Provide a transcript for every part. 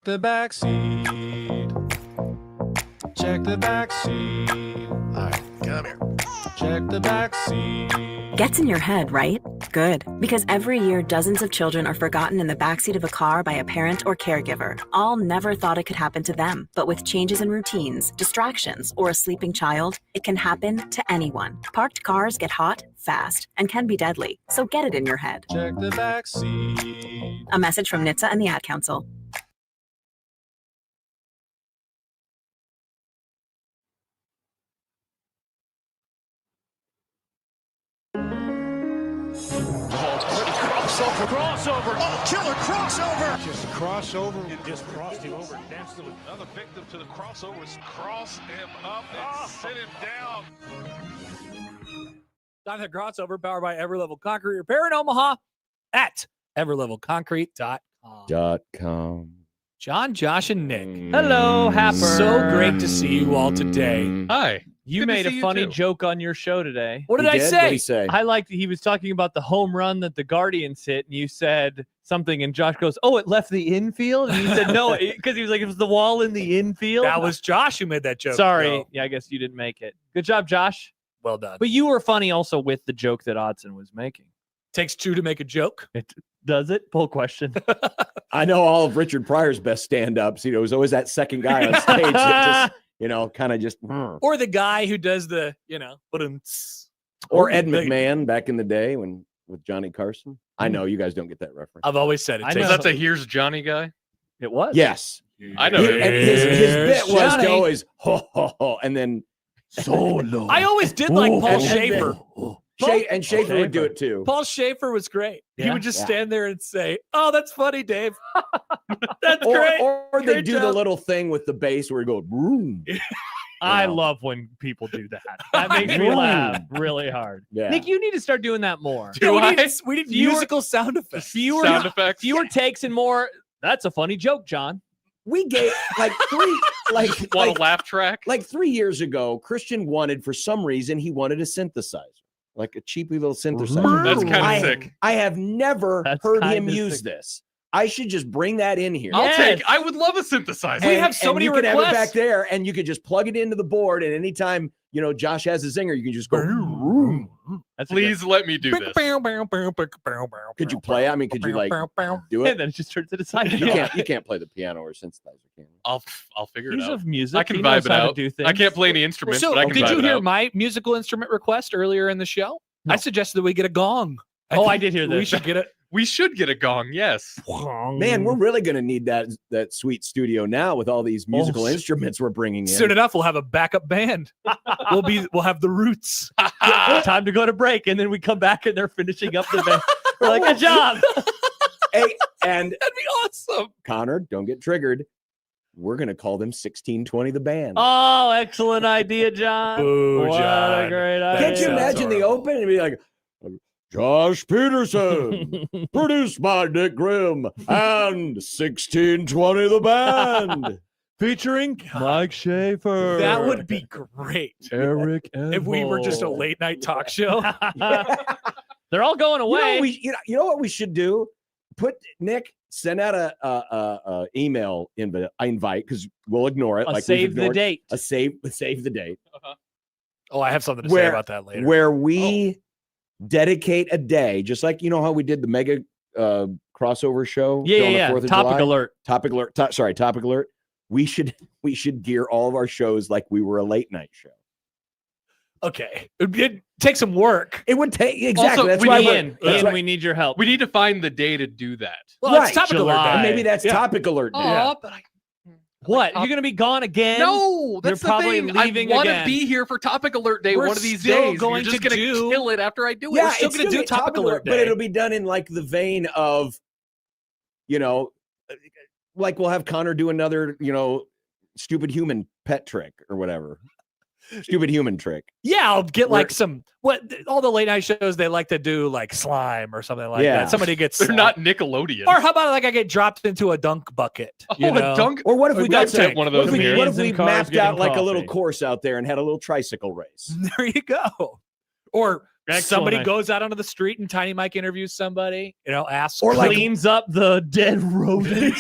the back seat. Check the back seat. All right, come here. Check the back seat. Gets in your head, right? Good. Because every year, dozens of children are forgotten in the backseat of a car by a parent or caregiver. All never thought it could happen to them. But with changes in routines, distractions, or a sleeping child, it can happen to anyone. Parked cars get hot, fast, and can be deadly. So get it in your head. Check the back seat. A message from NHTSA and the Ad Council. Crossover. Oh, killer crossover. Just crossover. It just crossed him over. Danced to another victim to the crossovers. Cross him up and sit him down. Time for crossover powered by Everlevel Concrete Repair in Omaha at everlevelconcrete.com. John, Josh, and Nick. Hello, Happer. So great to see you all today. Hi. You Good to made see a you funny too. joke on your show today. What did I say? What'd he say? I liked that he was talking about the home run that the Guardians hit, and you said something, and Josh goes, "Oh, it left the infield," and you said, "No," because he was like, "It was the wall in the infield." That was Josh who made that joke. Sorry. though. Yeah, I guess you didn't make it. Good job, Josh. Well done. But you were funny also with the joke that Odson was making. Takes two to make a joke. Does it? Poll question. I know all of Richard Pryor's best stand-ups. You know, he's always that second guy on stage that just, you know, kind of just. Or the guy who does the, Or Ed McMahon back in the day with Johnny Carson. I know you guys don't get that reference. I've always said it. I takes know. Is that the Here's Johnny guy? It was. Yes. I know. And his bit was Johnny. to always ho ho ho, and then solo. I always did like Paul and Schaefer. And Schaefer would do it too. Paul Schaefer was great. He Yeah? would just Yeah. stand there and say, "Oh, that's funny, Dave. That's Or, great." or they Great do the job. little thing with the bass where you go, boom. I know. love when people do that. That makes me laugh really hard. Yeah. Nick, you need to start doing that more. Yeah, Do I? we need Fewer- musical sound effects. Fewer, Sound effects. fewer takes and more. That's a funny joke, John. We gave like three, Want a laugh track? like 3 years ago, Christian wanted, for some reason, he wanted a synthesizer, like a cheapy little synthesizer. That's kind I- of sick. I have never That's heard him kinda use sick. this. I should just bring that in here. Yes. I would love a synthesizer. We have so and many you can have it requests. back there, and you could just plug it into the board, and anytime, you know, Josh has a zinger, you can just go, vroom. That's a good- Please let me do this. Could you play? I mean, could you like do And it? then it just turns it aside. You can't play the piano or synthesizer, can you? I'll figure it He's out. of music. I can He knows vibe it how to out. do things. I can't play any instruments, So, but I can did vibe you it hear out. my musical instrument request earlier in the show? No. I suggested that we get a gong. Oh, I think did hear We this. should get it. We should get a gong, yes. Man, we're really going to need that sweet studio now with all these musical Oh, instruments we're bringing in. Soon enough, we'll have a backup band. We'll have the Roots. Time to go to break, and then we come back and they're finishing up the band. We're like, good job. Hey, and That'd be awesome. Connor, don't get triggered. We're going to call them 1620 the band. Oh, excellent idea, John. Boo, what John. a great That idea. Can't you sounds imagine the horrible. open and be like, Josh Peterson, produced by Nick Grum, and 1620 the band. Featuring Mike Schaefer. That would be great. Eric If we were just a late night talk show. They're all going away. You know what we should do? Nick, send out a email invite, because we'll ignore it. A like save we've the ignored- date. A save the date. Oh, I have something to say Where- about that later. Where we dedicate a day, just like you know how we did the mega crossover show. Yeah, on the yeah. 4th of Topic July? alert. Topic alert. Topic alert. We should gear all of our shows like we were a late night show. Okay. It'd take some work. It would take exactly. Also, that's we why need- we're- that's Ian, why- we need your help. We need to find the day to do that. Well, Right, it's topic alert July. day. maybe that's Yeah. topic alert. Day. But I What? You're going to be gone again? no, that's You're probably the thing. leaving I want to again. be here for Topic Alert Day We're one of these still days. going You're just to gonna do- kill it after I do it. Yeah, still it's gonna do Topic Alert but Day. it'll be done in like the vein of, you know, like we'll have Connor do another, you know, stupid human pet trick or whatever. Stupid human trick. Yeah, I'll get We're- like all the late night shows they like to do like slime or something like Yeah. that. Somebody gets They're slime. not Nickelodeon. Or how about like I get dropped into a dunk bucket? oh, a dunk. Or what if Or we dunk got tank. one of what those if we, in here. what if we Comedians in cars mapped out getting like a little coffee. course out there and had a little tricycle race? There you go. Or Somebody Excellent. goes out onto the street and Tiny Mike interviews somebody, asks. Or like- Cleans up the dead rodent.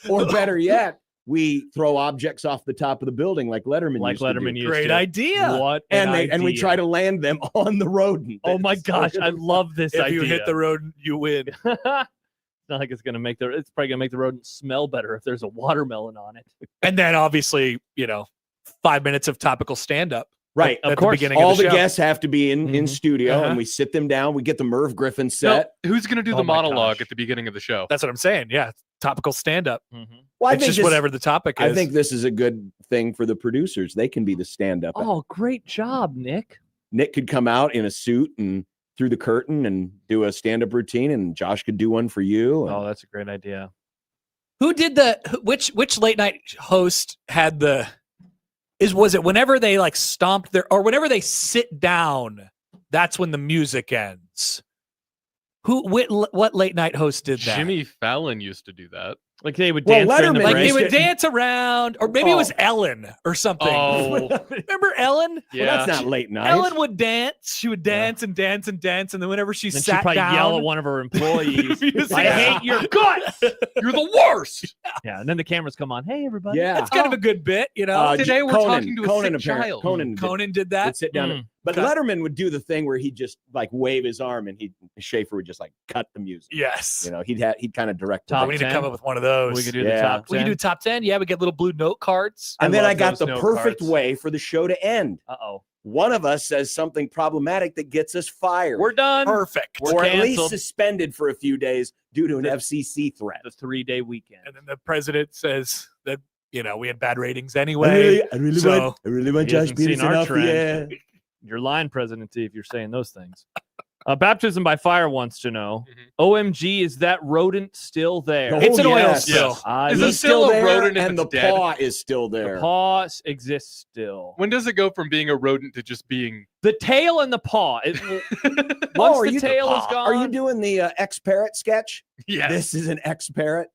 Or better yet, we throw objects off the top of the building like Letterman like used to do. Letterman used Great to. idea. What And we idea. try to land them on the rodent. Oh my It's gosh, I love this If idea. you hit the rodent, you win. It's not like it's gonna make it's probably gonna make the rodent smell better if there's a watermelon on it. And then obviously, 5 minutes of topical stand-up. Right. At Of the course. beginning All of the the show. guests have to be in Mhm. studio, Uh-huh. and we sit them down. We get the Merv Griffin No, set. who's going to do Oh the my monologue gosh. at the beginning of the show? That's what I'm saying. Yeah. Topical stand-up. Well, I It's think just this- whatever the topic is. I think this is a good thing for the producers. They can be the stand-up. Oh, great job, Nick. Nick could come out in a suit and through the curtain and do a stand-up routine, and Josh could do one for you. and- Oh, that's a great idea. Who did which late night host had was it whenever they like stomp or whenever they sit down, that's when the music ends? What late night host did that? Jimmy Fallon used to do that. Like they would Well, dance during the Letterman- Like break. they would Break. dance around, or maybe it was Oh. Ellen or something. Oh, Remember Ellen? yeah. Well, that's not late night. Ellen would dance. She would dance and dance and dance, and then whenever she Then she'd sat probably down, yell at one of her employees. Music. I hate your guts. You're the worst. Yeah, and then the cameras come on. Hey, everybody. Yeah. That's kind of a good bit, Today we're talking to a Conan sick child. Conan Conan did would that. sit down. Mm. But Okay. Letterman would do the thing where he'd just like wave his arm, and Schaefer would just like cut the music. Yes. He'd kind of direct the Top we need 10. to come up with one of those. We could do Yeah. the top 10. We can do top 10. Yeah, we get little blue note cards. And then love I got those the note perfect cards. way for the show to end. Uh-oh. One of us says something problematic that gets us fired. We're done. Perfect. We're or at least canceled. suspended for a few days due to an FCC threat. The 3-day weekend. And then the president says that, we had bad ratings anyway. I really so- want He hasn't seen our trend. You're lying, presidency, if you're saying those things. Baptism by Fire wants to know, OMG, is that rodent still there? Oh, It's an oil yes. spill. Is He's it still a there, rodent if and the it's dead? paw is still there. The paw exists still. When does it go from being a rodent to just being? The tail and the paw. Once are the you- tail is gone. Are you doing the ex-parrot sketch? Yes. This is an ex-parrot.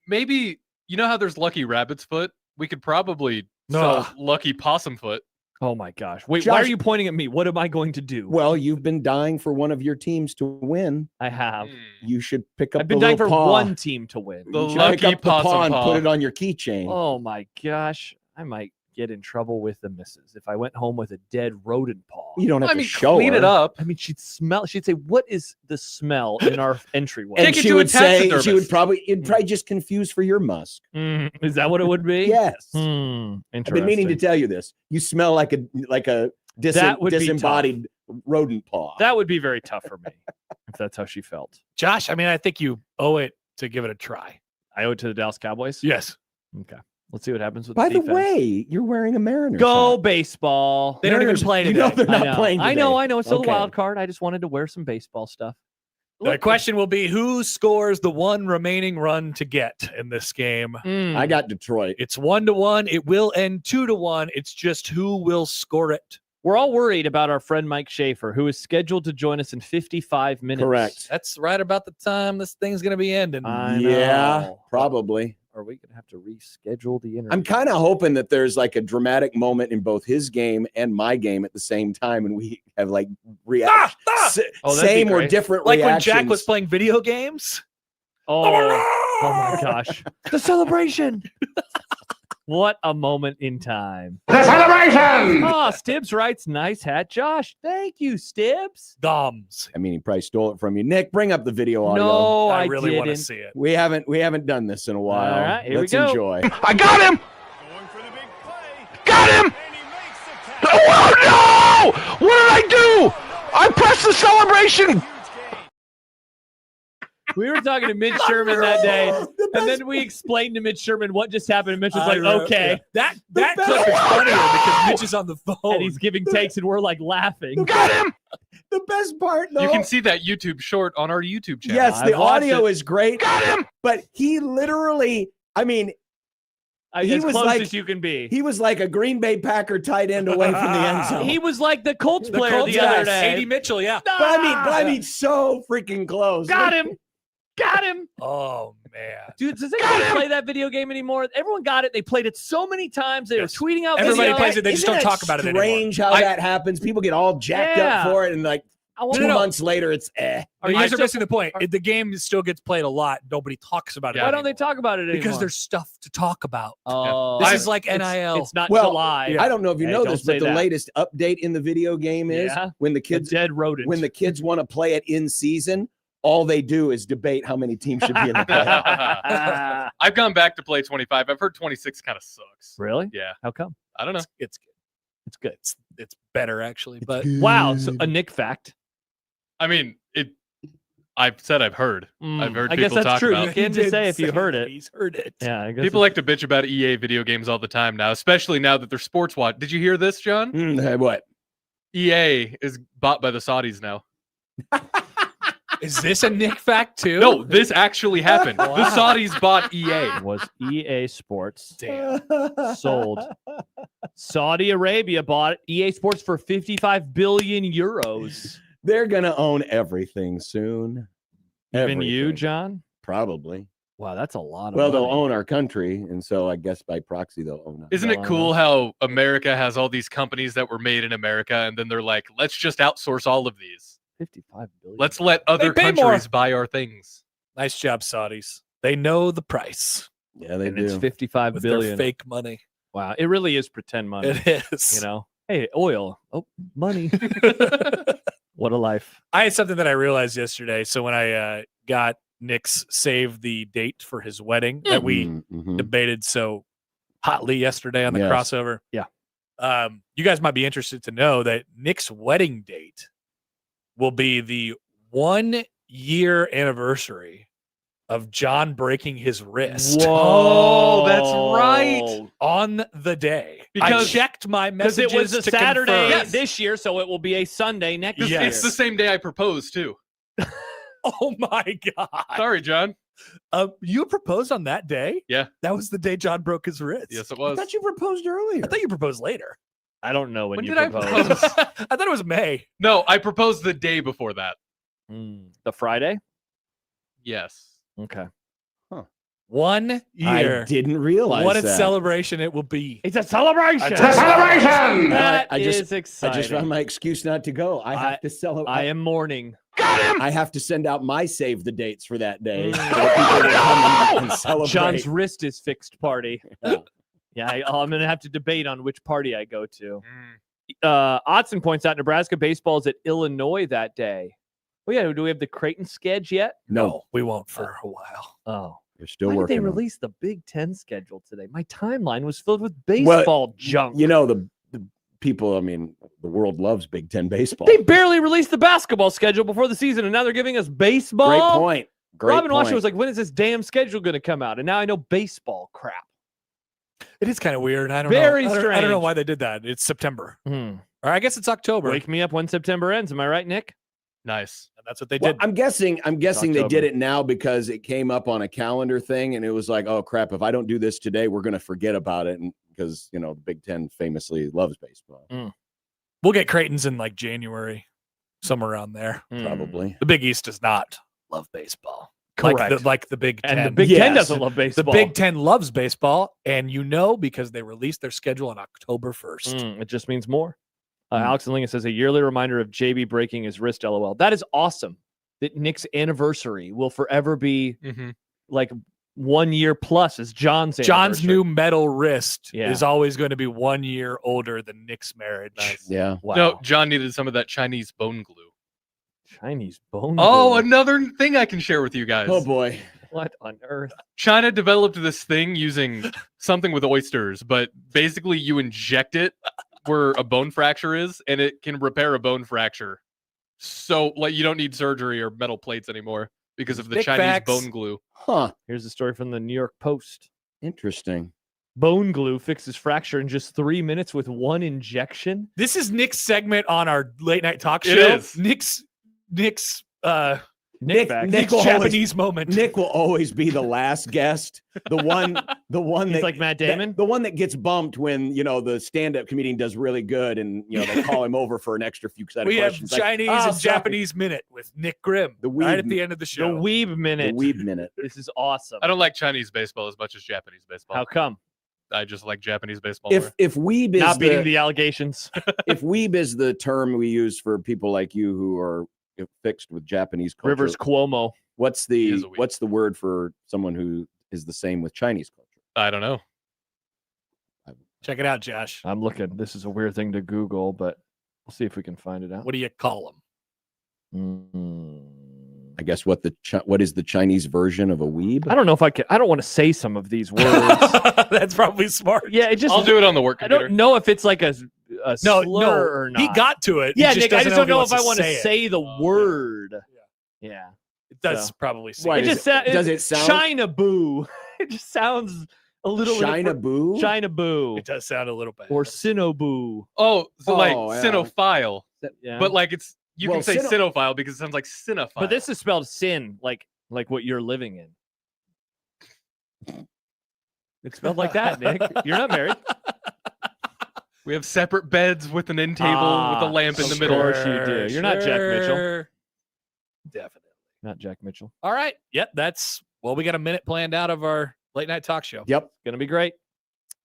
Maybe how there's Lucky Rabbit's foot. We could probably No. sell Lucky Possum foot. Oh my gosh. Wait, why are Josh- you pointing at me? What am I going to do? Well, you've been dying for one of your teams to win. I have. You should pick up I've been the dying little for paw. one team to win. The You should Lucky pick up the paw Possum and paw. put it on your keychain. Oh my gosh. I might get in trouble with the missus if I went home with a dead rodent paw. You don't have I to mean, show clean her. it up. I mean, she'd say, "What is the smell in our entryway?" And Take it she to a would say, she taxidermist. would probably, it'd probably just confuse for your musk. Is that what it would be? Yes. Interesting. I've been meaning to tell you this. You smell like a That would be disembodied rodent paw. That would be very tough for me if that's how she felt. Josh, I think you owe it to give it a try. I owe it to the Dallas Cowboys. Yes. Okay. Let's see what happens with By the the defense. way, you're wearing a Mariners Go hat. baseball. They don't even Mariners- play You today. know they're I not know. playing I today. know. It's still Okay. a wild card. I just wanted to wear some baseball stuff. The question will be who scores the one remaining run to get in this game. I got Detroit. It's 1-1. It will end 2-1. It's just who will score it. We're all worried about our friend Mike Schaefer, who is scheduled to join us in 55 minutes. Correct. That's right about the time this thing's going to be ending. I Yeah, know. probably. Are we going to have to reschedule the interview? I'm kind of hoping that there's like a dramatic moment in both his game and my game at the the time, and we have like react Oh, that'd be same or great. different Like when reactions. Jack was playing video games. Oh my gosh. The celebration. What a moment in time. The celebration! Oh, Stibbs writes, nice hat, Josh. Thank you, Stibbs. Thumbs. I mean, he probably stole it from you. Nick, bring up the video audio. No, I I really want to didn't. see it. We haven't done this in a while. All right, here Let's we go. enjoy. I got him! Going for the big play. Got him! And he makes the catch. Oh no! What did I do? I pressed the celebration! Huge game. We were talking to Mitch Sherman that day, The and best- then we explained to Mitch Sherman what just happened, and Mitch was I like, wrote- okay. yeah. That The clip is best- funnier because Mitch is on the phone. And he's giving takes, and we're like laughing. Got him! the best part, though. You can see that YouTube short on our YouTube channel. Yes, the I've watched audio it. is great. Got him! But he literally, I mean, He As was close like- as you can be. he was like a Green Bay Packer tight end away from the end zone. He was like the Colts the player Colts the other guy, day. A.D. Mitchell, yeah. but I mean, so freaking close. Got him. Got him. Oh man, Dude, does anyone play that video game anymore? Everyone got it. They played it so many times. They were tweeting out Everybody videos. plays it. They just Isn't don't it talk about it anymore. Strange how that happens. People get all jacked Yeah. up for it, and like I want 2 to months later, it's Are You you guys are still- missing the point. The game still gets played a lot. Nobody talks about it. Why don't they anymore. talk about it anymore? Because there's stuff to talk about. Oh, This is like it's- NIL. It's not Well, July. I don't know if you Hey, know don't this, say but the that. latest update in the video game is Yeah. when the The kids dead rodent. when the kids want to play it in season, all they do is debate how many teams should be in the playoff. I've gone back to play 25. I've heard 26 kind of sucks. Really? Yeah. How come? I don't know. It's good. It's good. It's better actually, but Wow. So a Nick fact. I mean, I've said I've heard. I've heard I guess people that's talk true. about You can't just say if you heard it. He's heard it. Yeah, I guess People like to bitch about EA video games all the time now, especially now that they're sports watch. Did you hear this, John? Hey, what? EA is bought by the Saudis now. Is this a Nick fact too? No, this actually happened. The Saudis bought EA. was EA Sports Damn. sold. Saudi Arabia bought EA Sports for 55 billion euros. They're gonna own everything soon. Even you, Everything. John? Probably. Wow, that's a lot of Well, money. they'll own our country, and so I guess by proxy they'll own us. Isn't it No, I cool know. how America has all these companies that were made in America, and then they're like, let's just outsource all of these. 55 billion. Let's let other pay countries more. buy our things. Nice job, Saudis. They know the price Yeah, they and do. it's 55 with billion. their fake money. Wow, it really is pretend money. It is. You know, hey, oil. Oh, money. What a life. I had something that I realized yesterday. So when I got Nick's save the date for his wedding that we Mhm. debated so hotly yesterday on the Yes. crossover. Yeah. You guys might be interested to know that Nick's wedding date will be the 1 year anniversary of John breaking his wrist. Whoa, that's right. On the day. Because- I checked my Because messages it was a to Saturday confirm. Yes. this year, so it will be a Sunday next It's- year. It's the same day I proposed, too. Oh my God. Sorry, John. You proposed on that day? Yeah. That was the day John broke his wrist. Yes, it I was. thought you proposed earlier. I thought you proposed later. I don't know when When you did I proposed. propose? I thought it was May. No, I proposed the day before that. The Friday? Yes. Okay. 1 year. I didn't realize What a that. celebration it will be. It's a celebration. It's a celebration! That I just- is exciting. I just found my excuse not to go. I have to celebrate. I am mourning. I have to send out my save the dates for that day. Mm. So that people will come and celebrate. John's wrist is fixed party. Yeah. Yeah, I'm going to have to debate on which party I go to. Mm. Otson points out Nebraska baseball is at Illinois that day. Oh, yeah. Do we have the Creighton sketch yet? No, We won't for a while. Oh. they're still Why did working. they on it. release the Big Ten schedule today? My timeline was filled with baseball junk. You know, the people, I mean, the world loves Big Ten baseball. They barely released the basketball schedule before the season, and now they're giving us baseball. Great point. Great Robin point. Washington was like, when is this damn schedule going to come out? And now I know baseball crap. It is kind of weird. I don't Very know. I don't know strange. why they did that. It's September. Or I guess it's October. Wake me up when September ends. Am I right, Nick? Nice. And that's what they Well, did. I'm guessing they October. did it now because it came up on a calendar thing, and it was like, oh crap, if I don't do this today, we're going to forget about it, and because the Big Ten famously loves baseball, We'll get Creighton's in like January, somewhere around there. probably. The Big East does not love baseball. Correct. Like the Big Ten. And the Big Ten Yes. doesn't love The baseball. Big Ten loves baseball, and because they released their schedule on October 1st. It just means more. Alex and Linga says a yearly reminder of JB breaking his wrist. LOL. That is awesome. That Nick's anniversary will forever be Mm-hmm. like 1 year plus as John's John's anniversary. new metal wrist Yeah. is always going to be 1 year older than Nick's marriage. Nice. Yeah. Wow. No, John needed some of that Chinese bone glue. Chinese bone. Oh, glue. another thing I can share with you guys. Oh boy. What on earth? China developed this thing using something with oysters, but basically you inject it where a bone fracture is, and it can repair a bone fracture. So, like, you don't need surgery or metal plates anymore because of the Big Chinese facts. bone glue. Huh. Here's a story from the New York Post. Interesting. Bone glue fixes fracture in just 3 minutes with one injection. This is Nick's segment on our late night talk show. It is. Nick's Nick Nick's will Japanese moment. Nick will always be the last guest. The one He's that like Matt Damon. the one that gets bumped when the stand-up comedian does really good, and they call him over for an extra few set of We have questions. Like, Chinese "Oh, and sorry." Japanese minute with Nick Grimm The right weeb- at the end of the The show. Weeb Minute. The weeb minute. This is awesome. I don't like Chinese baseball as much as Japanese baseball. How come? I just like Japanese baseball more. If weeb is Not beating the allegations. if weeb is the term we use for people like you who are fixed with Japanese culture, Rivers Cuomo. what's He is a weeb. the word for someone who is the same with Chinese culture? I don't know. Check it out, Josh. I'm looking. This is a weird thing to Google, but we'll see if we can find it out. What do you call I guess what is the Chinese version of a weeb? I don't know if I can. I don't want to say some of these words. them? That's probably smart. Yeah, it just. I'll do it on the work I computer. don't know if it's like a No, slur or not. he got to it. Yeah, He Nick. I just don't know if I want to say the word. Yeah. It does so. probably say Why It it. just sounds. does it sound- China Boo? It just sounds a little China boo? China Boo It does sound a little bad. or Sinoboo. Oh, so like Oh, yeah. cinephile. Yeah. But like you Well, can say cinephile because it sounds like cinephile. But this is spelled sin, like what you're living in. It's spelled like that, Nick. You're not married. we have separate beds with an end table with a lamp in the of middle. course you do. You're not Jack Mitchell. Sure. Definitely. Not Jack Mitchell. All right. Yep. We got a minute planned out of our late night talk show. Yep. Gonna be great.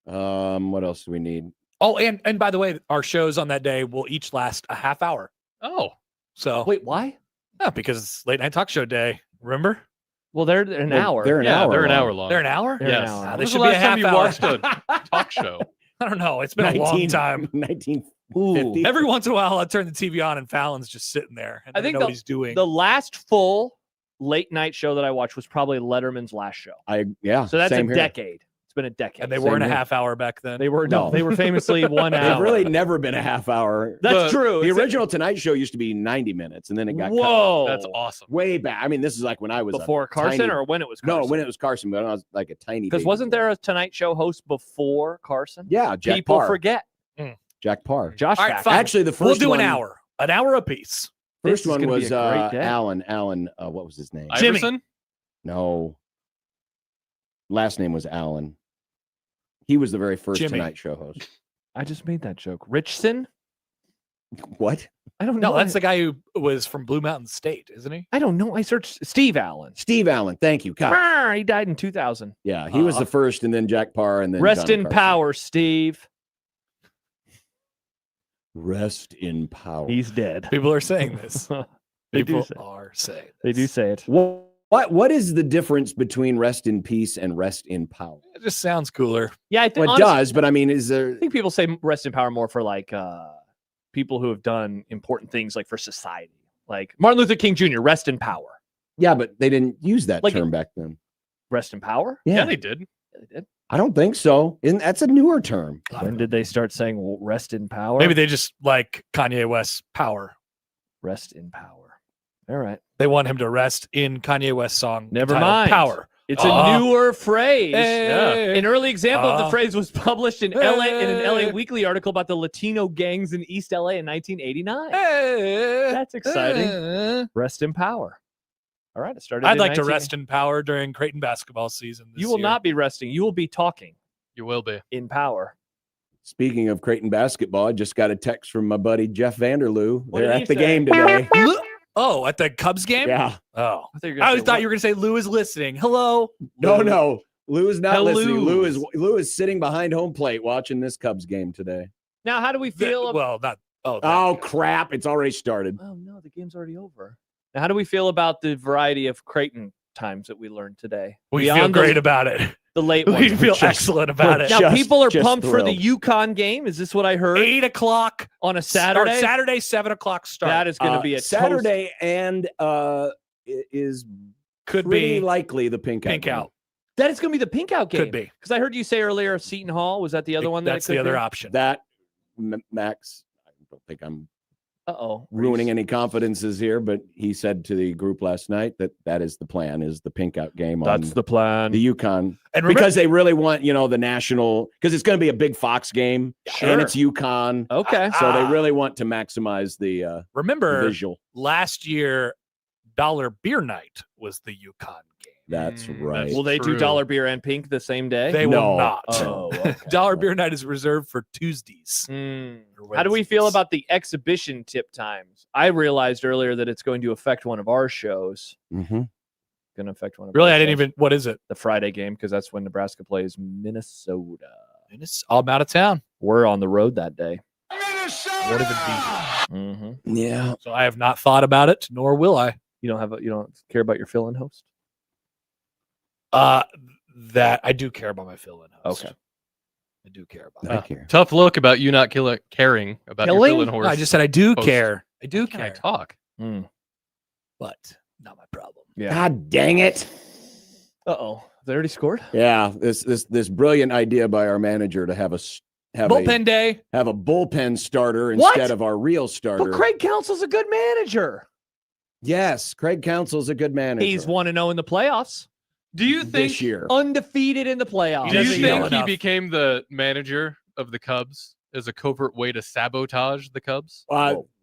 What else do we need? Oh, and by the way, our shows on that day will each last a half hour. Oh, So Wait, why? yeah, because it's late night talk show day. Remember? Well, they're an hour. They're an yeah, hour. they're an long. hour long. They're an hour? They're an yes. hour. Ah, When they was should the be a last time half you hour. watched a talk show? I don't know. It's been a long time. 1950. Every once in a while, I turn the TV on and Fallon's just sitting there. And I I think think know what he's doing. The last full late night show that I watched was probably Letterman's last show. So So that's a same here. decade. It's been a decade. and they same weren't a here. half hour back then. They were No. they were famously 1 They've hour. really never been a half hour. That's true. The It's a- original Tonight Show used to be 90 minutes, and then it got cut Whoa. That's awesome. way back. I mean, this is like when I was Before a Carson tiny- or when it was Carson? no, when it was Carson, but I was like a tiny. Because baby wasn't boy. there a Tonight Show host before Carson? Yeah, Jack People Parr. forget. Jack Parr. Josh All right, Fact. fine. Actually, the 1st we'll do one, an hour apiece. This First is one gonna be was a great day. Alan. What was his name? Jimmy. Iverson? No. Last name was Alan. He was the very first Jimmy. Tonight Show host. I just made that joke. Richson? What? I don't know. No, that's the guy who was from Blue Mountain State, isn't he? I don't know. I searched Steve Allen. Steve Allen. Thank you. God. He died in 2000. Yeah, he was the first, and then Jack Parr, and then Rest Johnny in Carson. power, Steve. Rest in power. He's dead. People are saying this. They do People say- are saying They do this. say it. What is the difference between rest in peace and rest in power? It just sounds cooler. Yeah, I think Well, it does, but I mean, is there? I think people say rest in power more for like people who have done important things like for society. Like Martin Luther King Jr., rest in power. Yeah, but they didn't use that Like- term back then. Rest in power? Yeah, they did. Yeah, they did. I don't think so. That's a newer term. When did they start saying rest in power? Maybe they just like Kanye West's power. Rest in power. All right. They want him to rest in Kanye West's song. Never entitled mind. Power. It's Oh. a newer phrase. Hey. An early example of the Oh. phrase was published in LA in an LA Hey. Weekly article about the Latino gangs in East LA in 1989. Hey. That's exciting. Hey. Rest in power. All right, it started. I'd in like to 19 rest in power during Creighton basketball season. This You will year. not be resting. You will be talking You will be. in power. Speaking of Creighton basketball, I just got a text from my buddy Jeff Vanderloo. What They're did he at the say? game today. Oh, at the Cubs game? Yeah. Oh. I Thought you were going to say Lou is listening. Hello. No, Lou. no. Lou is not Hello. listening. Lou is sitting behind home plate watching this Cubs game today. Now, how do we feel? Well, not. Oh, that Oh guy. crap! It's already started. Oh no, the game's already over. Now, how do we feel about the variety of Creighton times that we learned today? We feel Beyond great about it. the late We ones. feel just- excellent about it. Now, Just- people are just pumped for the thrilled. UConn game. Is this what I heard? 8 o'clock On a Saturday? Saturday, 7 o'clock start. That is going to be a Saturday, and is could pretty be likely the pink pink game. out. That is going to be the pink out game. Could be. Because I heard you say earlier Seton Hall. Was that the other one? That's the other option. That Max. I don't think I'm Uh-oh. ruining any confidences here, but he said to the group last night that is the plan: is the pink out game That's on the plan. the UConn. And remember, Because they really want, the national, because it's going to be a big Fox game, Sure. and it's UConn, Okay. so they really want to maximize the remember visual. last year Dollar Beer Night was the UConn game. That's right. That's Will they do true. Dollar Beer and Pink the same day? They No. will not. Oh, okay. Dollar Beer Night is reserved for Tuesdays. or How do we feel Wednesdays. about the exhibition tip times? I realized earlier that it's going to affect one of our shows. Mm-hmm. Going to affect one of Really, our I didn't shows. even. What is it? The Friday game, because that's when Nebraska plays Minnesota. I'm out of town. We're on the road that day. Won't even be here. Mm-hmm. Yeah. So I have not thought about it, nor will I. You don't care about your fill-in host? That I do care about my fill-in host. Okay. I do care about I that. care. Tough look about you not caring about your Killing? fill-in No, horse. I just said I do Host. care. I do Can I care, talk? but not my problem. Yeah. God dang it. Uh-oh. They already scored? Yeah. This brilliant idea by our manager to have a Bullpen day. have a bullpen starter What? instead of our real starter. But Craig Counsell's a good manager. Yes, Craig Counsell's a good manager. He's 1-0 in the playoffs. Do you think? this year. Undefeated in the playoffs. Do you doesn't yell think he enough. became the manager of the Cubs as a covert way to sabotage the Cubs?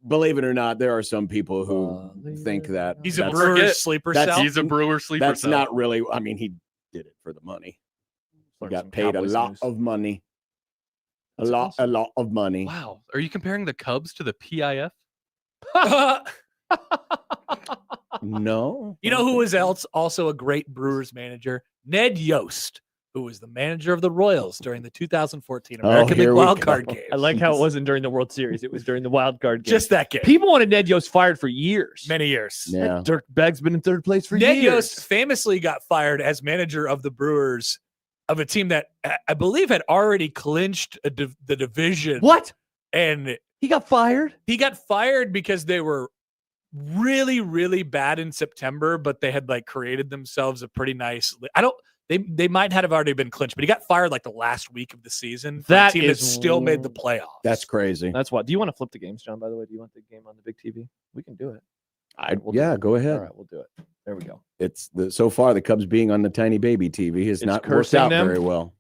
Believe it or not, there are some people who think that He's a that's- Brewers forget- sleeper that's- cell. He's a Brewer sleeper That's cell. not really. I mean, he did it for the money. He Learned got some paid a Cowboys lot news. of money. A That's lot awesome. of money. Wow. Are you comparing the Cubs to the PIF? No. You know who was else also a great Brewers manager? Ned Yost, who was the manager of the Royals during the 2014 American League here we Wild go. Card game. I like how it wasn't during the World Series. It was during the wild card game. Just that game. People wanted Ned Yost fired for years. Many years. Yeah. Dirk Begg's been in third place for Ned years. Yost famously got fired as manager of the Brewers of a team that I believe had already clinched the division. What? And He got fired? he got fired because they were really, really bad in September, but they had like created themselves a pretty nice. They might have already been clinched, but he got fired like the last week of the season. For That a team that is still made the playoffs. That's crazy. That's what. Do you want to flip the games, John, by the way? Do you want the game on the big TV? We can do it. We'll do Yeah, it. go ahead. All right, we'll do it. There we go. It's so far the Cubs being on the tiny baby TV has It's not worked cursing out them? very well.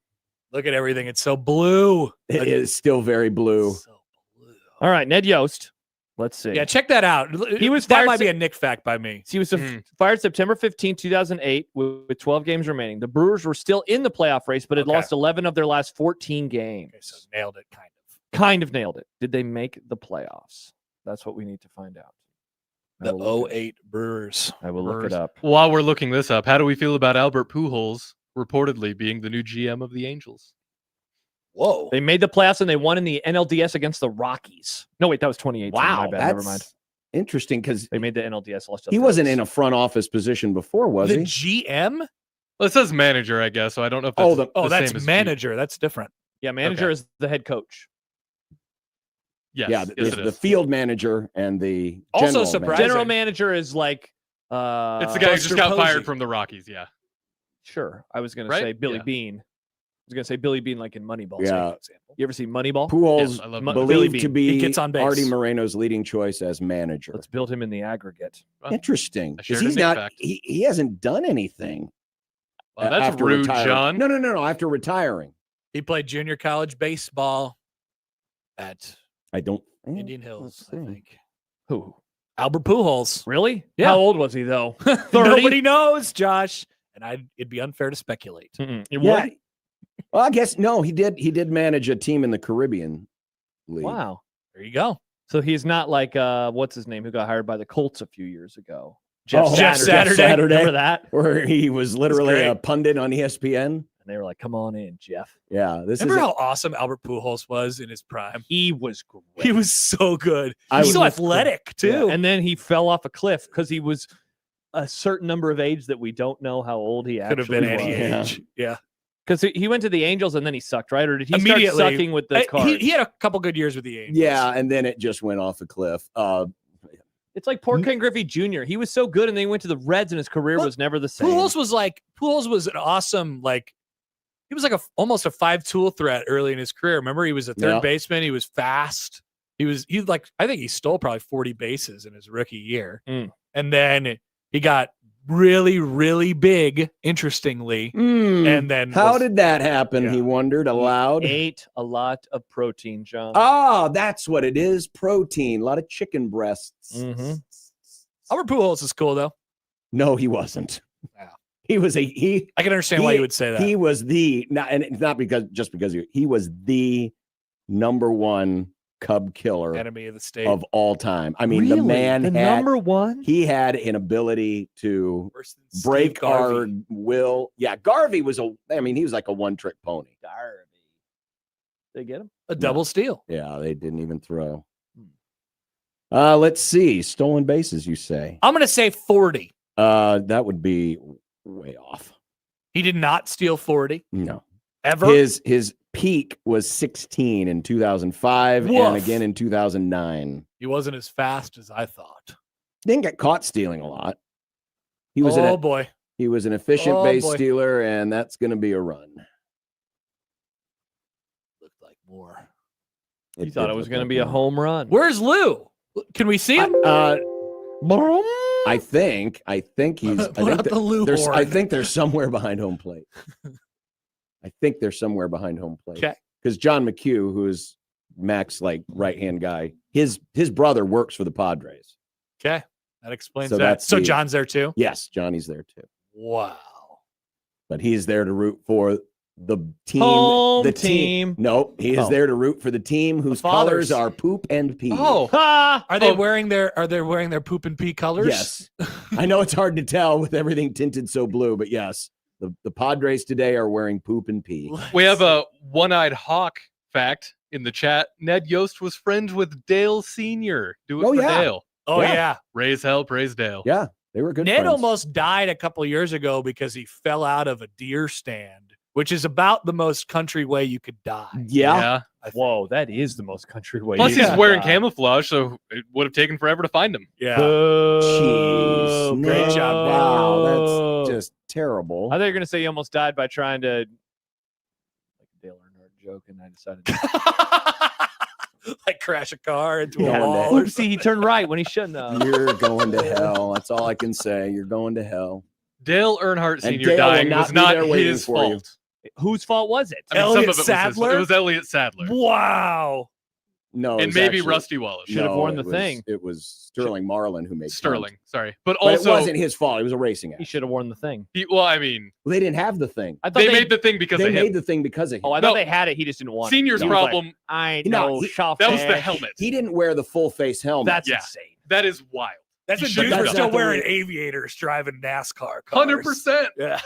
Look at everything. It's so blue. It is still very blue. So blue. All right, Ned Yost. Let's see. Yeah, check that out. He was that fired might be se- a Nick fact by me. He was fired September 15, 2008, with 12 games remaining. The Brewers were still in the playoff race, but had Okay. lost 11 of their last 14 games. Okay, so nailed it, kind of. Kind of nailed it. Did they make the playoffs? That's what we need to find out. I The will look it- 08 Brewers. I will look it up. While we're looking this up, how do we feel about Albert Pujols reportedly being the new GM of the Angels? Whoa. They made the playoffs and they won in the NLDS against the Rockies. No, wait, that was 2018. Wow, My bad. that's Never mind. interesting because They made the NLDS. Lost to he the wasn't Phillies. in a front office position before, was the he? GM? Well, it says manager, I guess, so I don't know if that's That's same as manager. That's different. Yeah, manager Okay. is the head coach. Yes, Yeah, yes, there's it the is. field manager and the Also general surprising. manager. General manager is like It's the guy who Buster just got Posey. fired from the Rockies, yeah. Sure. I was gonna Right? say Billy Yeah. Bean. I was gonna say Billy Bean like in Moneyball. Yeah. You ever see Moneyball? Pujols Yes, I love Billy believed Bean. to be He gets on base. Artie Moreno's leading choice as manager. Let's build him in the aggregate. Well, Interesting. I 'Cause shared a he's Nick not. fact. He hasn't done anything. Well, that's after rude, retiring. John. No. After retiring, He played junior college baseball at I don't. Indian Hills, I see. think. Who? Albert Pujols. Really? Yeah. How old was he though? 30? Nobody knows, Josh. And it'd be unfair to speculate. It Yeah. would? Well, I guess no. He did manage a team in the Caribbean League. Wow. There you go. So he's not like what's his name who got hired by the Colts a few years ago. Oh, Jeff Saturday. Remember that? Where he was literally great. a pundit on ESPN. And they were like, "Come on in, Jeff." Yeah, this Remember is. how awesome Albert Pujols was in his prime? He was great. He was so good. I He's was- so athletic, too. And then he fell off a cliff because he was a certain number of age that we don't know how old he Could have actually been was. any Yeah. age. Yeah. Because he went to the Angels and then he sucked, right? Or did he start Immediately. sucking with the cards? He had a couple good years with the Angels. Yeah, and then it just went off a cliff. It's like poor Ken Griffey Jr. He was so good and then he went to the Reds and his career Well, was never the same. Pujols was an awesome, he was like almost a 5-tool threat early in his career. Remember, he was a third Yeah. baseman. He was fast. I think he stole probably 40 bases in his rookie year. Mm. And then he got really, really big, interestingly. And then how did that happen? Yeah. He wondered aloud. Ate a lot of protein, John. Oh, that's what it is. Protein. A lot of chicken breasts. Mhm. Albert Pujols is cool though. No, he wasn't. Wow. He was he. I can understand why you would say that. He was and it's not because he was the number one Cub killer Enemy of the state. of all time. I mean, Really? the man the had number one. he had an ability to Worse than Steve break our Garvey. will. Yeah, Garvey was he was like a one-trick pony. They get him. A double steal. Yeah, they didn't even throw. Let's see. Stolen bases, you say? I'm going to say 40. That would be way off. He did not steal 40 No. ever. His peak was 16 in 2005 and Woof. again in 2009. He wasn't as fast as I thought. Didn't get caught stealing a lot. He was Boy. he was an efficient Oh, base boy. stealer, and that's going to be a run. Looked like more. You thought it was going to be a home run. Where's Lou? Can we see him? I think he's. Put up the Lou horn. I think they're somewhere behind home plate. I think they're somewhere behind home plate. Okay. Because John McHugh, who is Mac's like right hand guy, his brother works for the Padres. Okay. That explains So that. that's So the- John's there too? Yes, Johnny's there too, Wow. but he's there to root for the team. Home the team. No, he is Oh. there to root for the team whose Fathers. colors are poop and pee. Ha! Are they wearing their poop and pee colors? Yes. I know it's hard to tell with everything tinted so blue, but yes, the Padres today are wearing poop and pee. We have a one-eyed hawk fact in the chat. Ned Yost was friends with Dale Sr. Do it Oh, for yeah. Dale. Oh Yeah. yeah. Raise hell, praise Dale. Yeah, they were good. Ned friends. almost died a couple of years ago because he fell out of a deer stand, which is about the most country way you could die. Yeah. I think. Whoa, that is the most country way. Plus, you he's can wearing die. camouflage, so it would have taken forever to find him. Yeah. Boo. Jeez, great Ned. job, Ned. Wow, that's just terrible. I thought you were going to say you almost died by trying to like a Dale Earnhardt joke, and I decided. Like crash a car into Yeah, a wall. or Oopsie, he turned right when he shouldn't have. You're going to hell. That's all I can say. You're going to hell. Dale Earnhardt And Sr. Dale will dying not was be not there waiting his for you. fault. Whose fault was it? I mean, Elliott some of it was his fault. Sadler? It was Elliott Sadler. Wow. No, it And was maybe actually- Rusty Wallace. Should have worn it the was- thing. It was Sterling Marlin who made Sterling, sorry. But But also, it wasn't his fault. It was a racing He accident. should have worn the thing. well, I mean, Well, they didn't have the thing. I thought they made the thing because They of him. made the thing because of him. Oh, I thought No. they had it. He just didn't want it. Senior's He was like, problem, I No, know. that was the helmet. He didn't wear the full face helmet. That's Yeah. insane. That is wild. That's You when should dudes have were done still that. wearing aviators driving NASCAR cars. 100%. Yeah.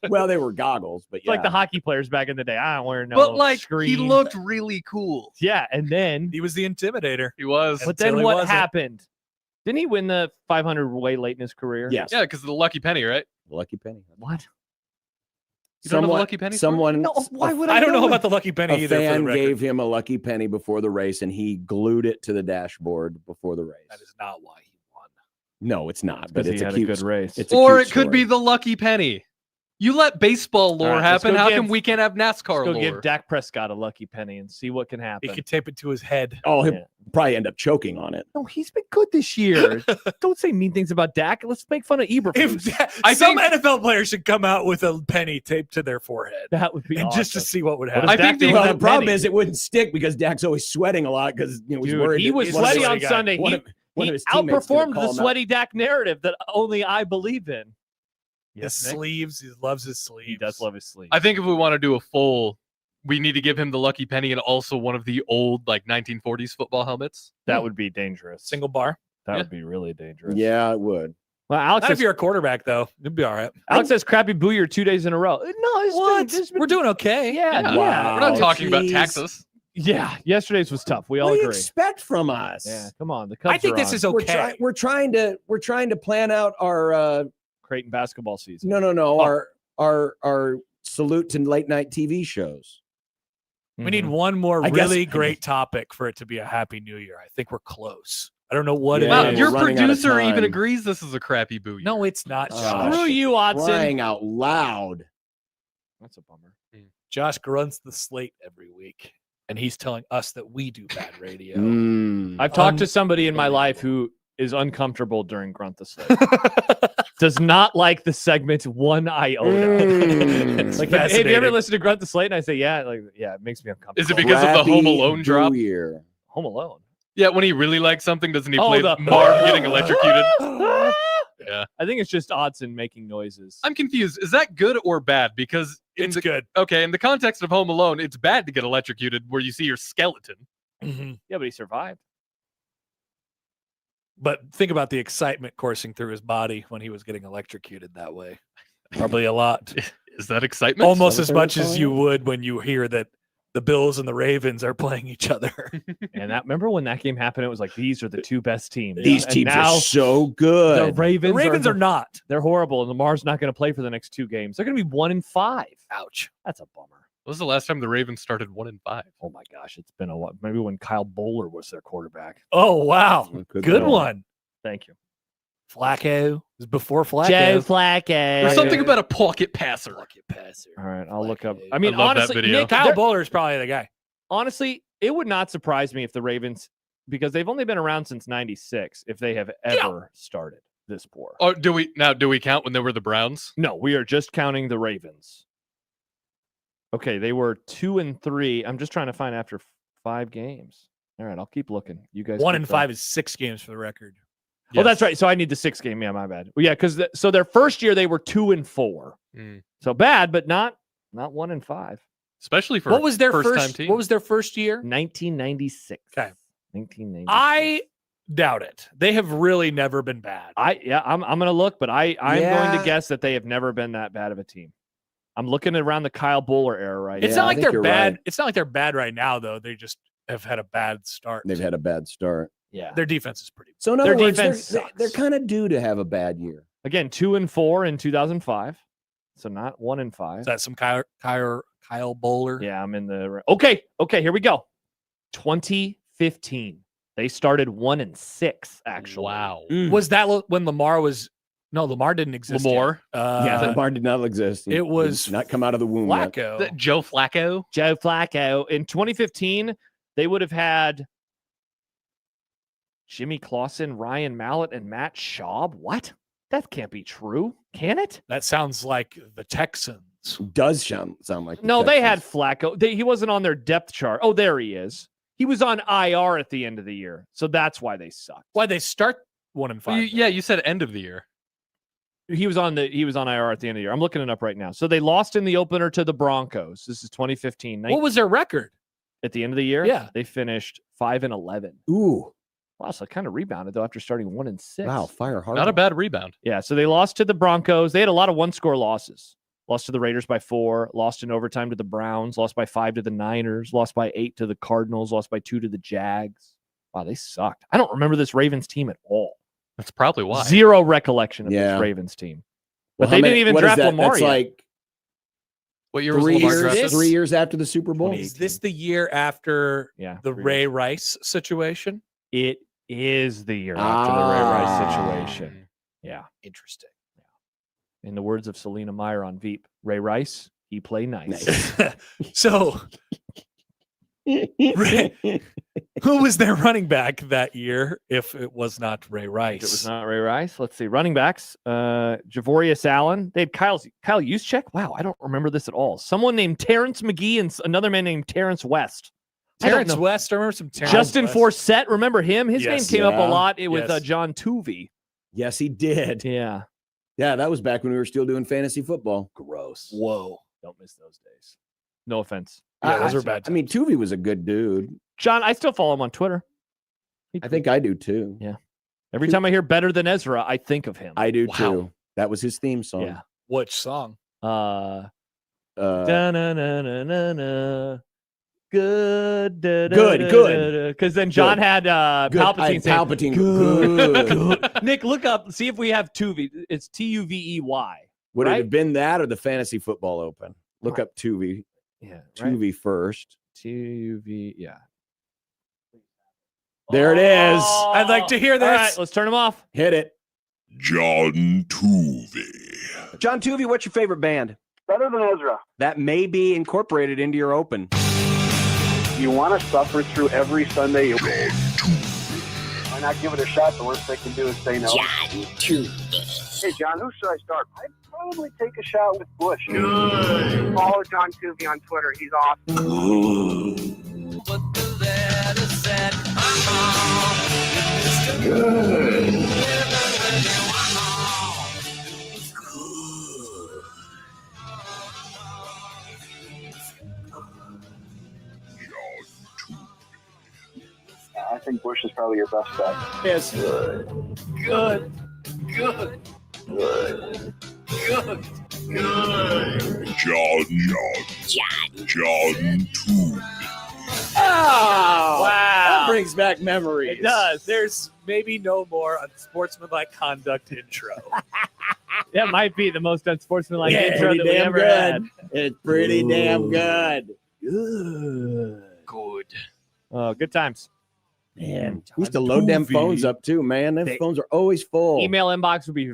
well, they were goggles, but It's yeah. like the hockey players back in the day. I don't wear no But like, screen. he looked really cool. Yeah, and then, He was the intimidator. He was. but Until then he what wasn't. happened? Didn't he win the 500 way late in his career? Yes. Yeah, because of the lucky penny, right? Lucky penny. What? You don't know the lucky penny story? Someone. No, why would I don't know it? about the lucky penny A either. For the fan record. gave him a lucky penny before the race, and he glued it to the dashboard before the race. That is not why he won. No, it's not. But Because it's he a had cute a good race. It's a Or cute it could be story. the lucky penny. You let baseball lore All right, let's happen. go How give- come we can't have NASCAR Let's go lore? give Dak Prescott a lucky penny and see what can He happen. could tape it to his head. Oh, he'll Yeah. probably end up choking on it. No, he's been good this year. Don't say mean things about Dak. Let's make fun of Eberflus. If some NFL players should come out with a penny taped to their forehead, That would be and awesome. just to see what would What happen. does I Dak think do the- with Well, that the problem penny? is it wouldn't stick because Dak's always sweating a lot because he was Dude, worried. he that was one of sweaty his- on guy. Sunday. one He, of- one he of his teammates gonna outperformed call the him out. sweaty Dak narrative that only I believe in. His sleeves, he loves his sleeves. He does love his sleeves. I think if we want to do a full, we need to give him the lucky penny and also one of the old like 1940s football helmets. that would be dangerous. Single bar. That Yeah. would be really dangerous. Yeah, it would. Well, Alex Not if says, you're a quarterback, though. It'd be all right. Alex says crappy booyer 2 days in a row. No, it's been, We're doing okay. yeah, Yeah. yeah. We're not Wow, talking about jeez. Texas. Yeah, yesterday's was tough. We all What do you agree. expect from us? Yeah, come on. The Cubs I think are this on. is okay. We're trying to plan out our Creighton basketball season. no our salute to late night TV shows. We need one more I guess- really great topic for it to be a happy new year. I think we're close. I don't know what Yeah, it Wow, is. we're your running out of producer even time. agrees this is a crappy boo. No, it's not, Oh, Josh. Screw you, Watson. Crying out loud. That's a bummer. Josh grunts the slate every week, and he's telling us that we do bad radio. Mm. I've talked to somebody in my life who is uncomfortable during Grunt the Slate. Does not like the segment one iota. Mm. Like, hey, have you ever Fascinating. listened to Grunt the Slate? And I say, yeah, like, yeah, it makes me uncomfortable. Is it because of the Crappy Home Alone drop? Boo Year. Home Alone? Yeah, when he really likes something, doesn't he Oh, play the- Marv getting electrocuted? Yeah. I think it's just Odson making noises. I'm confused. Is that good or bad? Because It's good. Okay, in the context of Home Alone, it's bad to get electrocuted where you see your skeleton. Mhm. Yeah, but he survived. But think about the excitement coursing through his body when he was getting electrocuted that way. Probably a lot. Is that excitement? Almost what as they were much as calling you it? would when you hear that the Bills and the Ravens are playing each other. And that remember when that game happened, it was like these are the two best teams. These And teams now are so the good. Ravens, The Ravens are the- not. They're horrible, and Lamar's not going to play for the next 2 games. They're going to be 1-5. Ouch. That's a bummer. When was the last time the Ravens started 1-5? Oh my gosh, it's been a lot. Maybe when Kyle Bowler was their quarterback. Oh, wow. Could Good be. one. Thank you, Flacco. It was before Flacco. Joe Flacco. There's something about a pocket passer. Pocket passer. All right, I'll look up. Flacco. I mean, I love that honestly, video. Nick, Kyle Bowler is probably the guy. honestly, it would not surprise me if the Ravens, because they've only been around since '96, if they have ever started this poor. Oh, do we count when they were the Browns? No, we are just counting the Ravens. Okay, they were 2-3. I'm just trying to find after 5 games. All right, I'll keep looking. You guys. 1-5 is 6 games for the record. Oh, that's right. So I need the 6 game. Yeah, my bad. Well, yeah, because so their first year they were 2-4. Mm. So bad, but not 1-5. Especially for What was their first time first? team. What was their first year? 1996. Okay. 1996. I doubt it. They have really never been bad. I'm gonna look, but I'm going Yeah. to guess that they have never been that bad of a team. I'm looking around the Kyle Bowler era right It's Yeah, not I like think they're you're bad. right. It's not like they're bad right now, though. They just have had a bad start. They've had a bad start. Yeah. Their defense is pretty. So in Their other words, defense they're sucks. kind of due to have a bad year. Again, 2-4 in 2005. So not 1-5. Is that some Kyle Bowler? Yeah, I'm in the okay. Here we go. 2015. They started 1-6. Actually, Wow. Was that when Lamar was? No, Lamar didn't exist. Lamar? Yet. Yeah, Lamar did not exist. it was not come out of the womb yet. Flacco. That Joe Flacco? Joe Flacco. In 2015, they would have had Jimmy Clausen, Ryan Mallett, and Matt Schaub. What? That can't be true, can it? That sounds like the Texans. Does sound like the No, they had Texans. Flacco. He wasn't on their depth chart. Oh, there he is. He was on IR at the end of the year, so that's why they sucked. Why they start 1-5? Well, yeah, you said end of the year. He was on IR at the end of the year. I'm looking it up right now. So they lost in the opener to the Broncos. This is 2015. What was their record? At the end of the year? Yeah. They finished 5-11. Ooh, Wow, so kind of rebounded though after starting 1-6. wow, fire hard. Not a bad rebound. Yeah, so they lost to the Broncos. They had a lot of one-score losses. Lost to the Raiders by 4, lost in overtime to the Browns, lost by 5 to the Niners, lost by 8 to the Cardinals, lost by 2 to the Jags. Wow, they sucked. I don't remember this Ravens team at all. That's probably why. Zero recollection of Yeah. this Ravens team. Well, But they how didn't many- even what is draft that? Lamar That's yet. like What year was 3 Lamar years, drafted? 3 years after the Super Bowl. Is this the year after Yeah, the 3 Ray years. Rice situation? It is the year after the Ray Rice situation. Yeah. Interesting. In the words of Selena Meyer on Veep, Ray Rice, he play nice. So, who was their running back that year if it was not Ray Rice? It was not Ray Rice. Let's see. Running backs. Javorius Allen. They had Kyle Juszczyk. Wow, I don't remember this at all. Someone named Terrence McGee and another man named Terrence West. I don't Terrence know. West. I remember some Terrence Justin West. Forsett. Remember him? His Yes. name came up Yeah. a lot with Yes. John Tuvey. Yes, he did. Yeah. Yeah, that was back when we were still doing fantasy football. Gross. Whoa. Don't miss those days. No offense. Yeah, those I- were bad I mean, Tuvey was a good dude. John, I still follow him on Twitter. I think I do too. Yeah. Every time I hear Better Than Ezra, I think of him. I do Wow. too. That was his theme song. Yeah. Which song? Da-na-na-na-na-na. Good. Good. Because then John had Good. Palpatine saying, Palpatine. Good. Good. Nick, look up, see if we have Tuvey. It's Tuvey. Would it Right? have been that or the fantasy football open? Look up Tuvey. Yeah. Tuvey first. Tuvey. Yeah. There it is. I'd like to hear All right, this. let's turn him off. Hit it. John Tuvey. John Tuvey, what's your favorite band? Better Than Ezra. That may be incorporated into your open. You want to suffer through every Sunday. John Tuvey. Why not give it a shot? The worst they can do is say no. Hey, John, who should I start? I'd probably take a shot with Bush. Follow John Tuvey on Twitter. He's awesome. Bush is probably your best bet. Yes. Good. John 2. Oh, Wow. that brings back memories. It does. There's maybe no more unsportsmanlike conduct intro. That might be the most unsportsmanlike Yeah, intro pretty that we damn ever good. had. It's pretty damn good. Good. Oh, good times. Man, we used to load them phones up too, man. Them phones are always full. Email inbox would be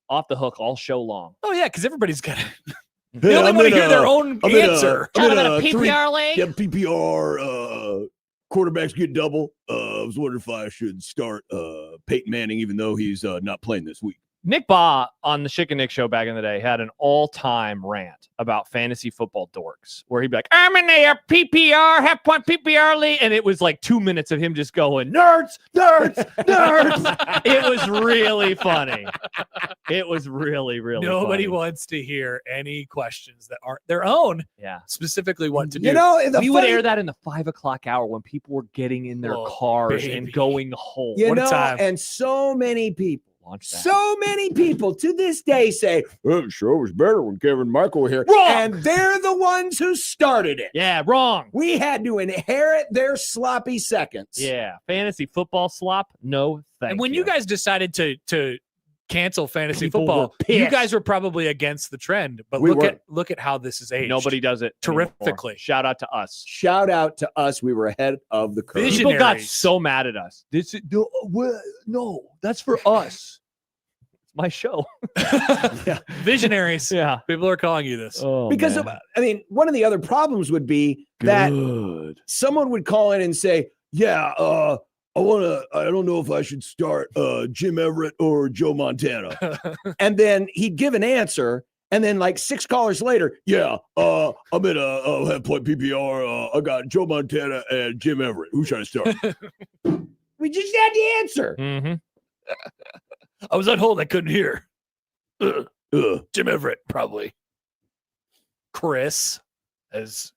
off the hook all show long. Oh yeah, because everybody's got. Hey, They only I'm want in to hear a- their own I'm in a- answer. I'm in a PPR league? Yeah, PPR. Quarterbacks get double. I was wondering if I should start Peyton Manning, even though he's not playing this week. Nick Baugh on the Chick and Nick show back in the day had an all-time rant about fantasy football dorks, where he'd be like, "I'm in a PPR half-point PPR league," and it was like 2 minutes of him just going, "Nerds, nerds, nerds." It was really funny. It was really, really. Nobody funny. wants to hear any questions that aren't their own. Yeah. Specifically, what to do. You know, We would air that in the 5 o'clock hour when people were getting in their Oh, cars baby. and going home. You What a know, time. and so many people. Launch that. So many people to this day say, well, the show was better when Kevin and Michael were here. Wrong! And they're the ones who started it. Yeah, wrong. We had to inherit their sloppy seconds. Yeah, fantasy football slop. No, thank And when you guys decided to cancel fantasy People football, were you pissed. guys were probably against the trend. But We look at how this is aged. Nobody does it Terrifically. anymore. Shout out to us. Shout out to us. We were ahead of the curve. Vision- People got Visionaries. so mad at us. This is, no, that's for us. It's my show. Visionaries. Yeah. People are calling you this. Oh, Because man. I mean, one of the other problems would be that someone would call in and say, yeah, I don't know if I should start Jim Everett or Joe Montana. And then he'd give an answer. And then like 6 callers later, yeah, I'm in a half-point PPR. I got Joe Montana and Jim Everett. Who should I start? We just had the answer. Mhm. I was on hold. I couldn't hear. Jim Everett, probably. Chris, as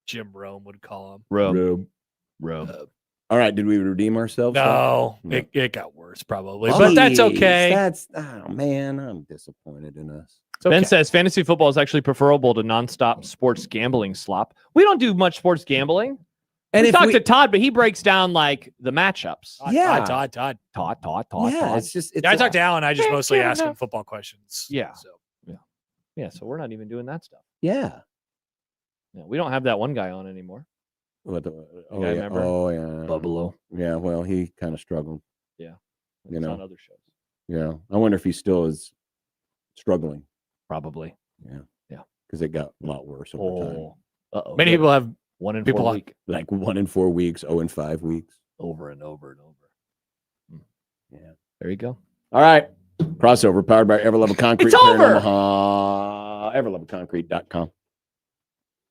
Jim Rome would call him. Rome. All right, did we redeem ourselves? No, No. It got worse probably, but that's Jeez, okay. Oh man, I'm disappointed in us. It's okay. Ben says fantasy football is actually preferable to nonstop sports gambling slop. We don't do much sports gambling. And we if talked we- to Todd, but he breaks down like the matchups. Yeah. Todd. Todd. Yeah, it's just it's Yeah, I talked to Alan. I just Yeah, mostly yeah, ask yeah. him football questions. Yeah. So Yeah, so we're not even doing that stuff. yeah. Yeah, we don't have that one guy on anymore. What the, oh, guy yeah. remember? Oh yeah. Buffalo. Yeah, well, he kind of struggled. It's You know. on other shows. Yeah. I wonder if he still is struggling Probably. because it got a lot worse over time. Oh. Uh-oh. many people have 1 in 4 people week. Like 1 in 4 weeks, 0 in 5 weeks. Over and over and over. Yeah. There you go. All right. Crossover powered by Everlevel Concrete. It's here in over! Omaha. Everlevelconcrete.com.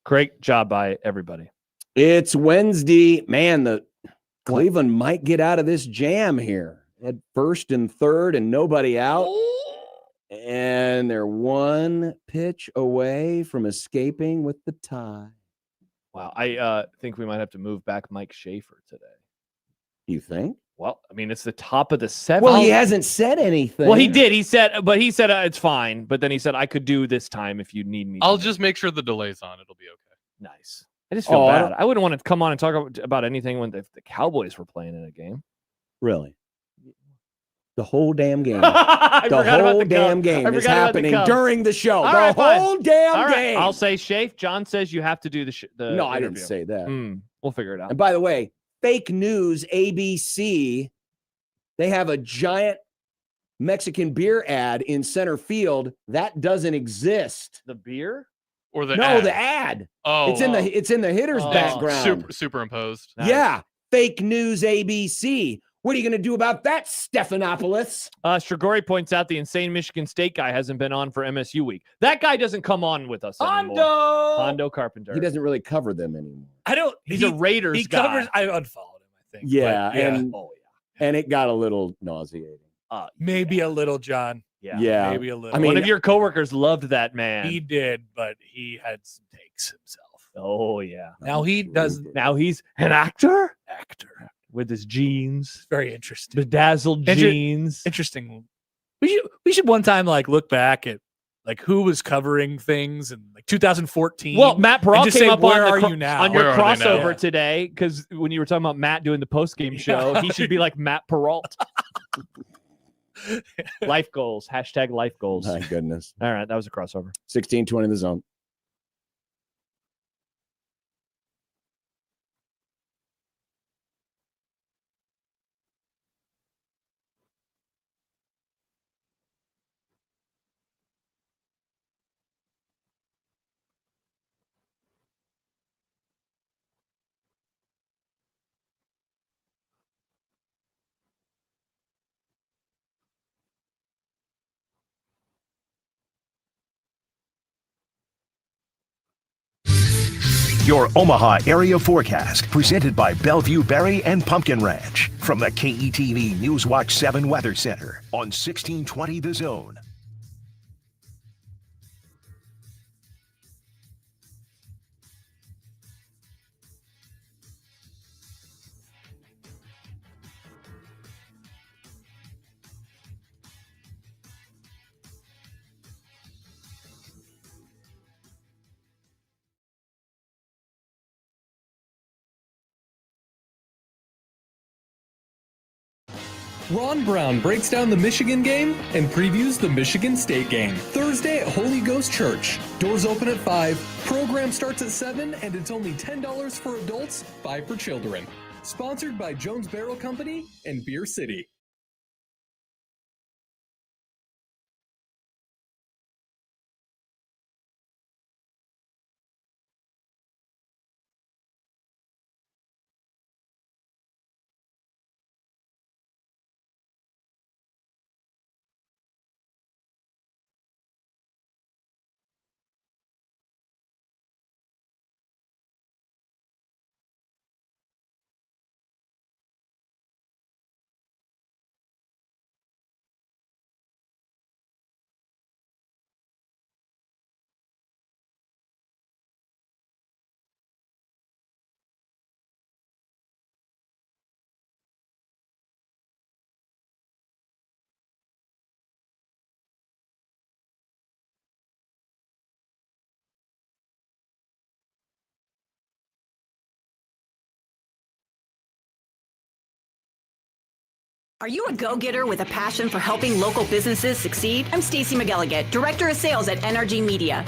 Great job by everybody. It's Wednesday. Man, the Cleveland might get out of this jam here. Had first and third and nobody out. And they're 1 pitch away from escaping with the tie. Wow. I think we might have to move back Mike Schaefer today. You think? Well, I mean, it's the top of the 7th. Well, he hasn't said anything. Well, he did. He said it's fine. But then he said, I could do this time if you need me. I'll to." just make sure the delay's on. It'll be okay. Nice. I just feel Oh, I bad. I wouldn't want to come on and talk about anything when the Cowboys were playing in a game. Really? The whole damn game. I The forgot about whole the damn Cubs. game I is forgot about the happening Cubs. during the show. All The right, fine. whole damn All right, game. I'll say Shafe. John says you have to do the no, I didn't interview. say that. We'll figure it out. And by the way, fake news, ABC, they have a giant Mexican beer ad in center field. That doesn't exist. The beer? Or the No, ad. the ad. Oh, It's in the hitter's Oh. background. superimposed. Nice. Yeah. Fake news, ABC. What are you going to do about that, Stephanopoulos? Strigori points out the insane Michigan State guy hasn't been on for MSU week. That guy doesn't come on with us anymore. Hondo Carpenter. He doesn't really cover them anymore. I don't. He's a Raiders He guy. covers. I unfollowed him. I think. Yeah, but and Oh and it got a little nauseating. maybe a little, John. Yeah. Maybe a little. I mean, one of your coworkers loved that man. he did, but he had some takes himself. Oh yeah. Now he does Now he's an actor. with his jeans, Very interesting. bedazzled jeans. Interesting. We should one time like look back at like who was covering things in like 2014. Well, Matt Peralt just came say, up where on, are the you now? on your Where are they now? crossover today, because when you were talking about Matt doing the post-game show, he should be like Matt Peralt. Life goals. Hashtag life goals. My goodness. All right, that was a crossover. 16-20 in the zone. Your Omaha area forecast, presented by Bellevue Berry and Pumpkin Ranch, from the KETV Newswatch 7 Weather Center on 1620 The Zone. Ron Brown breaks down the Michigan game and previews the Michigan State game. Thursday at Holy Ghost Church. Doors open at 5. Program starts at 7, and it's only $10 for adults, 5 for children. Sponsored by Jones Barrel Company and Beer City. Are you a go-getter with a passion for helping local businesses succeed? I'm Stacey McGilligan, Director of Sales at NRG Media.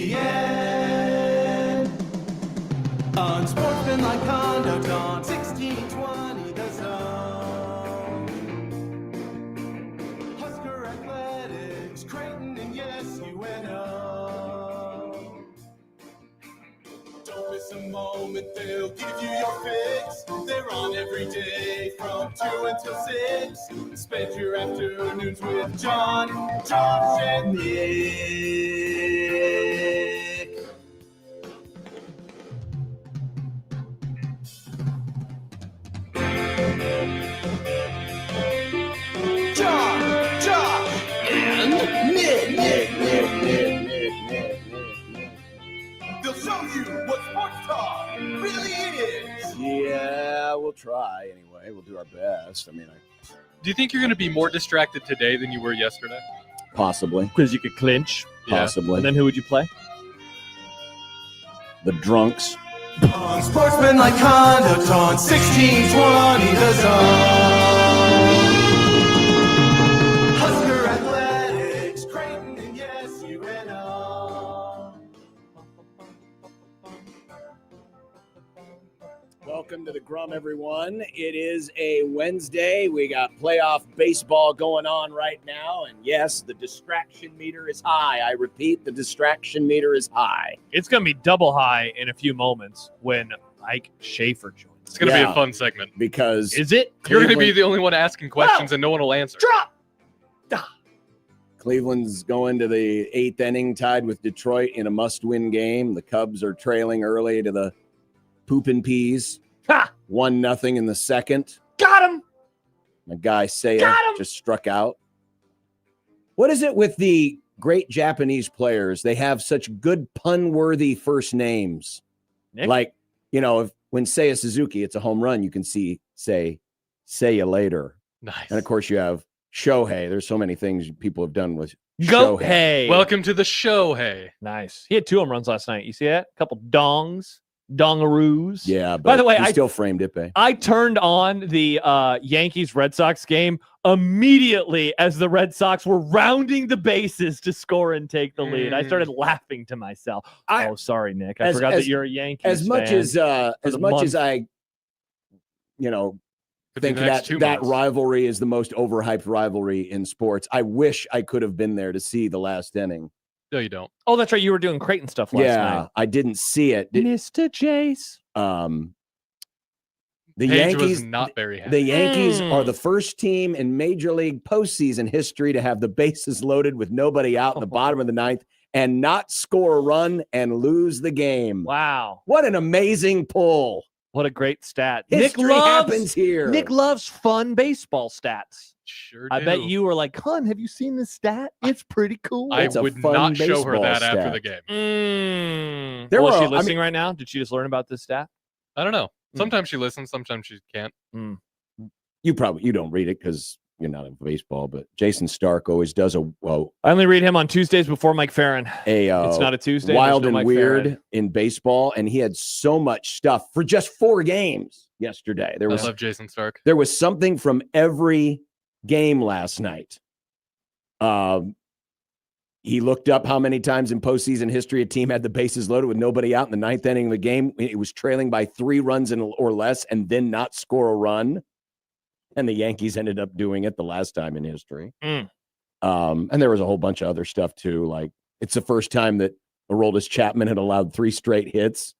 KOCN. Unsportsmanlike conduct on 1620 The Zone. Husker Athletics, Creighton, and yes, UNO. Don't miss a moment, they'll give you your fix. They're on every day from 2 until 6. Spend your afternoons with John, Josh, and Nick. He'll show you what sports talk really is. Yeah, we'll try anyway. We'll do our best. I mean, Do you think you're going to be more distracted today than you were yesterday? possibly. Because you could clinch. Yeah. Possibly. And then who would you play? The drunks. Unsportsmanlike conduct on 1620 The Zone. Husker Athletics, Creighton, and yes, UNO. Welcome to the Grum, everyone. It is a Wednesday. We got playoff baseball going on right now. And yes, the distraction meter is high. I repeat, the distraction meter is high. It's going to be double high in a few moments when Ike Schaefer joins. It's going to be Yeah. a fun segment. Because Is it? You're going to be Cleveland- the only one asking questions and no one will answer. Drop! Cleveland's going to the 8th inning, tied with Detroit in a must-win game. The Cubs are trailing early to the Poopin' Peas. Ha! 1-0 in the second. Got him! My guy Seiya Got him! just struck out. What is it with the great Japanese players? They have such good pun-worthy first names. Nick? Like, when Seiya Suzuki, it's a home run, you can say ya later. Nice. And of course you have Shohei. There's so many things people have done with Go Shohei. hey. Welcome to the show, hey. Nice. He had 2 home runs last night. You see that? A couple dongaroos. Yeah, but By the way, he I still framed Ippei. I turned on the Yankees Red Sox game immediately as the Red Sox were rounding the bases to score and take the lead. I started laughing to myself. Oh, sorry, Nick. I forgot that you're a Yankees As much fan as I think that rivalry is the most overhyped rivalry in sports. I wish I could have been there to see the last inning. No, you don't. Oh, that's right. You were doing Creighton stuff last night. I didn't see it. Mr. Jace. The Paige Yankees was not very happy. The Yankees are the first team in Major League postseason history to have the bases loaded with nobody out in the bottom of the 9th and not score a run and lose the game. Wow. What an amazing pull. What a great stat. History happens here. Nick loves fun baseball stats. Sure I do. bet you were like, Hun, have you seen this stat? It's pretty cool. I It's a would fun not show her baseball that after stat. the game. There Well, is were- she I listening mean- right now? Did she just learn about this stat? I don't know. Sometimes she listens, sometimes she can't. You don't read it because you're not in baseball, but Jason Stark always does I only read him on Tuesdays before Mike Farron. It's not a Tuesday. Wild there's no and Mike weird Farron. in baseball, and he had so much stuff for just 4 games yesterday. I love Jason Stark. There was something from every game last night. He looked up how many times in postseason history a team had the bases loaded with nobody out in the 9th inning of the game. It was trailing by 3 runs or less and then not score a run. And the Yankees ended up doing it the last time in history. And there was a whole bunch of other stuff too. Like it's the first time that Aroldis Chapman had allowed 3 straight hits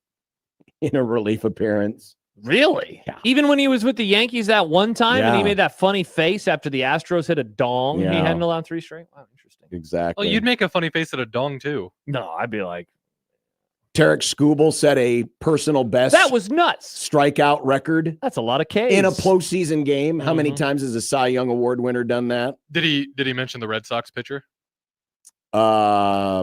in a relief appearance. Really? Yeah. Even when he was with the Yankees that one time and he Yeah. made that funny face after the Astros hit a dong, he Yeah. hadn't allowed 3 straight? Wow, interesting. Exactly. Well, you'd make a funny face at a dong too. No, I'd be like, Tarek Skubal set a personal best that was nuts. strikeout record That's a lot of Ks. in a postseason game. How many Mhm. times has a Cy Young Award winner done that? Did he mention the Red Sox pitcher? I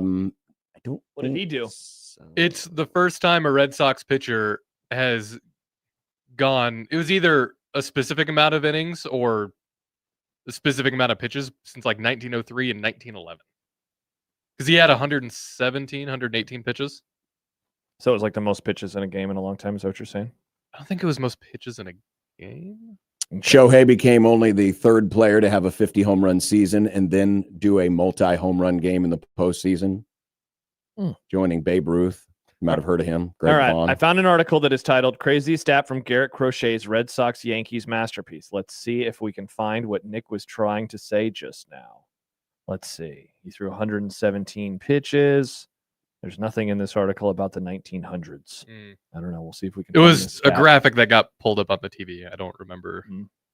don't. What did he think do? so. It's the first time a Red Sox pitcher has gone. It was either a specific amount of innings or a specific amount of pitches since like 1903 and 1911. Because he had 117, 118 pitches. So it was like the most pitches in a game in a long time. Is that what you're saying? I don't think it was most pitches in a game. Shohei became only the 3rd player to have a 50 home run season and then do a multi home run game in the postseason, joining Babe Ruth. You might have heard of him. Greg All right. Vaughn. I found an article that is titled Crazy Stat from Garrett Crochet's Red Sox Yankees Masterpiece. Let's see if we can find what Nick was trying to say just now. Let's see. He threw 117 pitches. There's nothing in this article about the 1900s. I don't know. We'll see if we can. It find was this a stat. graphic that got pulled up on the TV. I don't remember.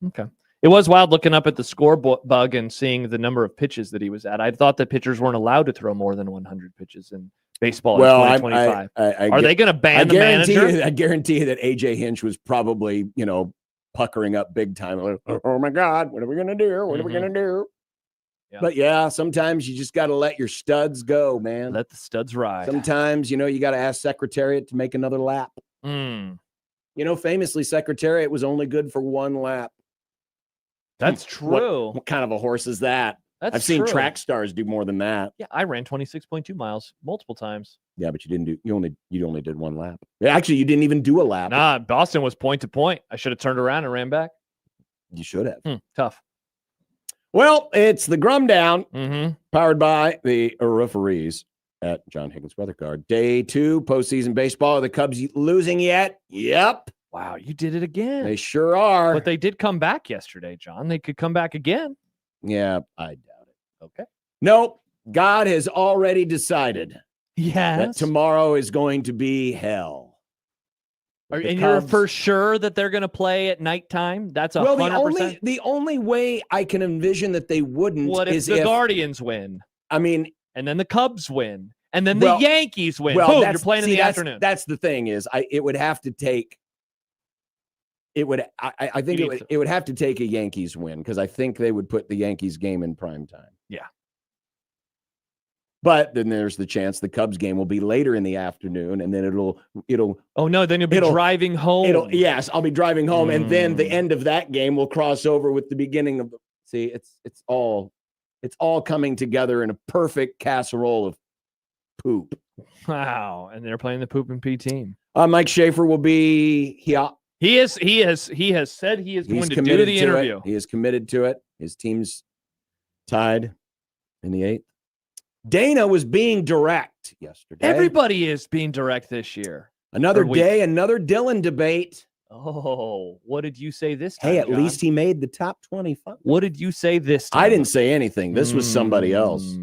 Okay. It was wild looking up at the score bug and seeing the number of pitches that he was at. I thought that pitchers weren't allowed to throw more than 100 pitches in baseball in 2025. Are they going to ban the manager? I guarantee you that AJ Hinch was probably, puckering up big time. Like, oh my God, what are we going to do? What are we going to do? But yeah, sometimes you just got to let your studs go, man. Let the studs ride. Sometimes, you got to ask Secretariat to make another lap. Famously, Secretariat was only good for one lap. That's true. What kind of a horse is that? I've seen track stars do more than that. Yeah, I ran 26.2 miles multiple times. Yeah, but you only did one lap. Actually, you didn't even do a lap. Nah, Boston was point to point. I should have turned around and ran back. You should have. Tough. Well, it's the Grum Down, Mm-hmm. powered by the referees at John Higgins Weather Guard. Day 2, postseason baseball. Are the Cubs losing yet? Yep. Wow, you did it again. They sure are. But they did come back yesterday, John. They could come back again. Yeah, I doubt it. Okay. Nope. God has already decided that Yes. tomorrow is going to be hell. And you're for sure that they're going to play at nighttime? That's 100%? Well, the only way I can envision that they wouldn't is if the Guardians win? I mean, and then the Cubs win, and then the Yankees win. Well, boom, you're playing in the afternoon. That's the thing is, it would have to take. It would. I think it would have to take a Yankees win because I think they would put the Yankees game in prime time. Yeah. But then there's the chance the Cubs game will be later in the afternoon, and then it'll. Oh no! Then you'll be driving home. Yes, I'll be driving home, and then the end of that game will cross over with the beginning of the. See, it's all coming together in a perfect casserole of poop. Wow! And they're playing the poop and pee team. Mike Schaefer will be here. He has said he is going to do the interview. He is committed to it. His team's tied in the 8th. Dana was being direct yesterday. Everybody is being direct this year. Another day, another Dylan debate. Oh, what did you say this time? Hey, at John? least he made the top 25. What did you say this time? I didn't say anything. This was somebody else.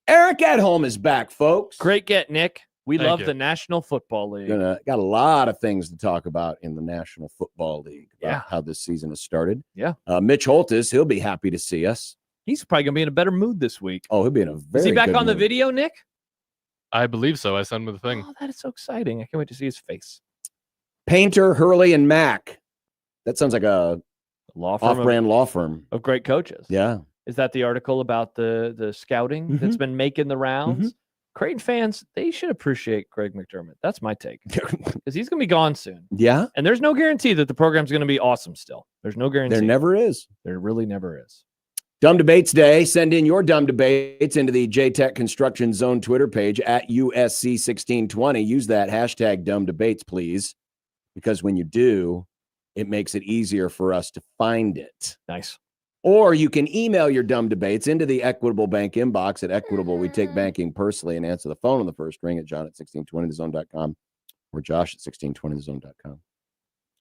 Eric Edholm is back, folks. Great get, Nick. We Thank love you. the National Football League. Got a lot of things to talk about in the National Football League about how this season has started. Yeah. Mitch Holtis, he'll be happy to see us. He's probably going to be in a better mood this week. Oh, he'll be in a very Is he back good on the mood. video, Nick? I believe so. I sent him the thing. Oh, that is so exciting. I can't wait to see his face. Painter, Hurley, and Mack. That sounds like a law firm off-brand law firm of great coaches. Yeah. Is that the article about the scouting that's been making the rounds? Creighton fans, they should appreciate Greg McDermott. That's my take. Because he's going to be gone soon. Yeah. And there's no guarantee that the program's going to be awesome still. There's no guarantee. There never is. There really never is. Dumb Debates Day. Send in your dumb debates into the JTech Construction Zone Twitter page at USC1620. Use that hashtag dumb debates, please. Because when you do, it makes it easier for us to find it. Nice. Or you can email your dumb debates into the Equitable Bank inbox at Equitable. We take banking personally and answer the phone on the first ring at John at 1620thezone.com or Josh at 1620thezone.com.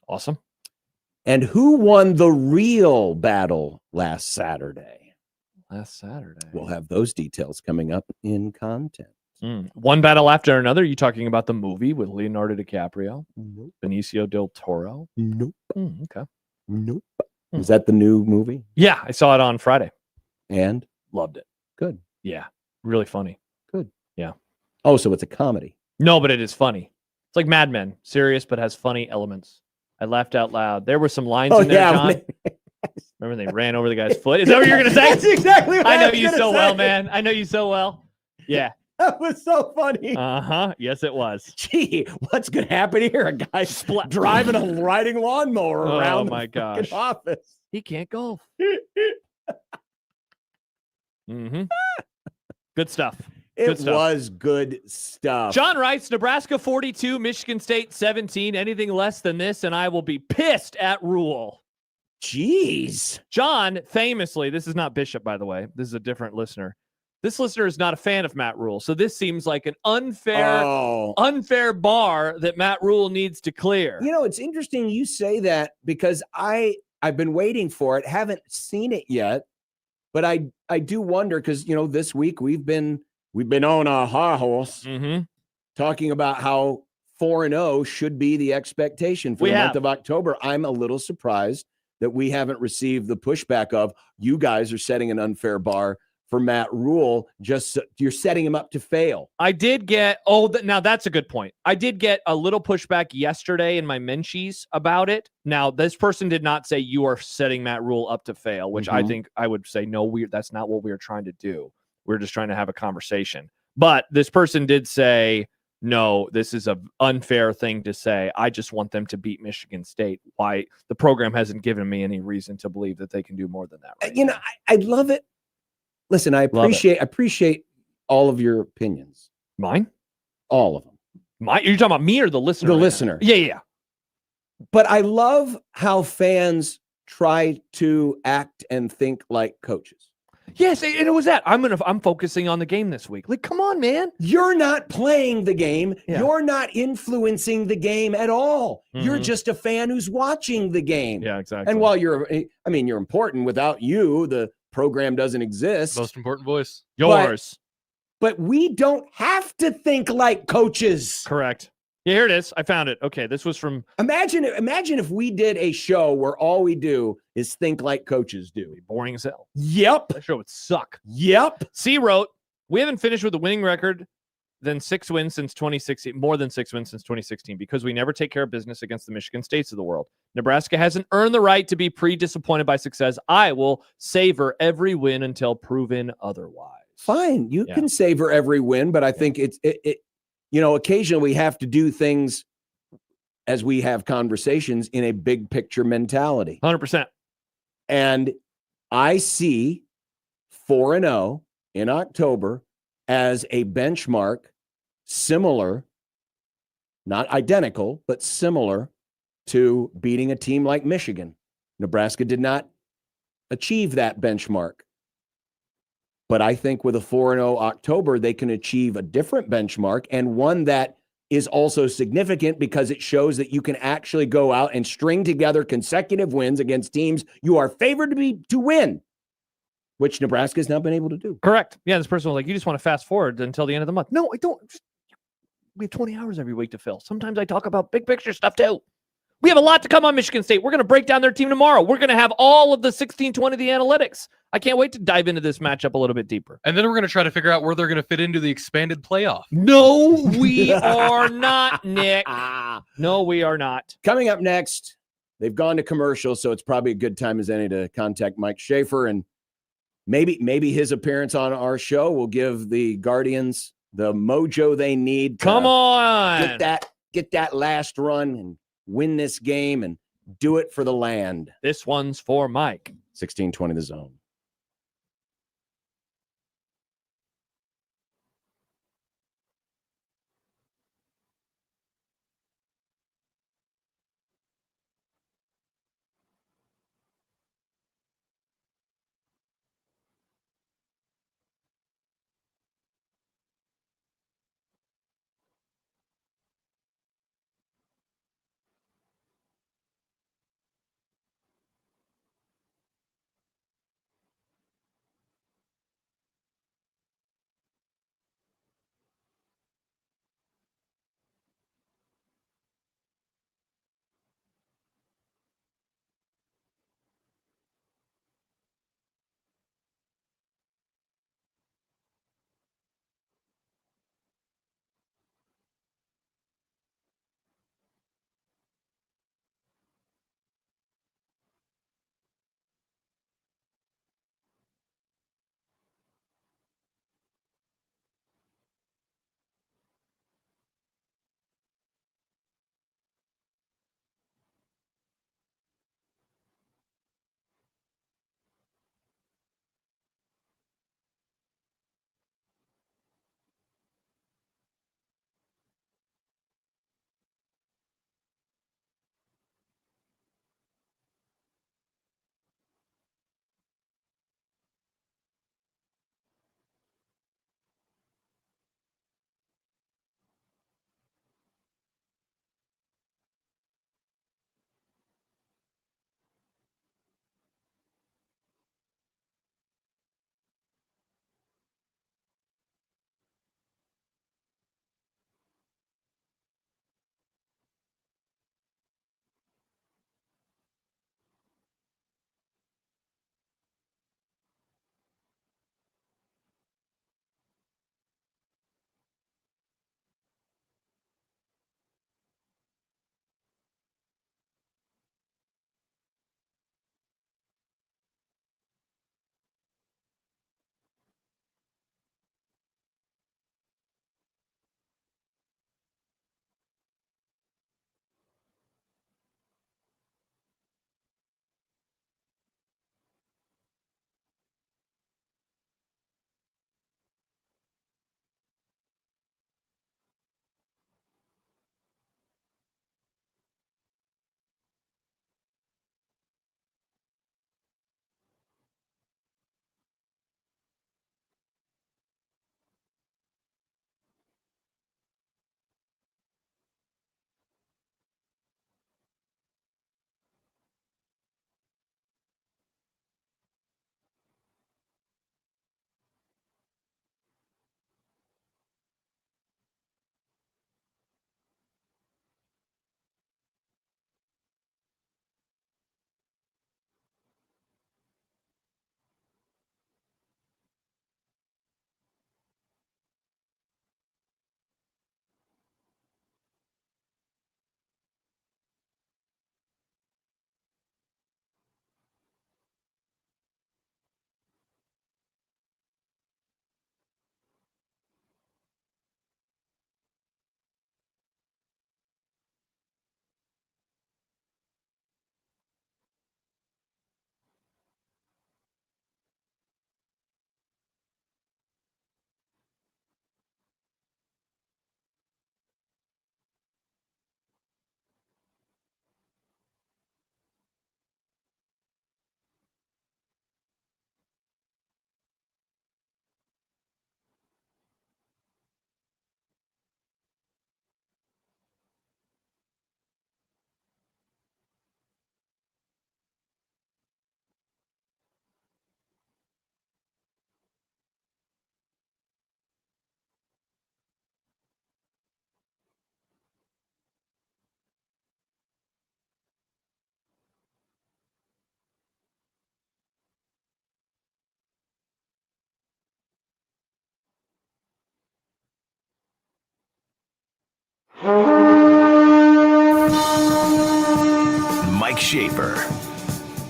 Awesome. And who won the real battle last Saturday? Last Saturday. We'll have those details coming up in content. One battle after another. You talking about the movie with Leonardo DiCaprio? Nope. Benicio del Toro? Nope. Okay. Nope. Is that the new movie? Yeah, I saw it on Friday. And? Loved it. Good. Yeah. Really funny. Good. Yeah. Oh, so it's a comedy. No, but it is funny. It's like Mad Men. Serious, but has funny elements. I laughed out loud. There were some lines in there, John. Remember they ran over the guy's foot? Is that what you're going to say? That's exactly what I know was you gonna so say. well, man. I know you so well. Yeah. That was so funny. Uh-huh. Yes, it was. Gee, what's going to happen here? A guy driving a riding lawnmower around my the gosh. office. He can't golf. Good stuff. It was good stuff. John writes, Nebraska 42, Michigan State 17. Anything less than this, and I will be pissed at Rule. Jeez. John, famously, this is not Bishop, by the way. This is a different listener. This listener is not a fan of Matt Rule. So this seems like an unfair bar that Matt Rule needs to clear. You know, it's interesting you say that because I've been waiting for it. Haven't seen it yet. But I do wonder because, you know, this week we've been on our high horse talking about how 4-0 should be the expectation for the month of October. I'm a little surprised that we haven't received the pushback of you guys are setting an unfair bar for Matt Rule. You're setting him up to fail. I did get, now that's a good point. I did get a little pushback yesterday in my Menchies about it. Now, this person did not say you are setting Matt Rule up to fail, which I think I would say, no, that's not what we're trying to do. We're just trying to have a conversation. But this person did say, no, this is an unfair thing to say. I just want them to beat Michigan State. Why? The program hasn't given me any reason to believe that they can do more than that. Right I love it. Listen, I appreciate all of your opinions. Mine? All of them. You're talking about me or the listener? The listener. Yeah. But I love how fans try to act and think like coaches. Yes, and it was that. I'm focusing on the game this week. Like, come on, man. You're not playing the game. Yeah. You're not influencing the game at all. You're just a fan who's watching the game. Yeah, exactly. And while you're important. Without you, the program doesn't exist. Most important voice. Yours. But we don't have to think like coaches. Correct. Yeah, here it is. I found it. Okay, this was from... Imagine if we did a show where all we do is think like coaches do. Boring as hell. Yep. That show would suck. Yep. C wrote, we haven't finished with a winning record than 6 wins since 2016, more than 6 wins since 2016, because we never take care of business against the Michigan States of the world. Nebraska hasn't earned the right to be pre-disappointed by success. I will savor every win until proven otherwise. Fine. You can savor every win, but I think it occasionally we have to do things as we have conversations in a big picture mentality. 100%. And I see 4-0 in October as a benchmark similar, not identical, but similar to beating a team like Michigan. Nebraska did not achieve that benchmark. But I think with a 4-0 October, they can achieve a different benchmark, and one that is also significant because it shows that you can actually go out and string together consecutive wins against teams you are favored to win, which Nebraska has not been able to do. Correct. Yeah, this person was like, you just want to fast forward until the end of the month. No, I don't. We have 20 hours every week to fill. Sometimes I talk about big picture stuff too. We have a lot to come on Michigan State. We're going to break down their team tomorrow. We're going to have all of the 16-20 the analytics. I can't wait to dive into this matchup a little bit deeper. And then we're going to try to figure out where they're going to fit into the expanded playoff. No, we are not, Nick. No, we are not. Coming up next, they've gone to commercial, so it's probably a good time as any to contact Mike Schaefer, and maybe his appearance on our show will give the Guardians the mojo they need. Come on. Get that last run and win this game and do it for the land. This one's for Mike. 16-20 the zone. Mike Schaefer.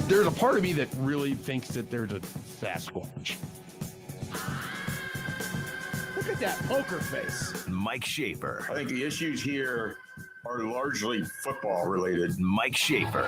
There's a part of me that really thinks that there's a Sasquatch. Look at that poker face. Mike Schaefer. I think the issues here are largely football related. Mike Schaefer.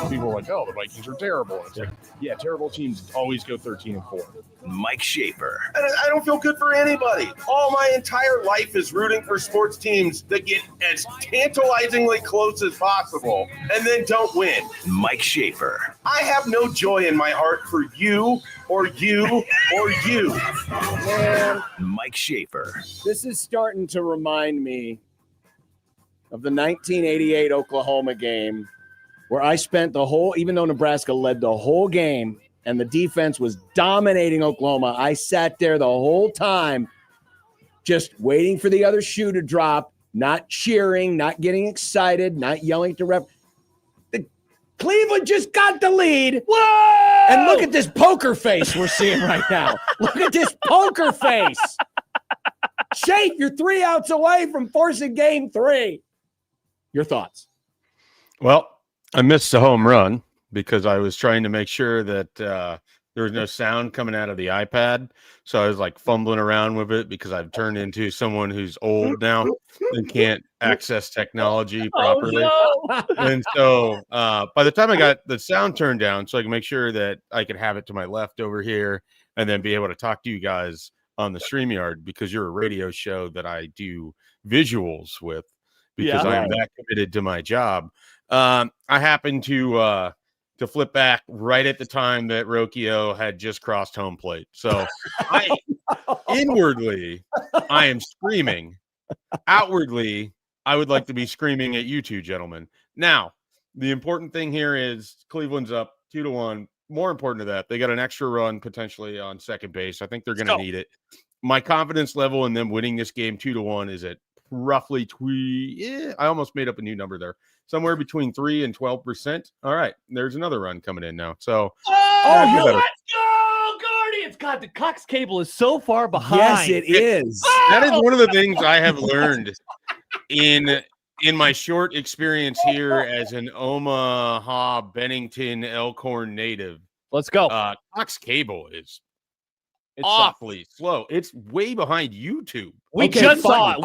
People are like, oh, the Vikings are terrible. It's like, yeah, terrible teams always go 13-4. Mike Schaefer. I don't feel good for anybody. All my entire life is rooting for sports teams that get as tantalizingly close as possible and then don't win. Mike Schaefer. I have no joy in my heart for you or you or you. Man, Mike Schaefer. this is starting to remind me of the 1988 Oklahoma game where I spent the whole, even though Nebraska led the whole game and the defense was dominating Oklahoma, I sat there the whole time just waiting for the other shoe to drop, not cheering, not getting excited, not yelling to ref. Cleveland just got the lead. Whoa! And look at this poker face we're seeing right now. Look at this poker face. Shape, you're 3 outs away from forcing game 3. Your thoughts? Well, I missed the home run because I was trying to make sure that there was no sound coming out of the iPad. So I was like fumbling around with it because I've turned into someone who's old now and can't access technology properly. Oh, no. And so by the time I got the sound turned down so I can make sure that I could have it to my left over here and then be able to talk to you guys on the StreamYard, because you're a radio show that I do visuals with, because I am that committed to my job. I happened to flip back right at the time that Rocchio had just crossed home plate. So inwardly, I am screaming. Outwardly, I would like to be screaming at you two gentlemen. Now, the important thing here is Cleveland's up 2-1. More important to that, they got an extra run potentially on second base. I think they're going to need it. My confidence level in them winning this game 2-1 is at roughly I almost made up a new number there. Somewhere between 3 and 12%. All right, there's another run coming in now. So, let's go, Guardians! God, the Cox cable is so far behind. Yes, it is. That is one of the things I have learned in my short experience here as an Omaha, Bennington, Elkhorn native. Let's go. Cox cable is awfully slow. It's way behind YouTube. We just saw it.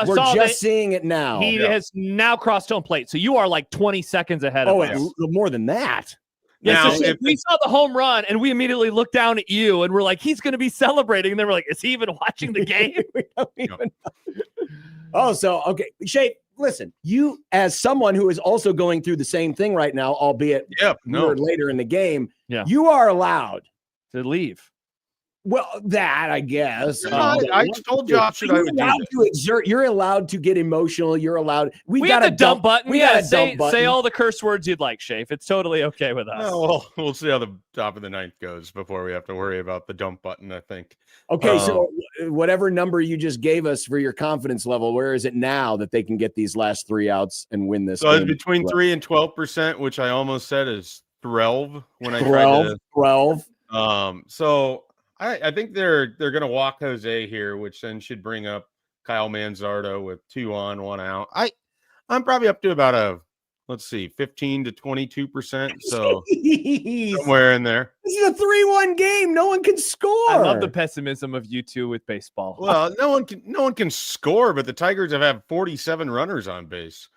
We're saw just seeing it now. He has now crossed home plate. So you are like 20 seconds ahead of us. More than that. Yeah, so we saw the home run and we immediately looked down at you and we're like, he's going to be celebrating. And then we're like, is he even watching the game? We don't even know. So, okay. Shape, listen, you as someone who is also going through the same thing right now, albeit later in the game, you are allowed to leave. Well, that I guess. I told Josh that I would do exert. You're allowed to get emotional. You're allowed. We got a dump button. We got a dump button. Say all the curse words you'd like, Shafe. It's totally okay with us. Well, we'll see how the top of the ninth goes before we have to worry about the dump button, I think. Okay, so whatever number you just gave us for your confidence level, where is it now that they can get these last 3 outs and win this? So it's between 3 and 12%, which I almost said is 12 when I tried to 12. So I think they're going to walk Jose here, which then should bring up Kyle Manzardo with 2 on, 1 out. I'm probably up to about 15 to 22%. So somewhere in there. This is a 3-1 game. No one can score. I love the pessimism of you two with baseball. Well, no one can score, but the Tigers have had 47 runners on base.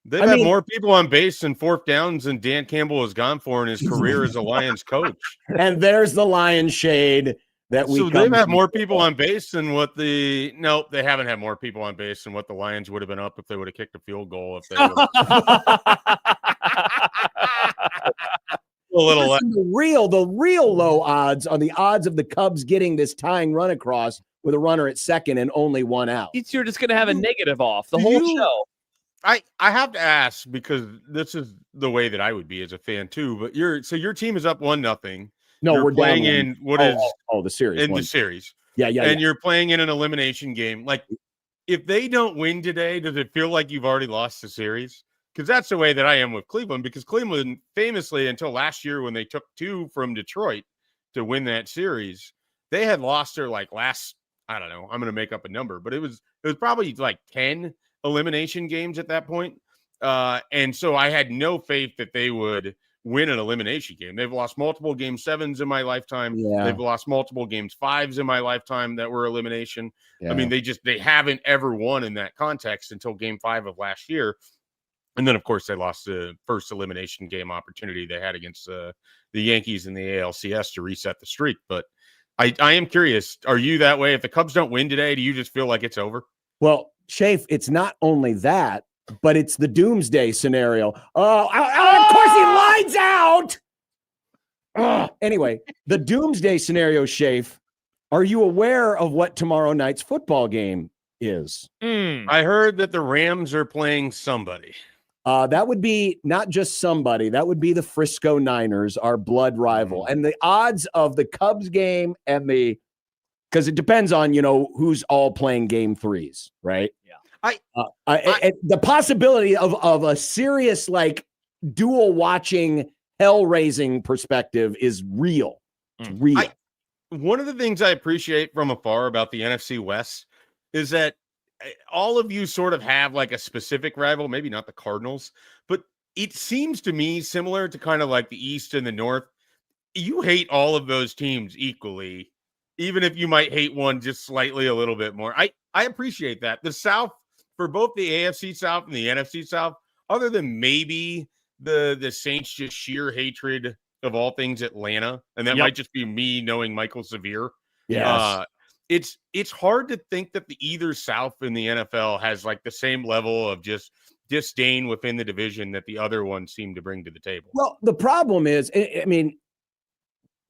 They've had more people on base and fourth downs than Dan Campbell has gone for in his career as a Lions coach. And there's the Lion shade that we. So they've had more people on base than what they haven't had more people on base than what the Lions would have been up if they would have kicked a field goal. If they the real low odds are the odds of the Cubs getting this tying run across with a runner at second and only 1 out. You're just going to have a negative off the whole show. I have to ask, because this is the way that I would be as a fan too. But your team is up 1-0. No, we're playing down in the series. The series. Yeah. And you're playing in an elimination game. Like, if they don't win today, does it feel like you've already lost the series? Because that's the way that I am with Cleveland. Because Cleveland, famously, until last year when they took 2 from Detroit to win that series, they had lost their last I don't know, I'm going to make up a number, but it was probably like 10 elimination games at that point. And so I had no faith that they would win an elimination game. They've lost multiple game 7s in my lifetime. Yeah. They've lost multiple games 5s in my lifetime that were elimination. Yeah. I mean, they haven't ever won in that context until game 5 of last year. And then, of course, they lost the first elimination game opportunity they had against the Yankees in the ALCS to reset the streak. But I am curious, are you that way? If the Cubs don't win today, do you just feel like it's over? Well, Shafe, it's not only that, but it's the doomsday scenario. Of course he lines out. Anyway, the doomsday scenario, Shafe, are you aware of what tomorrow night's football game is? I heard that the Rams are playing somebody. That would be not just somebody. That would be the Frisco Niners, our blood rival. And the odds of the Cubs game and because it depends on, who's all playing game 3s, right? Yeah. The possibility of a serious, dual watching, hell-raising perspective is real. It's real. One of the things I appreciate from afar about the NFC West is that all of you sort of have like a specific rival, maybe not the Cardinals, but it seems to me similar to kind of like the East and the North. You hate all of those teams equally, even if you might hate one just slightly a little bit more. I appreciate that. The South, for both the AFC South and the NFC South, other than maybe the Saints, just sheer hatred of all things Atlanta, and that might just be me knowing Michael Severe. Yes. It's hard to think that either South in the NFL has like the same level of just disdain within the division that the other ones seem to bring to the table. Well, the problem is, I mean,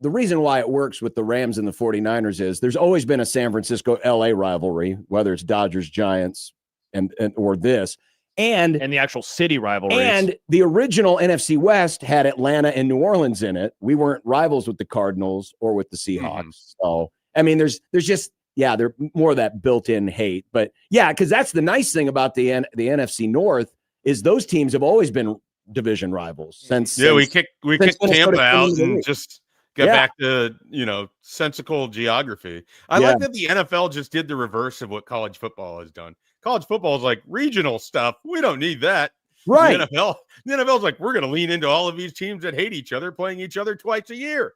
the reason why it works with the Rams and the 49ers is there's always been a San Francisco LA rivalry, whether it's Dodgers, Giants, and or this. And the actual city rivalries. And the original NFC West had Atlanta and New Orleans in it. We weren't rivals with the Cardinals or with the Seahawks. So, I mean, there's just, there's more of that built-in hate. But, because that's the nice thing about the NFC North is those teams have always been division rivals. Since we kicked Tampa out and just got back to, sensical geography. I like that the NFL just did the reverse of what college football has done. College football is like regional stuff. We don't need that. Right. The NFL is like, we're going to lean into all of these teams that hate each other, playing each other twice a year.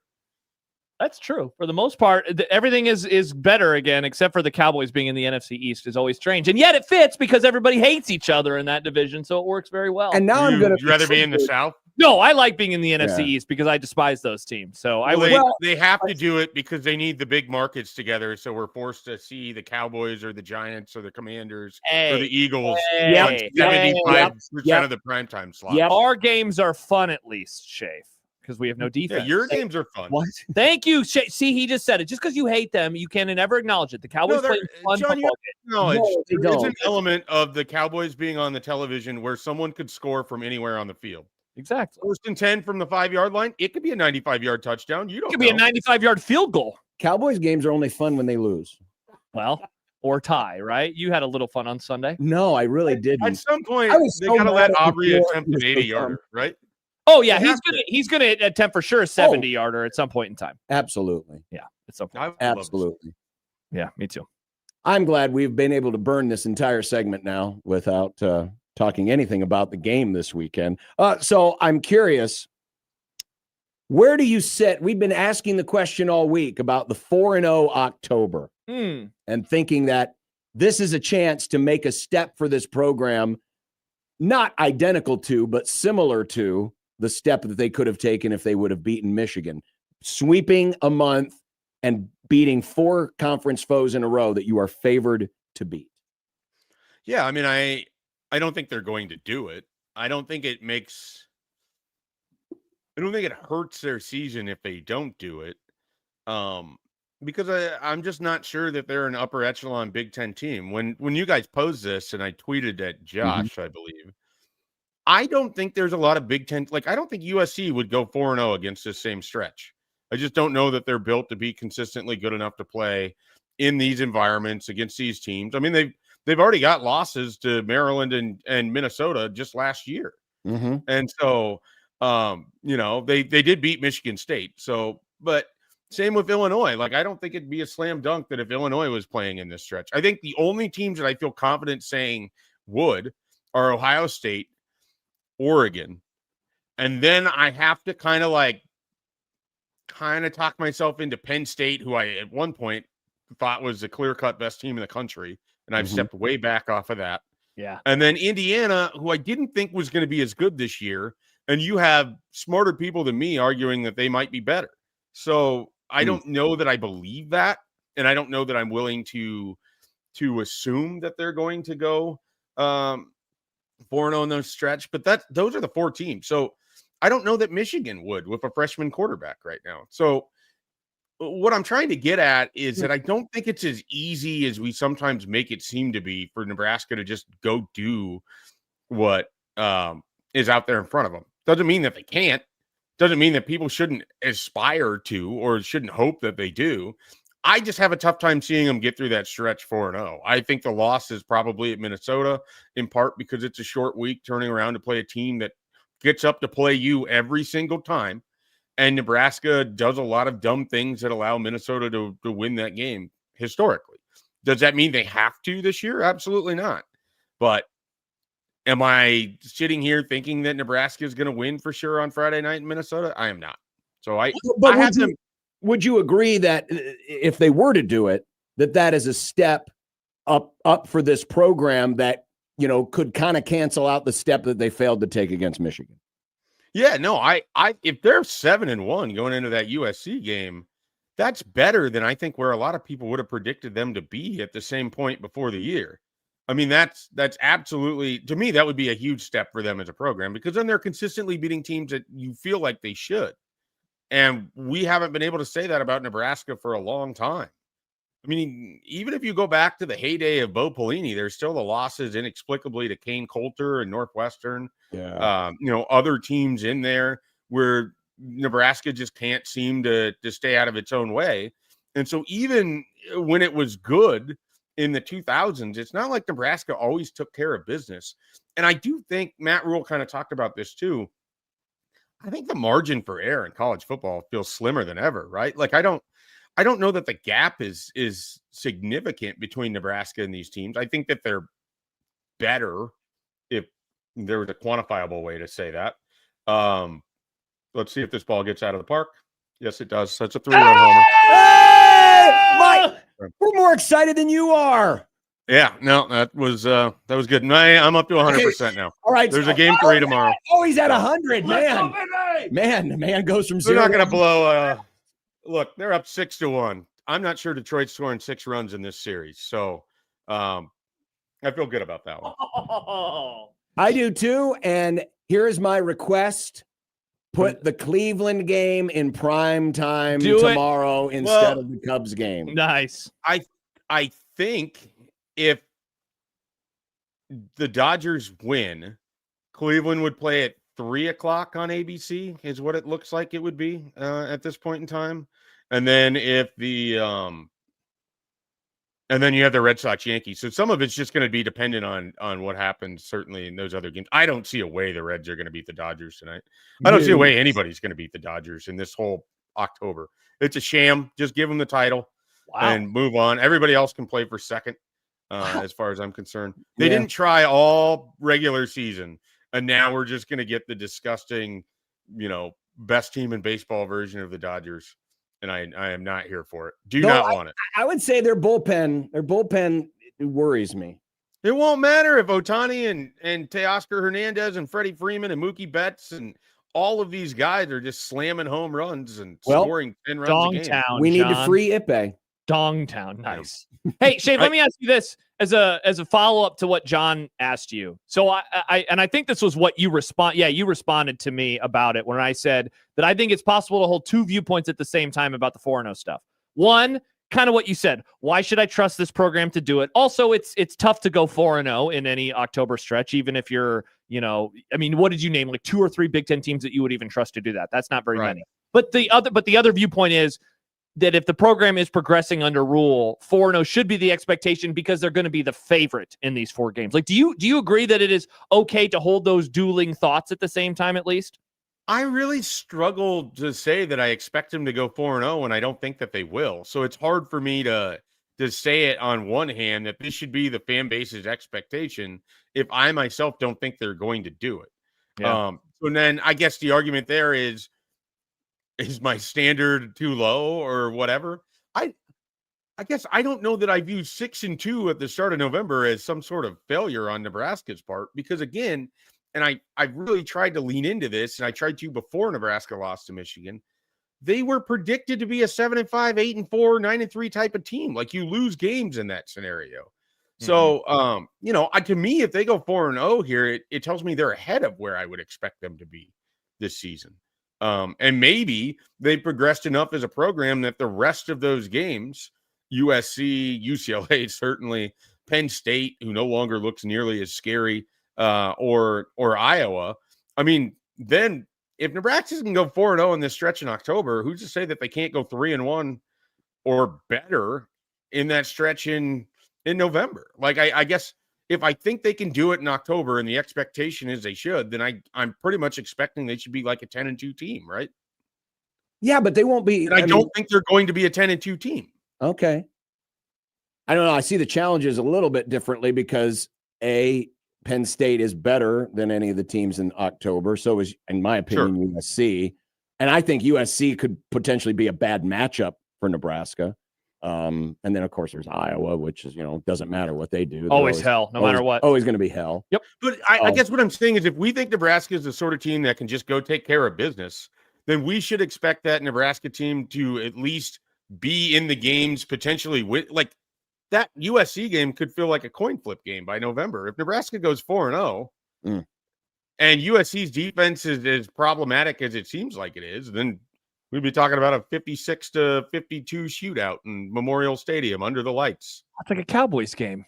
That's true. For the most part, everything is better again, except for the Cowboys being in the NFC East is always strange. And yet it fits because everybody hates each other in that division, so it works very well. And now I'm going to rather be in the South? No, I like being in the NFC East because I despise those teams. So they have to do it because they need the big markets together. So we're forced to see the Cowboys or the Giants or the Commanders or the Eagles on 75% of the primetime slot. Yeah, our games are fun at least, Shafe, because we have no defense. Yeah, your games are fun. What? Thank you. See, he just said it. Just because you hate them, you can never acknowledge it. The Cowboys play fun John, football games. There's an element of the Cowboys being on the television where someone could score from anywhere on the field. Exactly. 1st and 10 from the 5-yard line. It could be a 95-yard touchdown. You don't. It could be a 95-yard field goal. Cowboys games are only fun when they lose. Well, or tie, right? You had a little fun on Sunday. No, I really didn't. At some point, they gotta let Aubrey attempt an 80-yarder, right? Oh yeah, he's gonna attempt for sure a 70-yarder at some point in time. Absolutely. Yeah, at some point. Absolutely. Yeah, me too. I'm glad we've been able to burn this entire segment now without talking anything about the game this weekend. So I'm curious, where do you sit? We've been asking the question all week about the 4-0 October and thinking that this is a chance to make a step for this program, not identical to, but similar to the step that they could have taken if they would have beaten Michigan. Sweeping a month and beating 4 conference foes in a row that you are favored to beat. Yeah, I mean, I don't think they're going to do it. I don't think it hurts their season if they don't do it. Because I'm just not sure that they're an upper echelon Big Ten team. When you guys posed this, and I tweeted at Josh, I believe, I don't think there's a lot of Big Ten. Like, I don't think USC would go 4-0 against this same stretch. I just don't know that they're built to be consistently good enough to play in these environments against these teams. I mean, they've already got losses to Maryland and Minnesota just last year. And so, they did beat Michigan State. So, but Same with Illinois. Like, I don't think it'd be a slam dunk that if Illinois was playing in this stretch. I think the only teams that I feel confident saying would are Ohio State, Oregon. And then I have to kind of talk myself into Penn State, who I at one point thought was the clear-cut best team in the country. And I've stepped way back off of that. Yeah. And then Indiana, who I didn't think was going to be as good this year. And you have smarter people than me arguing that they might be better. So I don't know that I believe that. And I don't know that I'm willing to assume that they're going to go 4-0 in those stretch. But those are the 4 teams. So I don't know that Michigan would with a freshman quarterback right now. So what I'm trying to get at is that I don't think it's as easy as we sometimes make it seem to be for Nebraska to just go do what is out there in front of them. Doesn't mean that they can't. Doesn't mean that people shouldn't aspire to or shouldn't hope that they do. I just have a tough time seeing them get through that stretch 4-0. I think the loss is probably at Minnesota, in part because it's a short week turning around to play a team that gets up to play you every single time. And Nebraska does a lot of dumb things that allow Minnesota to win that game historically. Does that mean they have to this year? Absolutely not. But am I sitting here thinking that Nebraska is going to win for sure on Friday night in Minnesota? I am not. So would you agree that if they were to do it, that is a step up for this program that, could kind of cancel out the step that they failed to take against Michigan? Yeah, no, I if they're 7-1 going into that USC game, that's better than I think where a lot of people would have predicted them to be at the same point before the year. I mean, that's absolutely, to me, that would be a huge step for them as a program, because then they're consistently beating teams that you feel like they should. And we haven't been able to say that about Nebraska for a long time. I mean, even if you go back to the heyday of Bo Pelini, there's still the losses inexplicably to Kane Coulter and Northwestern. Yeah. Other teams in there where Nebraska just can't seem to stay out of its own way. And so even when it was good in the 2000s, it's not like Nebraska always took care of business. And I do think Matt Rule kind of talked about this too. I think the margin for error in college football feels slimmer than ever, right? Like, I don't know that the gap is significant between Nebraska and these teams. I think that they're better, if there was a quantifiable way to say that. Let's see if this ball gets out of the park. Yes, it does. That's a 3-run homer. Hey, Mike, we're more excited than you are. Yeah, no, that was good. I'm up to 100% now. All right, there's a game 3 tomorrow. Oh, he's at 100, man. Man, the man goes from They're 0. not going to blow. Look, they're up 6-1. I'm not sure Detroit's scoring 6 runs in this series, so I feel good about that one. I do too. And here's my request: put the Cleveland game in prime time tomorrow instead of the Cubs game. Nice. I think if the Dodgers win, Cleveland would play at 3:00 on ABC, is what it looks like it would be at this point in time. And then if and then you have the Red Sox Yankees. So some of it's just going to be dependent on what happens, certainly in those other games. I don't see a way the Reds are going to beat the Dodgers tonight. I don't see a way anybody's going to beat the Dodgers in this whole October. It's a sham. Just give them the title and move on. Everybody else can play for second, as far as I'm concerned. They didn't try all regular season, and now we're just going to get the disgusting, best team in baseball version of the Dodgers. And I am not here for it. Do not want it. I would say their bullpen worries me. It won't matter if Ohtani and Teoscar Hernandez and Freddie Freeman and Mookie Betts and all of these guys are just slamming home runs and scoring 10 runs a game. We need to free Ipe. Dongtown. Nice. Hey, Shave, let me ask you this as a follow-up to what John asked you. So I think this was what you respond. Yeah, you responded to me about it when I said that I think it's possible to hold 2 viewpoints at the same time about the 4-0 stuff. One, kind of what you said. Why should I trust this program to do it? Also, it's tough to go 4-0 in any October stretch, even if you're, what did you name? Like 2 or 3 Big Ten teams that you would even trust to do that. That's not very many. But the other viewpoint is that if the program is progressing under Rule, 4-0 should be the expectation because they're going to be the favorite in these 4 games. Like, do you agree that it is okay to hold those dueling thoughts at the same time, at least? I really struggle to say that I expect them to go 4-0, and I don't think that they will. So it's hard for me to say it on one hand that this should be the fan base's expectation if I myself don't think they're going to do it. Yeah. So then I guess the argument there is my standard too low or whatever? I guess I don't know that I view 6-2 at the start of November as some sort of failure on Nebraska's part, because again, and I really tried to lean into this, and I tried to before Nebraska lost to Michigan. They were predicted to be a 7-5, 8-4, 9-3 type of team. Like, you lose games in that scenario. So, to me, if they go 4-0 here, it tells me they're ahead of where I would expect them to be this season. And maybe they progressed enough as a program that the rest of those games, USC, UCLA, certainly Penn State, who no longer looks nearly as scary, or Iowa. I mean, then if Nebraska can go 4-0 in this stretch in October, who's to say that they can't go 3-1 or better in that stretch in November? Like, I guess if I think they can do it in October and the expectation is they should, then I'm pretty much expecting they should be like a 10-2 team, right? Yeah, but they won't be. And I don't think they're going to be a 10-2 team. Okay. I don't know. I see the challenges a little bit differently because Penn State is better than any of the teams in October. So is, in my opinion, USC. And I think USC could potentially be a bad matchup for Nebraska. And then, of course, there's Iowa, which is, doesn't matter what they do. Always hell, no matter what. Always going to be hell. Yep. But I guess what I'm saying is if we think Nebraska is the sort of team that can just go take care of business, then we should expect that Nebraska team to at least be in the games potentially with, like, that USC game could feel like a coin flip game by November. If Nebraska goes 4-0 and USC's defense is as problematic as it seems like it is, then we'd be talking about a 56-52 shootout in Memorial Stadium under the lights. It's like a Cowboys game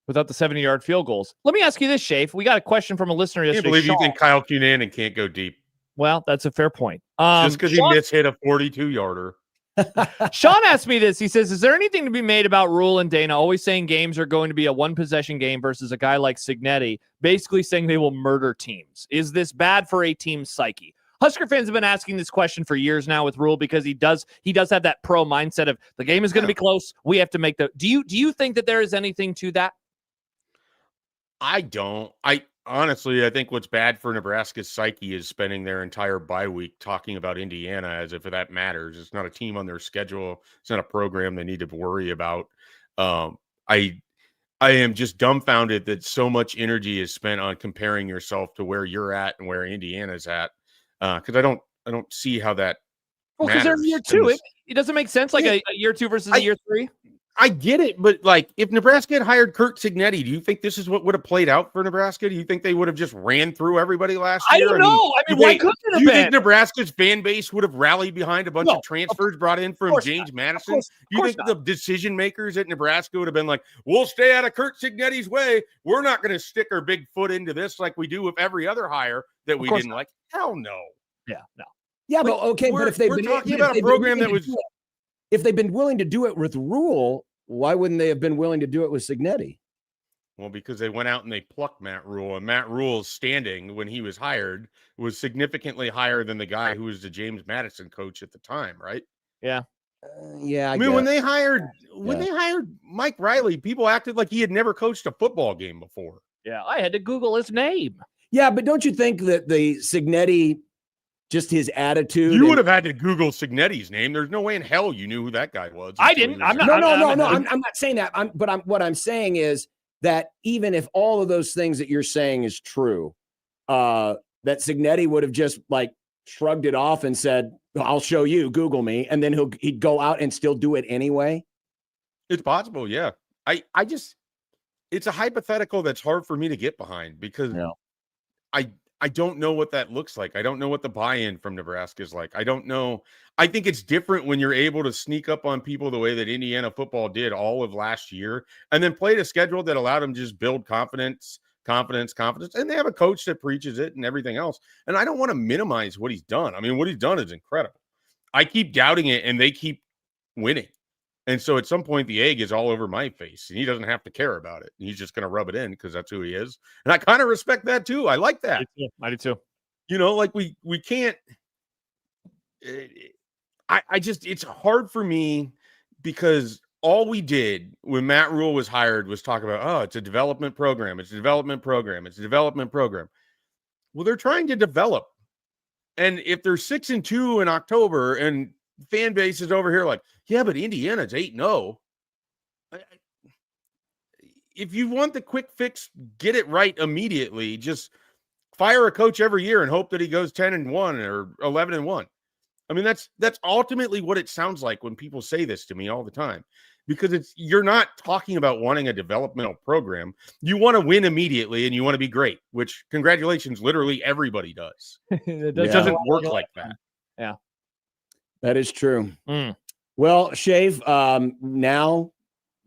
without the 70-yard field goals. Let me ask you this, Shafe. We got a question from a listener I can't yesterday. believe you think Kyle Cunanan can't go deep. Well, that's a fair point. Just because he mishit a 42-yarder. Sean asked me this. He says, is there anything to be made about Rule and Dana always saying games are going to be a one-possession game versus a guy like Signetti, basically saying they will murder teams? Is this bad for a team's psyche? Husker fans have been asking this question for years now with Rule because he does have that pro mindset of the game is going to be close. We have to make the. Do you think that there is anything to that? I don't. Honestly, I think what's bad for Nebraska's psyche is spending their entire bye week talking about Indiana as if that matters. It's not a team on their schedule. It's not a program they need to worry about. I am just dumbfounded that so much energy is spent on comparing yourself to where you're at and where Indiana's at. Because I don't see how that. Well, because they're year two. It doesn't make sense. Like a year two versus a year three. I get it, but like if Nebraska had hired Kurt Signetti, do you think this is what would have played out for Nebraska? Do you think they would have just ran through everybody last year? I don't know. I mean, why couldn't it have been? Do you think Nebraska's fan base would have rallied behind a bunch of transfers brought in from James Madison? Do you think the decision makers at Nebraska would have been like, we'll stay out of Kurt Signetti's way. We're not going to stick our big foot into this like we do with every other hire that we didn't like? Hell no. Yeah, no. Yeah, but okay, but if they've been talking about a program that was, if they've been willing to do it with Rule, why wouldn't they have been willing to do it with Signetti? Well, because they went out and they plucked Matt Rule, and Matt Rule's standing when he was hired was significantly higher than the guy who was the James Madison coach at the time, right? Yeah. Yeah. I mean, when they hired Mike Riley, people acted like he had never coached a football game before. Yeah, I had to Google his name. Yeah, but don't you think that the Signetti, just his attitude? You would have had to Google Signetti's name. There's no way in hell you knew who that guy was. I didn't. I'm not. No. I'm not saying that. What I'm saying is that even if all of those things that you're saying is true, that Signetti would have just like shrugged it off and said, "I'll show you. Google me," and then he'd go out and still do it anyway. It's possible. Yeah. It's a hypothetical that's hard for me to get behind because I don't know what that looks like. I don't know what the buy-in from Nebraska is like. I don't know. I think it's different when you're able to sneak up on people the way that Indiana football did all of last year and then played a schedule that allowed them to just build confidence. And they have a coach that preaches it and everything else. And I don't want to minimize what he's done. I mean, what he's done is incredible. I keep doubting it and they keep winning. And so at some point, the egg is all over my face, and he doesn't have to care about it. He's just going to rub it in because that's who he is. And I kind of respect that, too. I like that. I do, too. Like we can't. I just, it's hard for me because all we did when Matt Rule was hired was talk about, oh, it's a development program. It's a development program. It's a development program. Well, they're trying to develop. And if they're 6-2 in October and fan base is over here like, yeah, but Indiana's 8-0. If you want the quick fix, get it right immediately. Just fire a coach every year and hope that he goes 10-1 or 11-1. I mean, that's ultimately what it sounds like when people say this to me all the time, because you're not talking about wanting a developmental program. You want to win immediately and you want to be great, which congratulations, literally everybody does. It doesn't work like that. Yeah, that is true. Well, Shave, now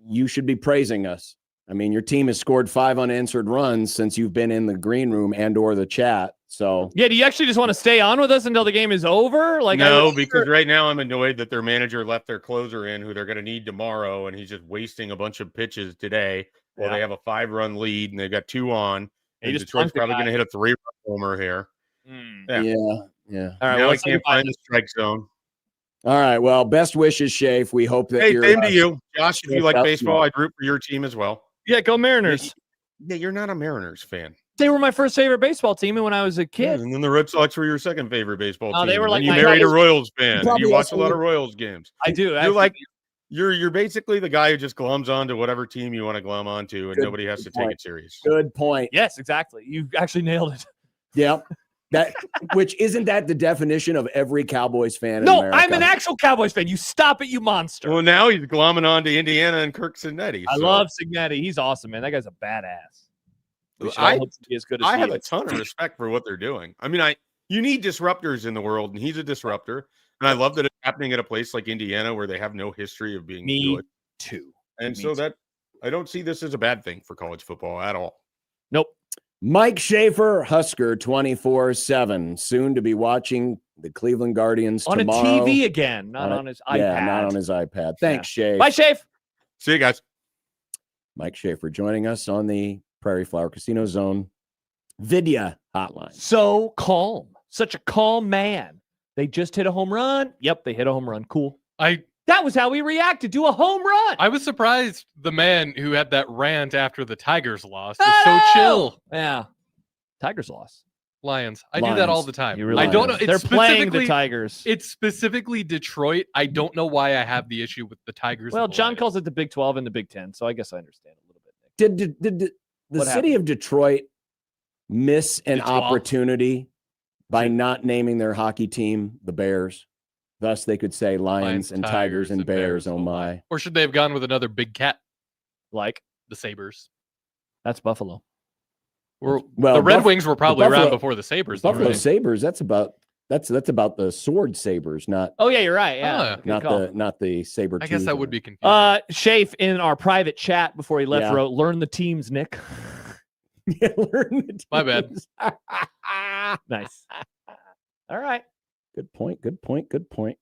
you should be praising us. I mean, your team has scored 5 unanswered runs since you've been in the green room and/or the chat. So, yeah, do you actually just want to stay on with us until the game is over? Like, no, because right now I'm annoyed that their manager left their closer in, who they're going to need tomorrow, and he's just wasting a bunch of pitches today. Well, they have a 5-run lead, and they've got 2 on. And Detroit's probably going to hit a 3-run homer here. Yeah. All right, now I can't find the strike zone. All right. Well, best wishes, Shave. We hope that you're. Same to you, Josh. If you like baseball, I'd root for your team as well. Yeah, go Mariners. Yeah, you're not a Mariners fan. They were my first favorite baseball team when I was a kid. Yeah, and then the Red Sox were your second favorite baseball team. They were like you married a Royals fan. You watch a lot of Royals games. I do. You're basically the guy who just glums onto whatever team you want to glum onto, and nobody has to take it serious. Good point. Yes, exactly. You actually nailed it. Yep. Which isn't that the definition of every Cowboys fan? No, in America? I'm an actual Cowboys fan. You stop it, you monster. Well, now he's glomming on to Indiana and Kirk Cignetti. I love Cignetti. He's awesome, man. That guy's a badass. I have a ton of respect for what they're doing. I mean, you need disruptors in the world, and he's a disruptor. And I love that it's happening at a place like Indiana where they have no history of being good. Too. And that I don't see this as a bad thing for college football at all. Nope. Mike Schaefer, Husker 24/7, soon to be watching the Cleveland Guardians on tomorrow. a TV again, not on his iPad. Yeah, not on his iPad. Thanks, Schaefer. Bye, Schaefer. See you guys. Mike Schaefer joining us on the Prairie Flower Casino Zone Vidya hotline. So calm. Such a calm man. They just hit a home run. Yep, they hit a home run. Cool. That was how we reacted to a home run. I was surprised the man who had that rant after the Tigers lost was so chill. Yeah. Tigers lost. Lions. I do that all the time. Really I don't know. They're playing the Tigers. It's specifically Detroit. I don't know why I have the issue with the Tigers. Well, John calls it the Big 12 and the Big 10, so I guess I understand a little bit. Did the city of Detroit miss an opportunity by not naming their hockey team the Bears? Thus, they could say Lions and Tigers and Bears. Oh my! Or should they have gone with another big cat, like the Sabres? That's Buffalo. The Red Wings were probably around before the Sabres. Buffalo Sabres. That's about the sword sabers, not. Oh yeah, you're right. Yeah, not the saber. I guess that would be confusing. Shafe in our private chat before he left wrote, "Learn the teams, Nick." Yeah, learn the teams. My bad. Nice. All right. Good point. Good point. Good point.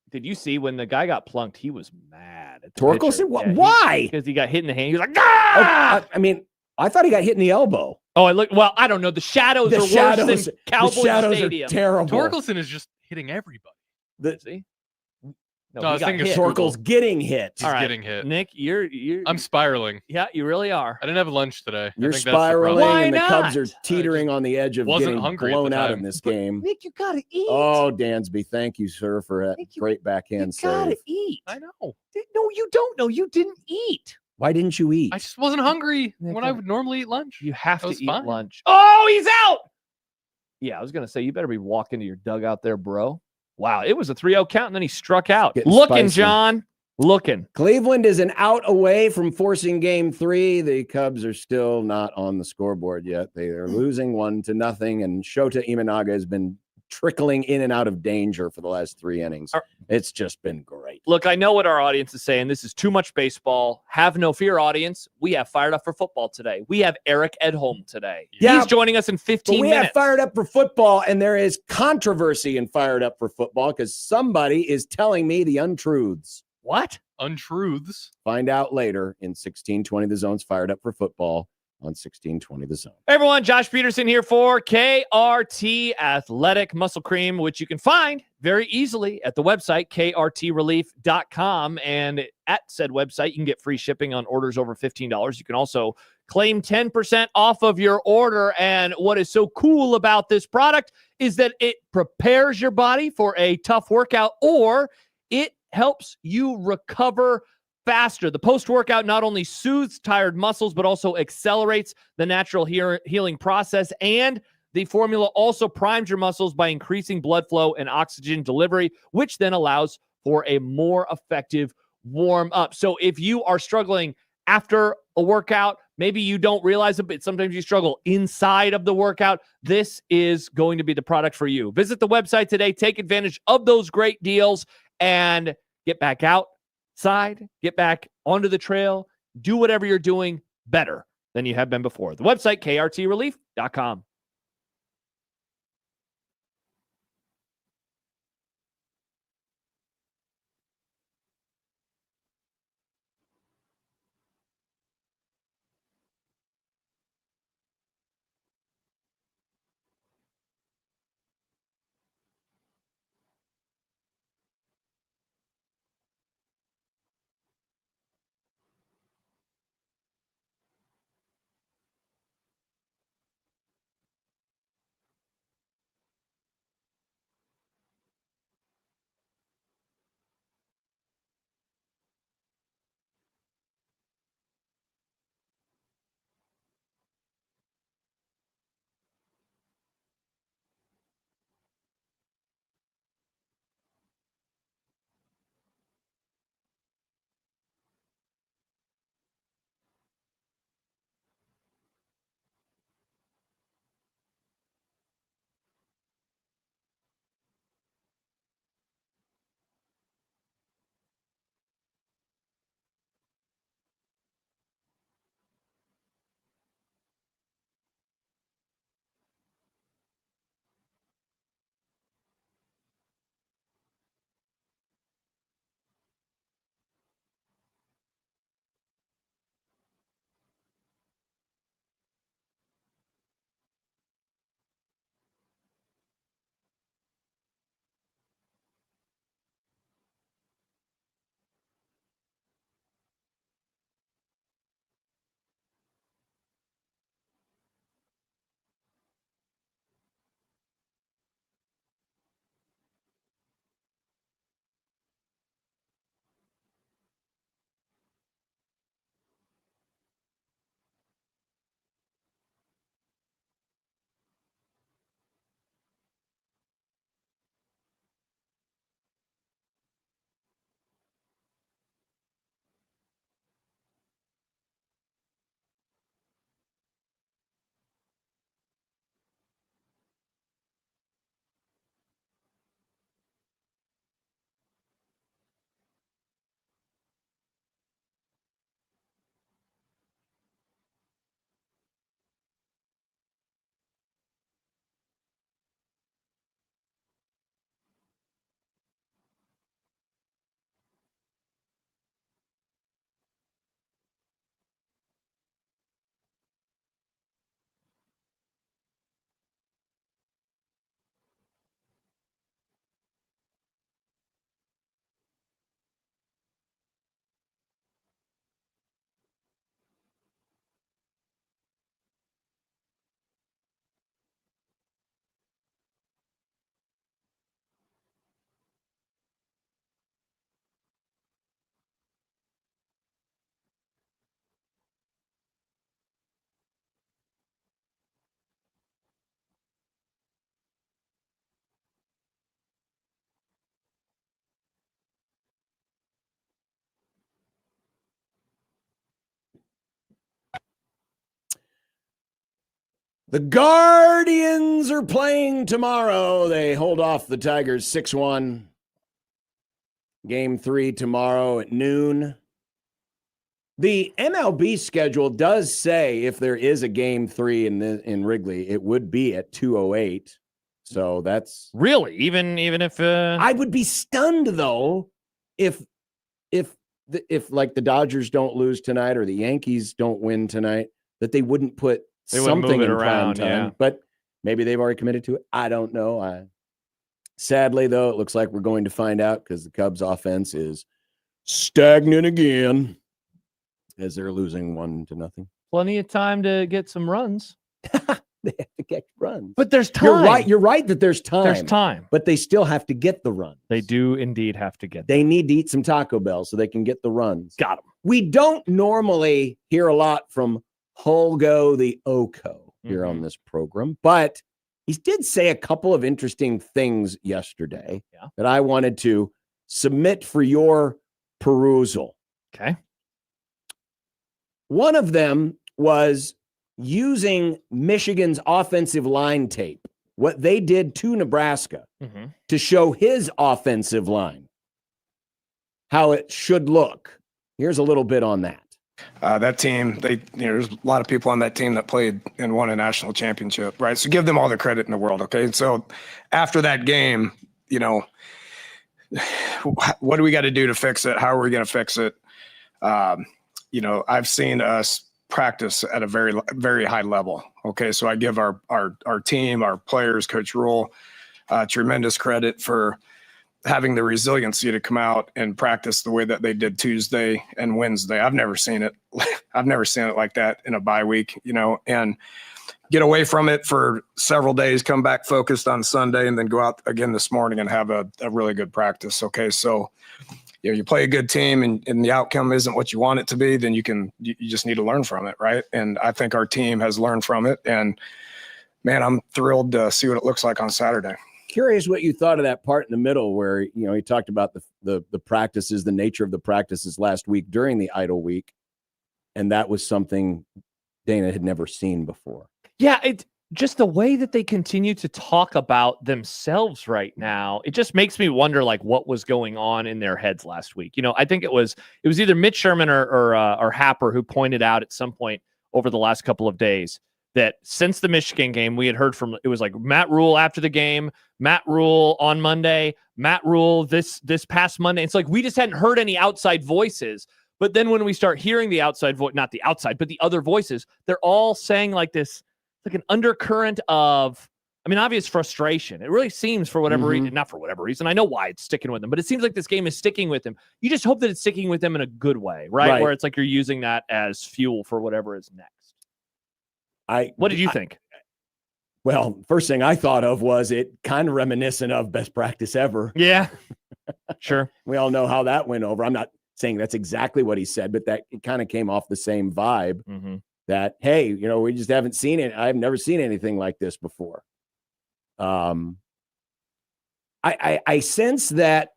Did you see when the guy got plunked? He was mad at the Torkelson. Yeah, why? Because he got hit in the hand. He was like, "Ah!" I mean, I thought he got hit in the elbow. Oh, I don't know. The shadows are worse than Cowboys Stadium. Are terrible. Torkelson is just hitting everybody. See? No, I was thinking Torkel's getting hit. He's getting hit. Nick, you're I'm spiraling. Yeah, you really are. I didn't have lunch today. You're I think spiraling, Why and the not? Cubs are teetering on the edge of getting hungry blown out in this game. Nick, you gotta eat. Oh, Dansby, thank you, sir, for that great backhand You gotta save. eat. I know. No, you don't know. You didn't eat. Why didn't you eat? I just wasn't hungry when I would normally eat lunch. You have to eat fine. lunch. Oh, he's out. Yeah, I was gonna say you better be walking to your dugout there, bro. Wow, it was a 3-0 count, and then he struck out. Looking, spicy. John. Looking. Cleveland is an out away from forcing game 3. The Cubs are still not on the scoreboard yet. They are losing 1-0, and Shota Imanaga has been trickling in and out of danger for the last 3 innings. It's just been great. Look, I know what our audience is saying. This is too much baseball. Have no fear, audience. We have Fired Up for Football today. We have Eric Edholm today. Yeah, he's joining us in 15 we minutes. have Fired Up for Football, and there is controversy in Fired Up for Football because somebody is telling me the untruths. What? Untruths. Find out later in 1620. The Zone's Fired Up for Football. on 1620 The Zone. Hey everyone, Josh Peterson here for KRT Athletic Muscle Cream, which you can find very easily at the website, krtrelief.com. And at said website, you can get free shipping on orders over $15. You can also claim 10% off of your order. And what is so cool about this product is that it prepares your body for a tough workout, or it helps you recover faster. The post-workout not only soothes tired muscles, but also accelerates the natural healing process. And the formula also primes your muscles by increasing blood flow and oxygen delivery, which then allows for a more effective warm-up. So if you are struggling after a workout, maybe you don't realize it, but sometimes you struggle inside of the workout, this is going to be the product for you. Visit the website today, take advantage of those great deals, and get back outside, get back onto the trail, do whatever you're doing better than you have been before. The website, krtrelief.com. The Guardians are playing tomorrow. They hold off the Tigers 6-1. Game 3 tomorrow at noon. The MLB schedule does say if there is a game 3 in Wrigley, it would be at 2:08. So that's really even if I would be stunned though if like the Dodgers don't lose tonight or the Yankees don't win tonight. that they wouldn't put They wouldn't something move it in prime around, time. yeah. But maybe they've already committed to it. I don't know. Sadly, though, it looks like we're going to find out because the Cubs offense is stagnant again as they're losing 1-0. Plenty of time to get some runs. They have to get runs. But there's time. You're right that there's time. There's time. But they still have to get the runs. They do indeed have to get They need to eat some Taco Bell so they can get the runs. Got them. We don't normally hear a lot from Holgo the Oko here on this program, but he did say a couple of interesting things yesterday that I wanted to submit for your perusal. Okay. One of them was using Michigan's offensive line tape, what they did to Nebraska, to show his offensive line, how it should look. Here's a little bit on that. That team, there's a lot of people on that team that played and won a national championship, right? So give them all the credit in the world, okay? And so after that game, what do we got to do to fix it? How are we going to fix it? I've seen us practice at a very, very high level, okay? So I give our team, our players, Coach Rule, tremendous credit for having the resiliency to come out and practice the way that they did Tuesday and Wednesday. I've never seen it. I've never seen it like that in a bye week, and get away from it for several days, come back focused on Sunday, and then go out again this morning and have a really good practice. Okay. So, you play a good team and the outcome isn't what you want it to be, then you just need to learn from it. Right. And I think our team has learned from it, and man, I'm thrilled to see what it looks like on Saturday. Curious what you thought of that part in the middle where, he talked about the practices, the nature of the practices last week during the idle week. And that was something Dana had never seen before. Yeah, it just the way that they continue to talk about themselves right now, it just makes me wonder what was going on in their heads last week. I think it was either Mitch Sherman or Happer who pointed out at some point over the last couple of days that since the Michigan game, we had heard from, it was like Matt Rule after the game, Matt Rule on Monday, Matt Rule this past Monday. It's like we just hadn't heard any outside voices. But then when we start hearing the outside voice, not the outside, but the other voices, they're all saying this, like an undercurrent of, obvious frustration. It really seems for whatever reason, not for whatever reason. I know why it's sticking with them, but it seems like this game is sticking with them. You just hope that it's sticking with them in a good way, right? Where it's like you're using that as fuel for whatever is next. What did you think? Well, first thing I thought of was it kind of reminiscent of best practice ever. Yeah, sure. We all know how that went over. I'm not saying that's exactly what he said, but that it kind of came off the same vibe that, hey, we just haven't seen it. I've never seen anything like this before. I sense that,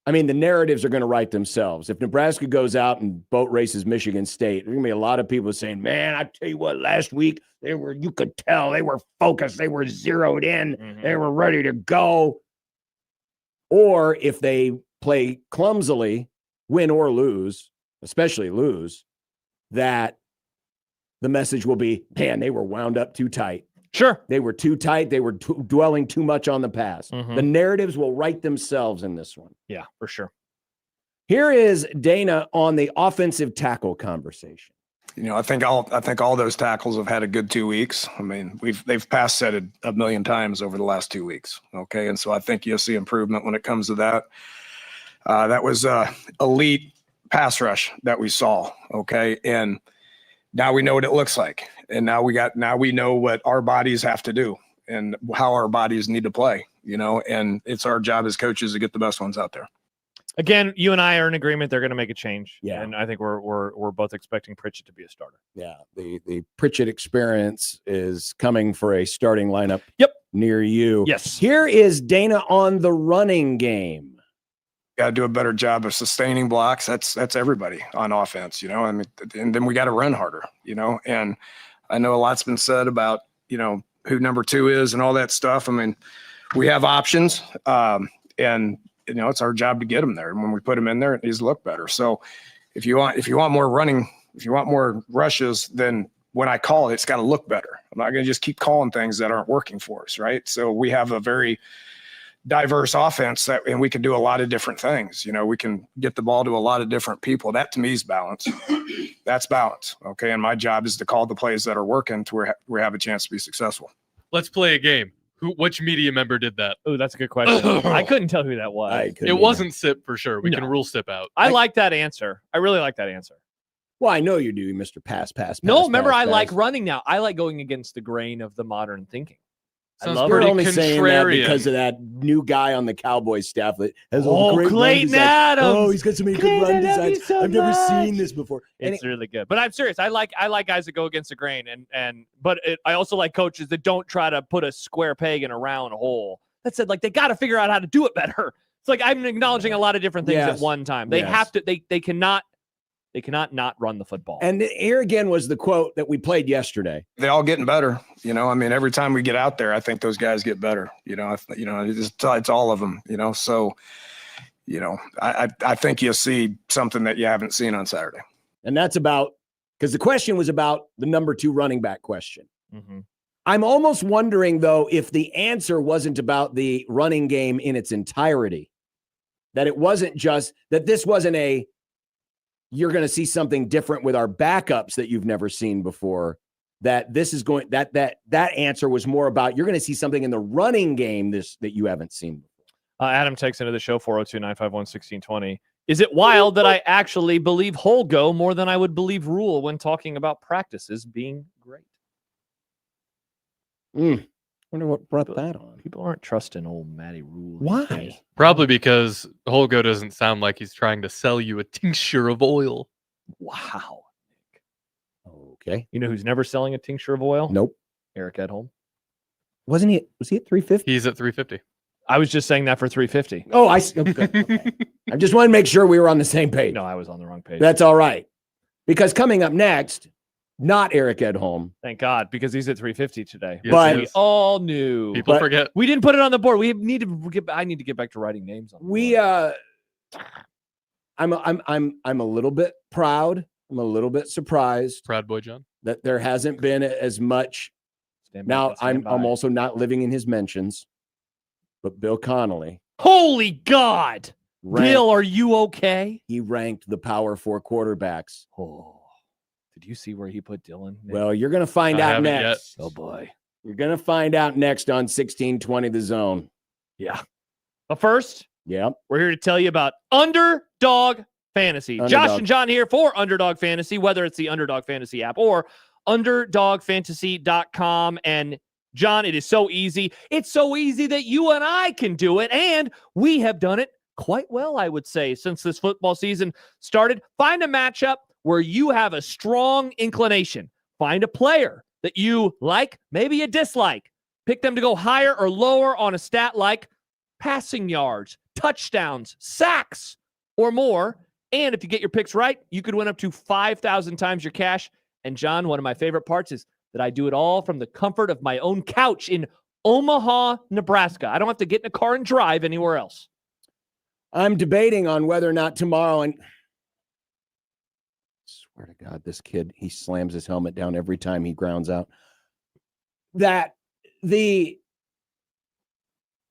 the narratives are going to write themselves. If Nebraska goes out and boat races Michigan State, there's going to be a lot of people saying, man, I tell you what, last week you could tell they were focused. They were zeroed in. They were ready to go. Or if they play clumsily, win or lose, especially lose, that the message will be, man, they were wound up too tight. Sure. They were too tight. They were dwelling too much on the past. The narratives will write themselves in this one. Yeah, for sure. Here is Dana on the offensive tackle conversation. I think all those tackles have had a good 2 weeks. They've pass set it a million times over the last 2 weeks. Okay. And so I think you'll see improvement when it comes to that. That was elite pass rush that we saw. Okay. And now we know what it looks like. And now we know what our bodies have to do and how our bodies need to play, and it's our job as coaches to get the best ones out there. Again, you and I are in agreement. They're going to make a change. Yeah. And I think we're both expecting Pritchett to be a starter. Yeah. The Pritchett experience is coming for a starting lineup near you. Yes. Here is Dana on the running game. Got to do a better job of sustaining blocks. That's everybody on offense, and then we got to run harder, and I know a lot's been said about, who number 2 is and all that stuff. We have options, and it's our job to get them there. And when we put them in there, it needs to look better. So if you want more running, if you want more rushes, then when I call it, it's got to look better. I'm not going to just keep calling things that aren't working for us. Right. So we have a very diverse offense and we can do a lot of different things. We can get the ball to a lot of different people. That to me is balance. That's balance. Okay. And my job is to call the plays that are working to where we have a chance to be successful. Let's play a game. Which media member did that? Oh, that's a good question. I couldn't tell who that was. It wasn't Sip for sure. We can rule Sip out. I like that answer. I really like that answer. Well, I know you do, Mr. Pass. No, remember, I pass. like running now. I like going against the grain of the modern thinking. You're only saying that because of that new guy on the Cowboys staff that has all great Clayton run designs. Adams. Oh, he's got so many good run designs. I've never seen this before. It's really good. But I'm serious. I like guys that go against the grain, but I also like coaches that don't try to put a square peg in a round hole. That said, like, they got to figure out how to do it better. It's like I'm acknowledging a lot of different things at one time. They have to. They cannot not run the football. And here again was the quote that we played yesterday. They're all getting better. Every time we get out there, I think those guys get better. It's all of them. So, I think you'll see something that you haven't seen on Saturday. And that's because the question was about the number 2 running back question. Mm-hmm. I'm almost wondering, though, if the answer wasn't about the running game in its entirety, that it wasn't just that this wasn't you're going to see something different with our backups that you've never seen before. That this is going that answer was more about you're going to see something in the running game that you haven't seen before. Adam takes into the show 402-951-1620. Is it wild that I actually believe Holgo more than I would believe Rule when talking about practices being great? Wonder what brought that on. People aren't trusting old Matty Rule. Why? Probably because Holgo doesn't sound like he's trying to sell you a tincture of oil. Wow. Okay. You know who's never selling a tincture of oil? Nope. Eric Edholm. Wasn't he? Was he at 350? He's at 350. I was just saying that for 350. Oh, okay. I just want to make sure we were on the same page. No, I was on the wrong page. That's all right. Because coming up next, not Eric Edholm. Thank God, because he's at 350 today. Yes, but we all knew. People forget. We didn't put it on the board. I need to get back to writing names on. I'm a little bit proud. I'm a little bit surprised. Proud boy, John. That there hasn't been as much. Now I'm also not living in his mentions, but Bill Connolly. Holy God. Bill, are you okay? He ranked the Power 4 quarterbacks. Oh. Did you see where he put Dylan? Well, you're going to find out next. Oh, boy. You're going to find out next on 1620 The Zone. Yeah. But first, we're here to tell you about Underdog Fantasy. Josh and John here for Underdog Fantasy, whether it's the Underdog Fantasy app or underdogfantasy.com. And John, it is so easy. It's so easy that you and I can do it. And we have done it quite well, I would say, since this football season started. Find a matchup where you have a strong inclination. Find a player that you like, maybe you dislike. Pick them to go higher or lower on a stat like passing yards, touchdowns, sacks, or more. And if you get your picks right, you could win up to 5,000 times your cash. And John, one of my favorite parts is that I do it all from the comfort of my own couch in Omaha, Nebraska. I don't have to get in a car and drive anywhere else. I'm debating on whether or not tomorrow, and swear to God, this kid, he slams his helmet down every time he grounds out.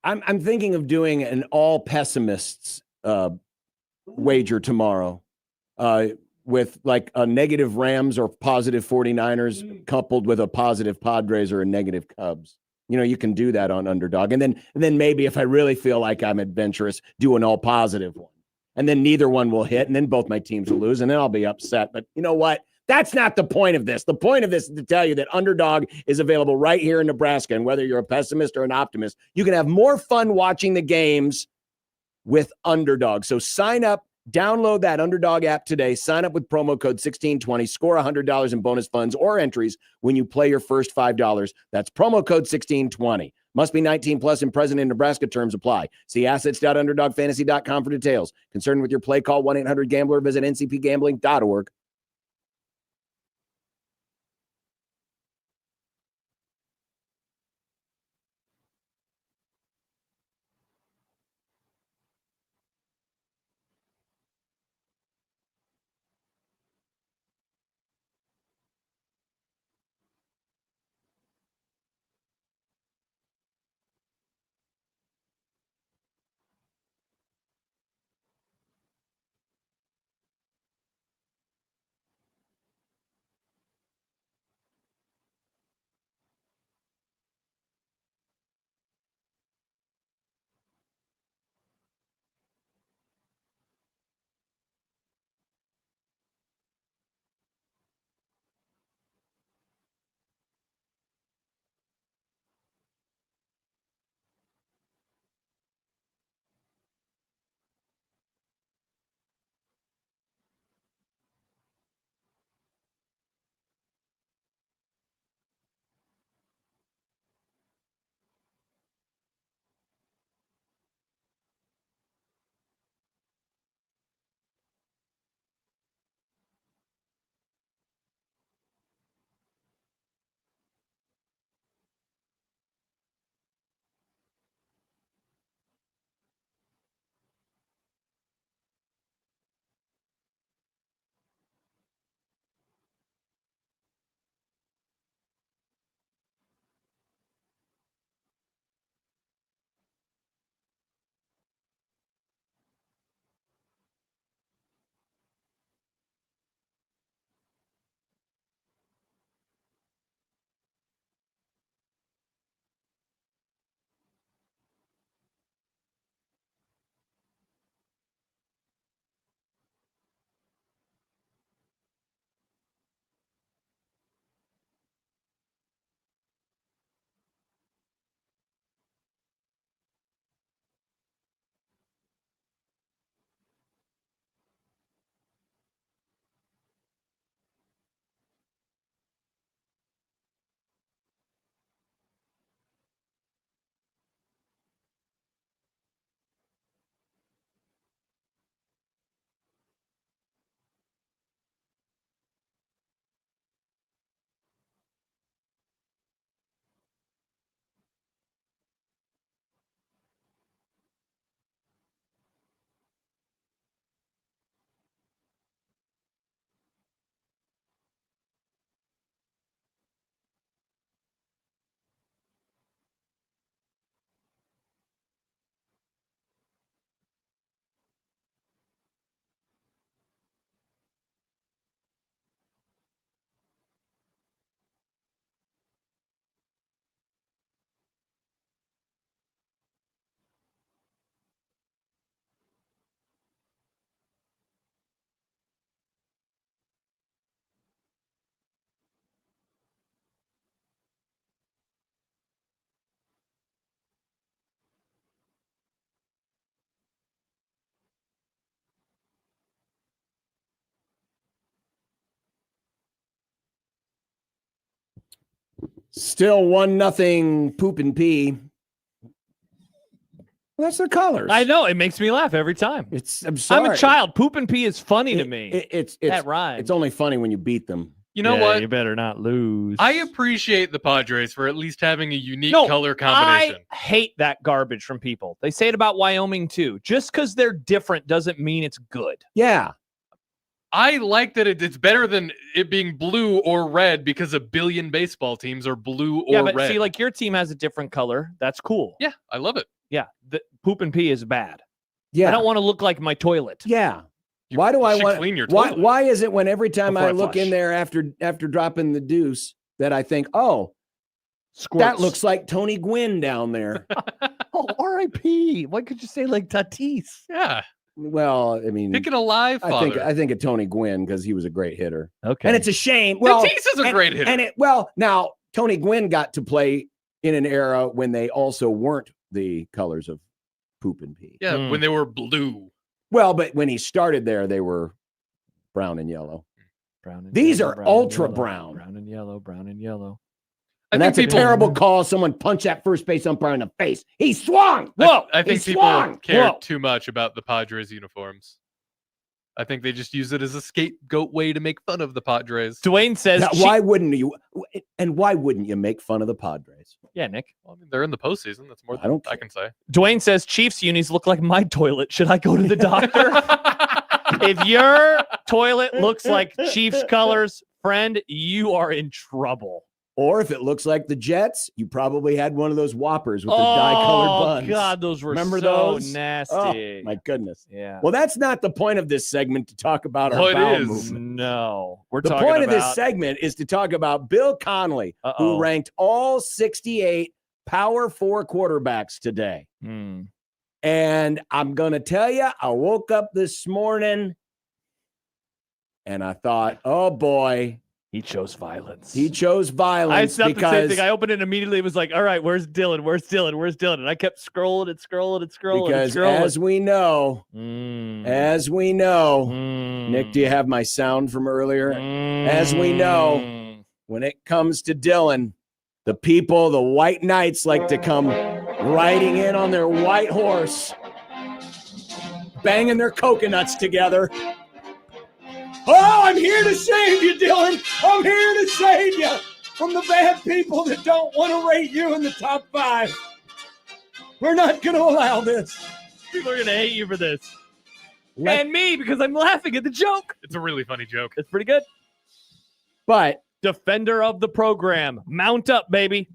I'm thinking of doing an all pessimists wager tomorrow with like a negative Rams or positive 49ers coupled with a positive Padres or a negative Cubs. You can do that on Underdog. And then maybe if I really feel like I'm adventurous, do an all positive one. And then neither one will hit, and then both my teams will lose, and then I'll be upset. But you know what? That's not the point of this. The point of this is to tell you that Underdog is available right here in Nebraska. And whether you're a pessimist or an optimist, you can have more fun watching the games with Underdog. So sign up, download that Underdog app today. Sign up with promo code 1620. Score $100 in bonus funds or entries when you play your first $5. That's promo code 1620. Must be 19 plus and present in Nebraska. Terms apply. See assets.underdogfantasy.com for details. Concerned with your play, call 1-800-GAMBLER. Visit ncpgambling.org. Still 1-0 poop and pee. Well, that's their colors. I know. It makes me laugh every time. I'm sorry. I'm a child. Poop and pee is funny to me. It's that rhymes. It's only funny when you beat them. You know what? You better not lose. I appreciate the Padres for at least having a unique color combination. I hate that garbage from people. They say it about Wyoming too. Just because they're different doesn't mean it's good. Yeah. I like that it's better than it being blue or red because a billion baseball teams are blue or but red. see, like your team has a different color. That's cool. Yeah, I love it. Yeah, the poop and pee is bad. Yeah. I don't want to look like my toilet. Yeah. Why do I want clean your why? toilet. Why is it when every time Before I I look flush. in there after dropping the deuce that I think, oh, Squirts. that looks like Tony Gwynn down there? Oh, R.I.P. Why could you say like Tatis? Yeah. Well, I mean, Picking a live father. I think of Tony Gwynn because he was a great hitter. Okay. And it's a shame. Well, Tatis is a great hitter. And now Tony Gwynn got to play in an era when they also weren't the colors of poop and pee. Yeah, when they were blue. Well, but when he started there, they were brown and yellow. Brown and These yellow, are brown and ultra yellow, brown. Brown and yellow, brown and yellow. And that's a terrible call. Someone punched that first base umpire in the face. He swung. Whoa! I think he people swung. care Whoa. too much about the Padres uniforms. I think they just use it as a scapegoat way to make fun of the Padres. Dwayne says, Now, why wouldn't you? And why wouldn't you make fun of the Padres? Yeah, Nick. Well, I mean, they're in the postseason. That's more than I can say. Dwayne says Chiefs unis look like my toilet. Should I go to the doctor? If your toilet looks like Chiefs colors, friend, you are in trouble. Or if it looks like the Jets, you probably had one of those Whoppers with the dye-colored buns. Oh, God, those were Remember so those? nasty. Oh, my goodness. Yeah. Well, that's not the point of this segment to talk about our Oh, it bowel is. movement. No. We're The talking point of this about- segment is to talk about Bill Connolly, who ranked all 68 Power 4 quarterbacks today. And I'm going to tell you, I woke up this morning and I thought, oh, boy. He chose violence. He chose violence I thought the same because, thing. I opened it immediately. It was like, all right, where's Dylan? Where's Dylan? Where's Dylan? And I kept scrolling and scrolling and scrolling because and scrolling. as we know, Nick, do you have my sound from earlier? As we know, when it comes to Dylan, the people, the white knights like to come riding in on their white horse, banging their coconuts together. Oh, I'm here to save you, Dylan. I'm here to save you from the bad people that don't want to rate you in the top 5. We're not going to allow this. People are going to hate you for this. And me, because I'm laughing at the joke. It's a really funny joke. It's pretty good. But defender of the program. Mount up, baby.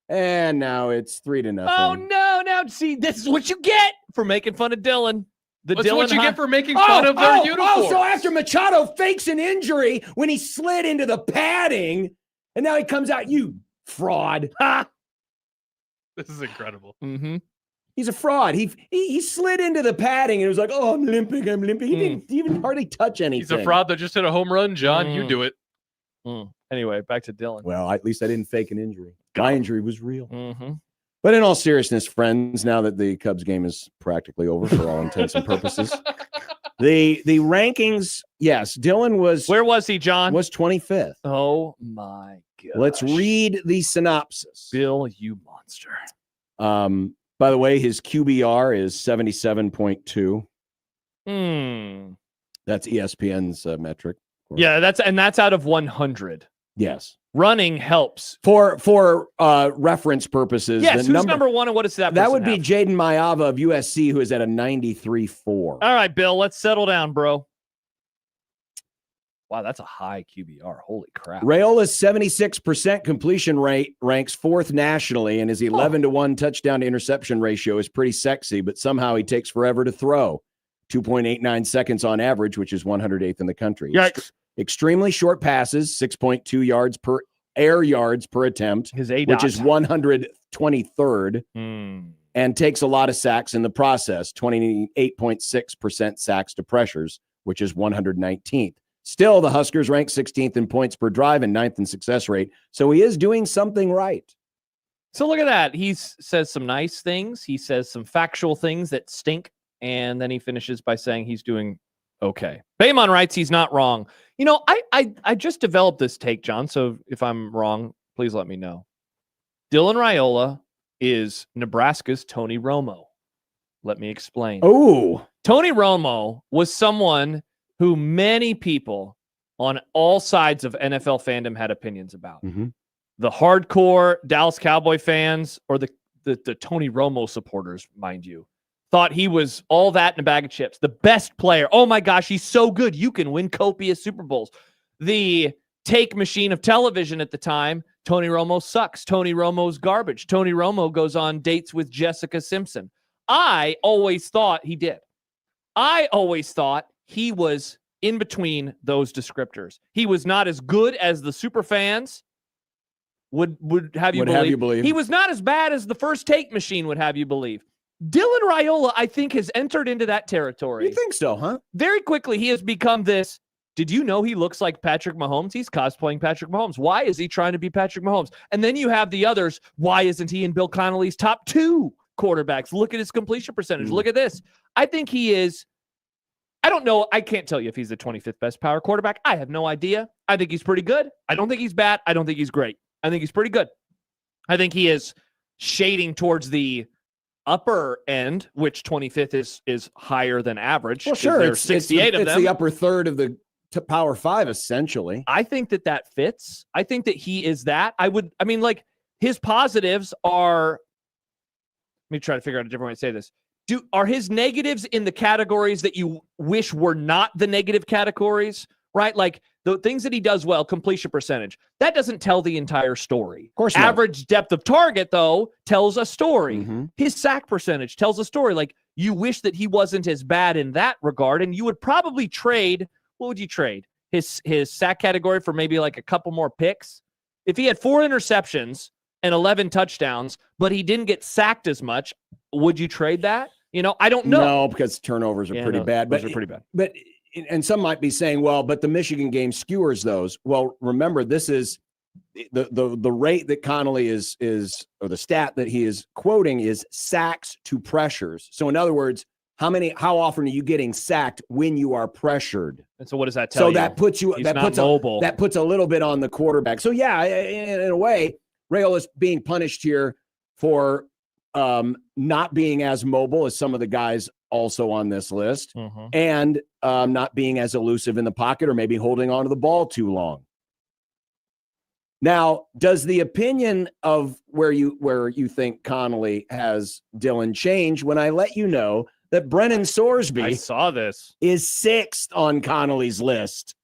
And now it's 3-0. Oh, no. Now, see, this is what you get for making fun of Dylan. That's what you get for making fun of their uniforms. Oh, so after Machado fakes an injury when he slid into the padding, and now he comes out, you fraud. Ha! This is incredible. Mm-hmm. He's a fraud. He slid into the padding and it was like, oh, I'm limping. He didn't even hardly touch anything. He's a fraud that just hit a home run, John. You do it. Anyway, back to Dylan. Well, at least I didn't fake an injury. My injury was real. Mm-hmm. But in all seriousness, friends, now that the Cubs game is practically over for all intents and purposes, the rankings, yes, Dylan was... Where was he, John? Was 25th. Oh, my God. Let's read the synopsis. Bill, you monster. By the way, his QBR is 77.2. That's ESPN's metric. Yeah, that's out of 100. Yes. Running helps. For reference purposes. Yes, who's number one and what does that That person would be have? Jaden Mayava of USC, who is at a 93.4. All right, Bill, let's settle down, bro. Wow, that's a high QBR. Holy crap. Rayola's 76% completion rate ranks 4th nationally, and his 11-to-1 touchdown to interception ratio is pretty sexy, but somehow he takes forever to throw. 2.89 seconds on average, which is 108th in the country. Yikes. Extremely short passes, 6.2 yards per air yards per attempt, his which is 123rd, and takes a lot of sacks in the process, 28.6% sacks to pressures, which is 119th. Still, the Huskers rank 16th in points per drive and 9th in success rate, so he is doing something right. So look at that. He says some nice things. He says some factual things that stink, and then he finishes by saying he's doing okay. Baymon writes he's not wrong. You know, I just developed this take, John, so if I'm wrong, please let me know. Dylan Raiola is Nebraska's Tony Romo. Let me explain. Oh, Tony Romo was someone who many people on all sides of NFL fandom had opinions about. Mm-hmm. The hardcore Dallas Cowboy fans, or the Tony Romo supporters, mind you, thought he was all that in a bag of chips. The best player. Oh my gosh, he's so good. You can win copious Super Bowls. The take machine of television at the time, Tony Romo sucks. Tony Romo's garbage. Tony Romo goes on dates with Jessica Simpson. I always thought he did. I always thought he was in between those descriptors. He was not as good as the super fans would have you believe. He was not as bad as the first take machine would have you believe. Dylan Raiola, I think, has entered into that territory. You think so, huh? Very quickly, he has become this. Did you know he looks like Patrick Mahomes? He's cosplaying Patrick Mahomes. Why is he trying to be Patrick Mahomes? And then you have the others. Why isn't he in Bill Connolly's top 2 quarterbacks? Look at his completion percentage. Look at this. I think he is. I don't know. I can't tell you if he's the 25th best power quarterback. I have no idea. I think he's pretty good. I don't think he's bad. I don't think he's great. I think he's pretty good. I think he is shading towards the upper end, which 25th is higher than average. Well, sure. There's 68 of them. It's the upper third of the Power 5, essentially. I think that fits. I think that he is that. His positives are, let me try to figure out a different way to say this. Are his negatives in the categories that you wish were not the negative categories, right? Like the things that he does well, completion percentage, that doesn't tell the entire story. Of course not. Average depth of target, though, tells a story. Mm-hmm. His sack percentage tells a story. Like, you wish that he wasn't as bad in that regard, and you would probably trade, what would you trade? His sack category for maybe like a couple more picks? If he had 4 interceptions and 11 touchdowns, but he didn't get sacked as much, would you trade that? I don't know. No, because turnovers are pretty bad. Those are pretty bad. But and some might be saying, well, but the Michigan game skewers those. Well, remember, this is the rate that Connolly is or the stat that he is quoting is sacks to pressures. So in other words, how often are you getting sacked when you are pressured? And so what does that tell you? So that puts you mobile. That puts a little bit on the quarterback. So yeah, in a way, Raiola's being punished here for not being as mobile as some of the guys also on this list, and not being as elusive in the pocket, or maybe holding on to the ball too long. Now, does the opinion of where you think Connolly has Dylan change when I let you know that Brennan Sorsby, I saw this, is 6th on Connolly's list?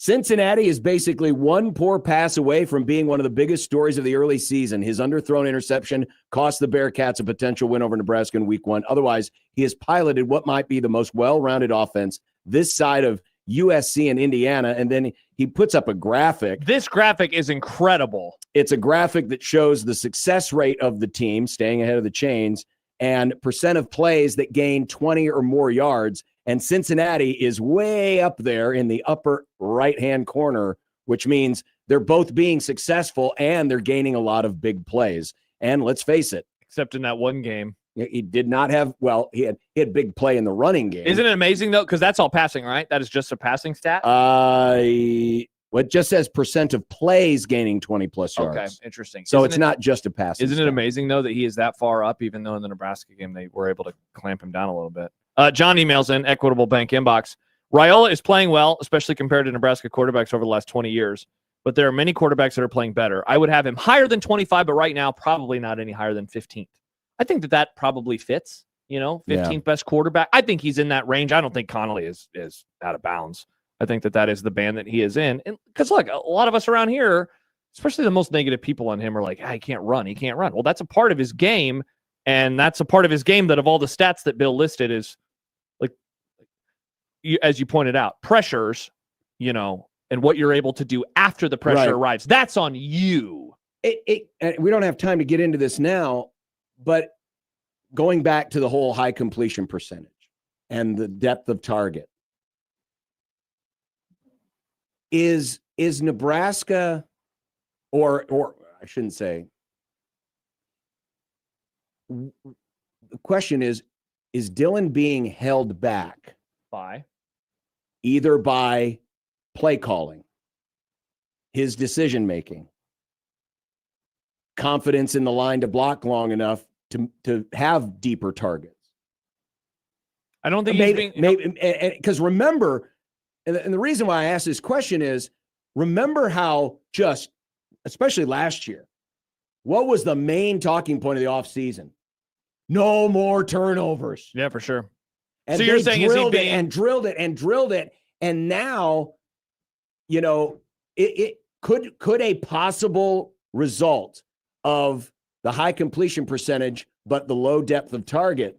Cincinnati is basically one poor pass away from being one of the biggest stories of the early season. His underthrown interception cost the Bearcats a potential win over Nebraska in week 1. Otherwise, he has piloted what might be the most well-rounded offense this side of USC and Indiana. And then he puts up a graphic. This graphic is incredible. It's a graphic that shows the success rate of the team, staying ahead of the chains, and percent of plays that gain 20 or more yards. And Cincinnati is way up there in the upper right-hand corner, which means they're both being successful and they're gaining a lot of big plays. And let's face it. Except in that one game. He did not have, he had big play in the running game. Isn't it amazing, though? Because that's all passing, right? That is just a passing stat? It just says percent of plays gaining 20-plus yards. Okay, interesting. So it's not just a passing Isn't stat. it amazing, though, that he is that far up, even though in the Nebraska game they were able to clamp him down a little bit? John emails in, Equitable Bank inbox. Raiola is playing well, especially compared to Nebraska quarterbacks over the last 20 years. But there are many quarterbacks that are playing better. I would have him higher than 25, but right now, probably not any higher than 15th. I think that probably fits, 15th best quarterback. I think he's in that range. I don't think Connolly is out of bounds. I think that is the band that he is in. And because, look, a lot of us around here, especially the most negative people on him, are like, he can't run. He can't run. Well, that's a part of his game. And that's a part of his game that of all the stats that Bill listed is, as you pointed out, pressures, and what you're able to do after the pressure arrives. That's on you. We don't have time to get into this now, but going back to the whole high completion percentage and the depth of target, is Nebraska, or I shouldn't say, the question is Dylan being held back by either by play calling, his decision making, confidence in the line to block long enough to have deeper targets. I don't think he's being because remember, and the reason why I asked this question is remember how just, especially last year, what was the main talking point of the offseason? No more turnovers. Yeah, for sure. And so you're saying drilled it and drilled it and drilled it. And now, it could a possible result of the high completion percentage, but the low depth of target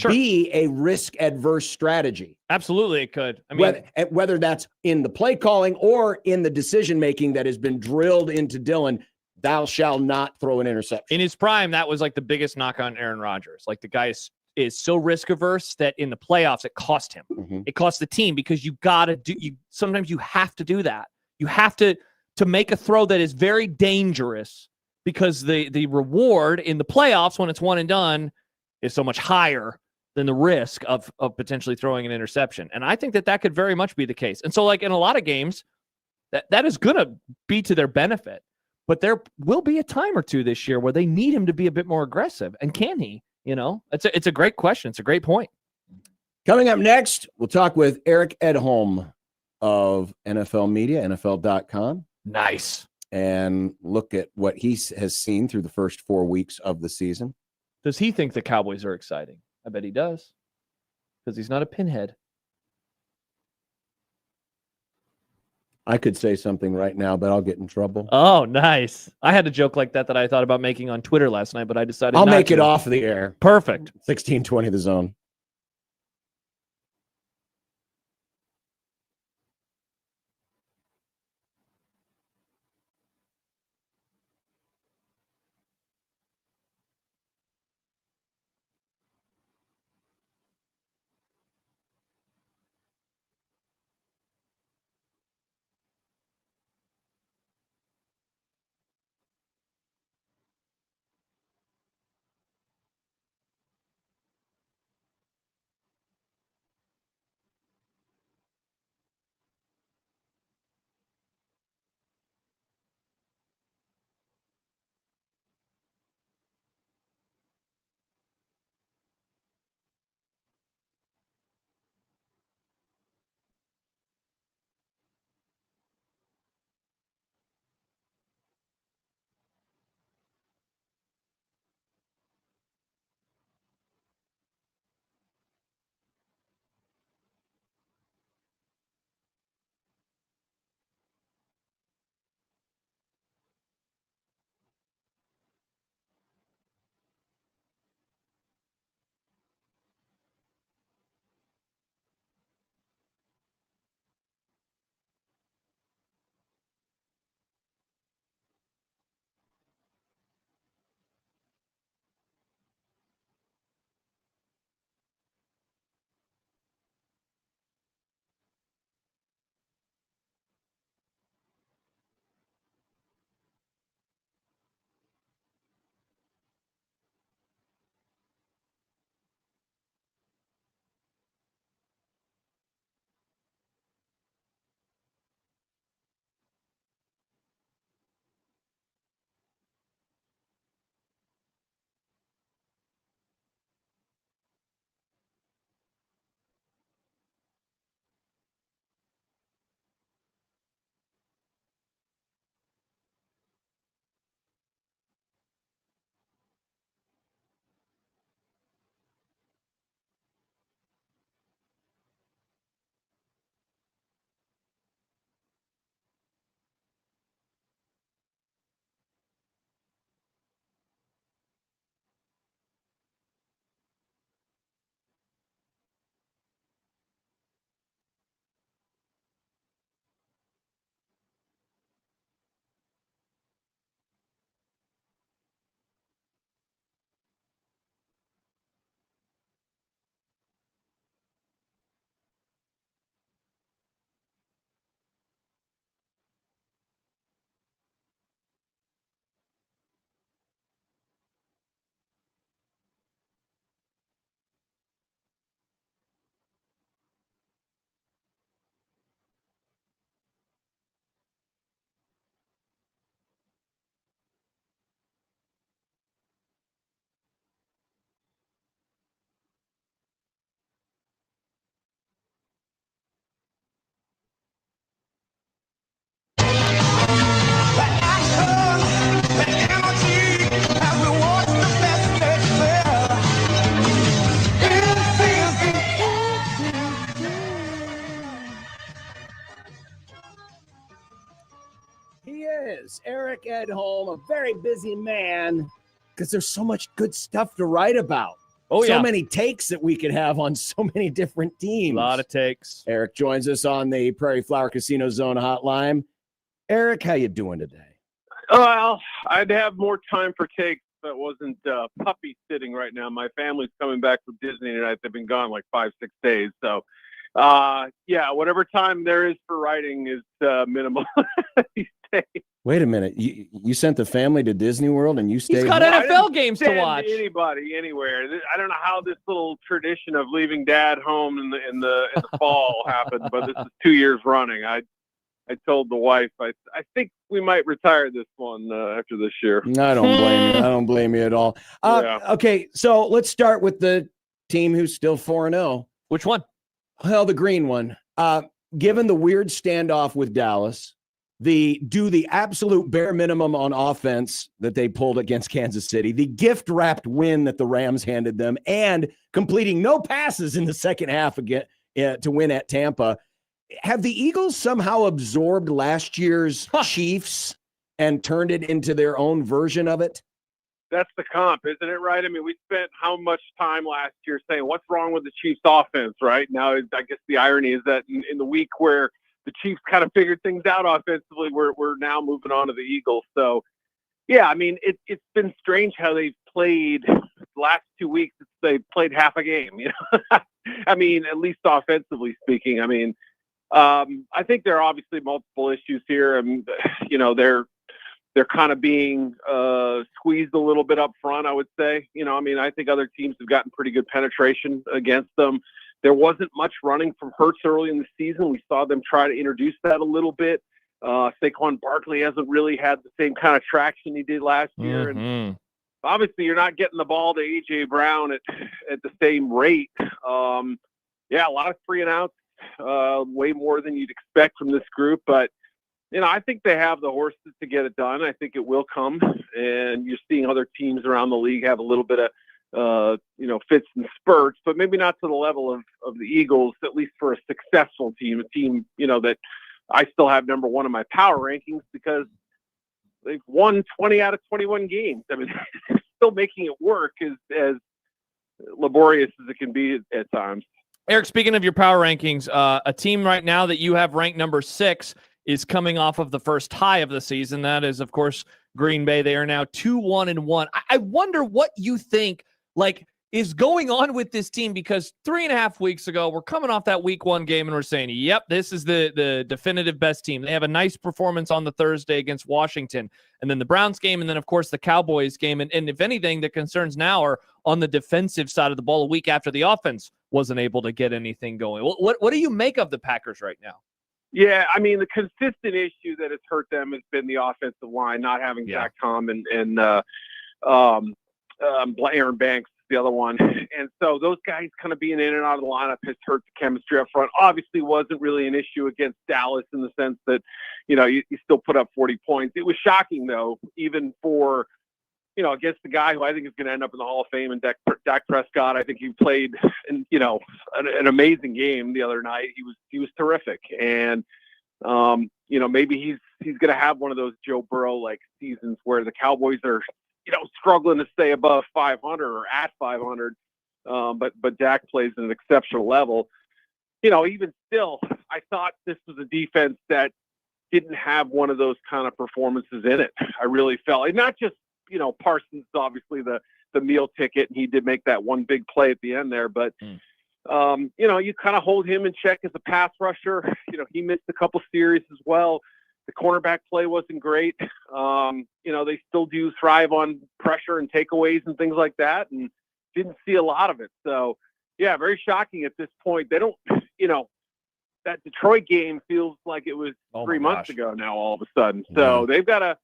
be a risk adverse strategy? Absolutely, it could. I mean, whether that's in the play calling or in the decision making that has been drilled into Dylan, thou shalt not throw an interception. In his prime, that was like the biggest knock on Aaron Rodgers. Like the guy is so risk averse that in the playoffs it cost him. Mm-hmm. It cost the team because sometimes you have to do that. You have to make a throw that is very dangerous because the reward in the playoffs when it's one and done is so much higher than the risk of potentially throwing an interception. And I think that could very much be the case. And so like in a lot of games, that is going to be to their benefit. But there will be a time or two this year where they need him to be a bit more aggressive. And can he? It's a great question. It's a great point. Coming up next, we'll talk with Eric Edholm of NFL Media, NFL.com. Nice. And look at what he has seen through the first 4 weeks of the season. Does he think the Cowboys are exciting? I bet he does. Because he's not a pinhead. I could say something right now, but I'll get in trouble. Oh, nice. I had a joke like that I thought about making on Twitter last night, but I decided I'll not make to. it off the air. Perfect. 1620 The Zone. Eric Edholm, a very busy man, because there's so much good stuff to write about. So many takes that we could have on so many different teams. A lot of takes. Eric joins us on the Prairie Flower Casino Zone hotline. Eric, how you doing today? Well, I'd have more time for takes if it wasn't puppy sitting right now. My family's coming back from Disney tonight. They've been gone like 5-6 days. So, whatever time there is for writing is minimal these days. Wait a minute. You sent the family to Disney World and you stayed? He's got NFL games to watch. Anybody, anywhere. I don't know how this little tradition of leaving Dad home in the fall happened, but this is 2 years running. I told the wife, I think we might retire this one after this year. I don't blame you. I don't blame you at all. Okay, so let's start with the team who's still 4-0. Which one? Well, the green one. Given the weird standoff with Dallas, do the absolute bare minimum on offense that they pulled against Kansas City, the gift-wrapped win that the Rams handed them, and completing no passes in the second half again to win at Tampa. Have the Eagles somehow absorbed last year's Chiefs and turned it into their own version of it? That's the comp, isn't it, right? I mean, we spent how much time last year saying, what's wrong with the Chiefs offense, right? Now, I guess the irony is that in the week where the Chiefs kind of figured things out offensively, we're now moving on to the Eagles. So, yeah, I mean, it's been strange how they've played the last 2 weeks. They've played half a game, you know? I mean, at least offensively speaking. I mean, I think there are obviously multiple issues here. And, you know, they're kind of being squeezed a little bit up front, I would say. You know, I mean, I think other teams have gotten pretty good penetration against them. There wasn't much running from Hurts early in the season. We saw them try to introduce that a little bit. Saquon Barkley hasn't really had the same kind of traction he did last year. And obviously you're not getting the ball to A.J. Brown at the same rate. A lot of 3 and outs. Way more than you'd expect from this group, but you know, I think they have the horses to get it done. I think it will come, and you're seeing other teams around the league have a little bit of fits and spurts, but maybe not to the level of the Eagles, at least for a successful team, a team, you know, that I still have number one in my power rankings because they've won 20 out of 21 games. I mean, they're still making it work as laborious as it can be at times. Eric, speaking of your power rankings, a team right now that you have ranked number 6 is coming off of the first high of the season. That is, of course, Green Bay. They are now 2-1-1. I wonder what you think, is going on with this team, because 3.5 weeks ago, we're coming off that week 1 game and we're saying, yep, this is the definitive best team. They have a nice performance on the Thursday against Washington, and then the Browns game, and then, of course, the Cowboys game. And if anything, the concerns now are on the defensive side of the ball a week after the offense wasn't able to get anything going. What do you make of the Packers right now? Yeah, I mean, the consistent issue that has hurt them has been the offensive line, not having Zach Tom and Aaron Banks, the other one. And so those guys kind of being in and out of the lineup has hurt the chemistry up front. Obviously wasn't really an issue against Dallas in the sense that, you know, you still put up 40 points. It was shocking, though, even for, you know, against the guy who I think is going to end up in the Hall of Fame, and Dak Prescott. I think he played, an amazing game the other night. He was terrific, and maybe he's going to have one of those Joe Burrow like seasons where the Cowboys are, struggling to stay above 500 or at 500, but Dak plays at an exceptional level. Even still, I thought this was a defense that didn't have one of those kind of performances in it. I really felt, and not just. Parsons, obviously the meal ticket, and he did make that one big play at the end there. But, you kind of hold him in check as a pass rusher. He missed a couple series as well. The cornerback play wasn't great. They still do thrive on pressure and takeaways and things like that, and didn't see a lot of it. So, yeah, very shocking at this point. They don't, that Detroit game feels like it was 3 months ago now all of a sudden. So they've got to,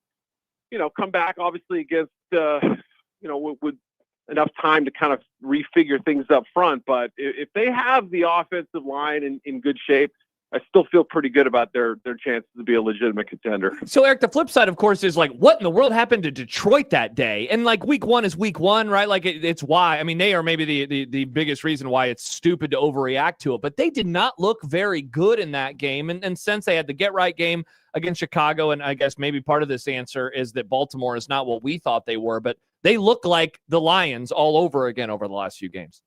come back obviously against, with enough time to kind of refigure things up front. But if they have the offensive line in good shape, I still feel pretty good about their chances to be a legitimate contender. So, Eric, the flip side, of course, is like, what in the world happened to Detroit that day? And like week one is week one, right? Like it's why. I mean, they are maybe the biggest reason why it's stupid to overreact to it. But they did not look very good in that game. And since they had the get-right game against Chicago, and I guess maybe part of this answer is that Baltimore is not what we thought they were, but they look like the Lions all over again over the last few games.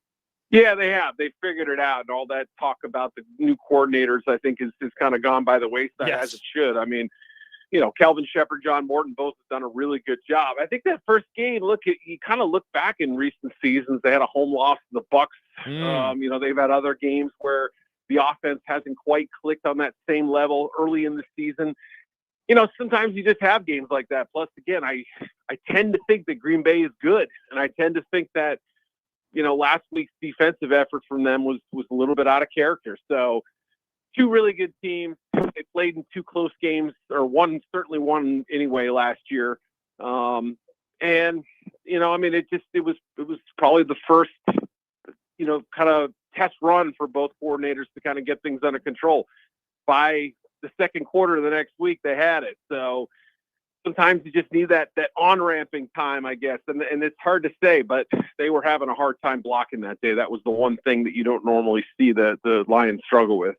Yeah, they have. They figured it out, and all that talk about the new coordinators, I think, is kind of gone by the wayside, as it should. I mean, Kelvin Shepard, John Morton, both have done a really good job. I think that first game, you kind of look back in recent seasons. They had a home loss to the Bucks. They've had other games where the offense hasn't quite clicked on that same level early in the season. Sometimes you just have games like that. Plus, again, I tend to think that Green Bay is good, and I tend to think that last week's defensive effort from them was a little bit out of character. So two really good teams. They played in two close games, or certainly one anyway last year. It was probably the first, kind of test run for both coordinators to kind of get things under control. By the second quarter of the next week, they had it. So sometimes you just need that on-ramping time, I guess. And it's hard to say, but they were having a hard time blocking that day. That was the one thing that you don't normally see the Lions struggle with.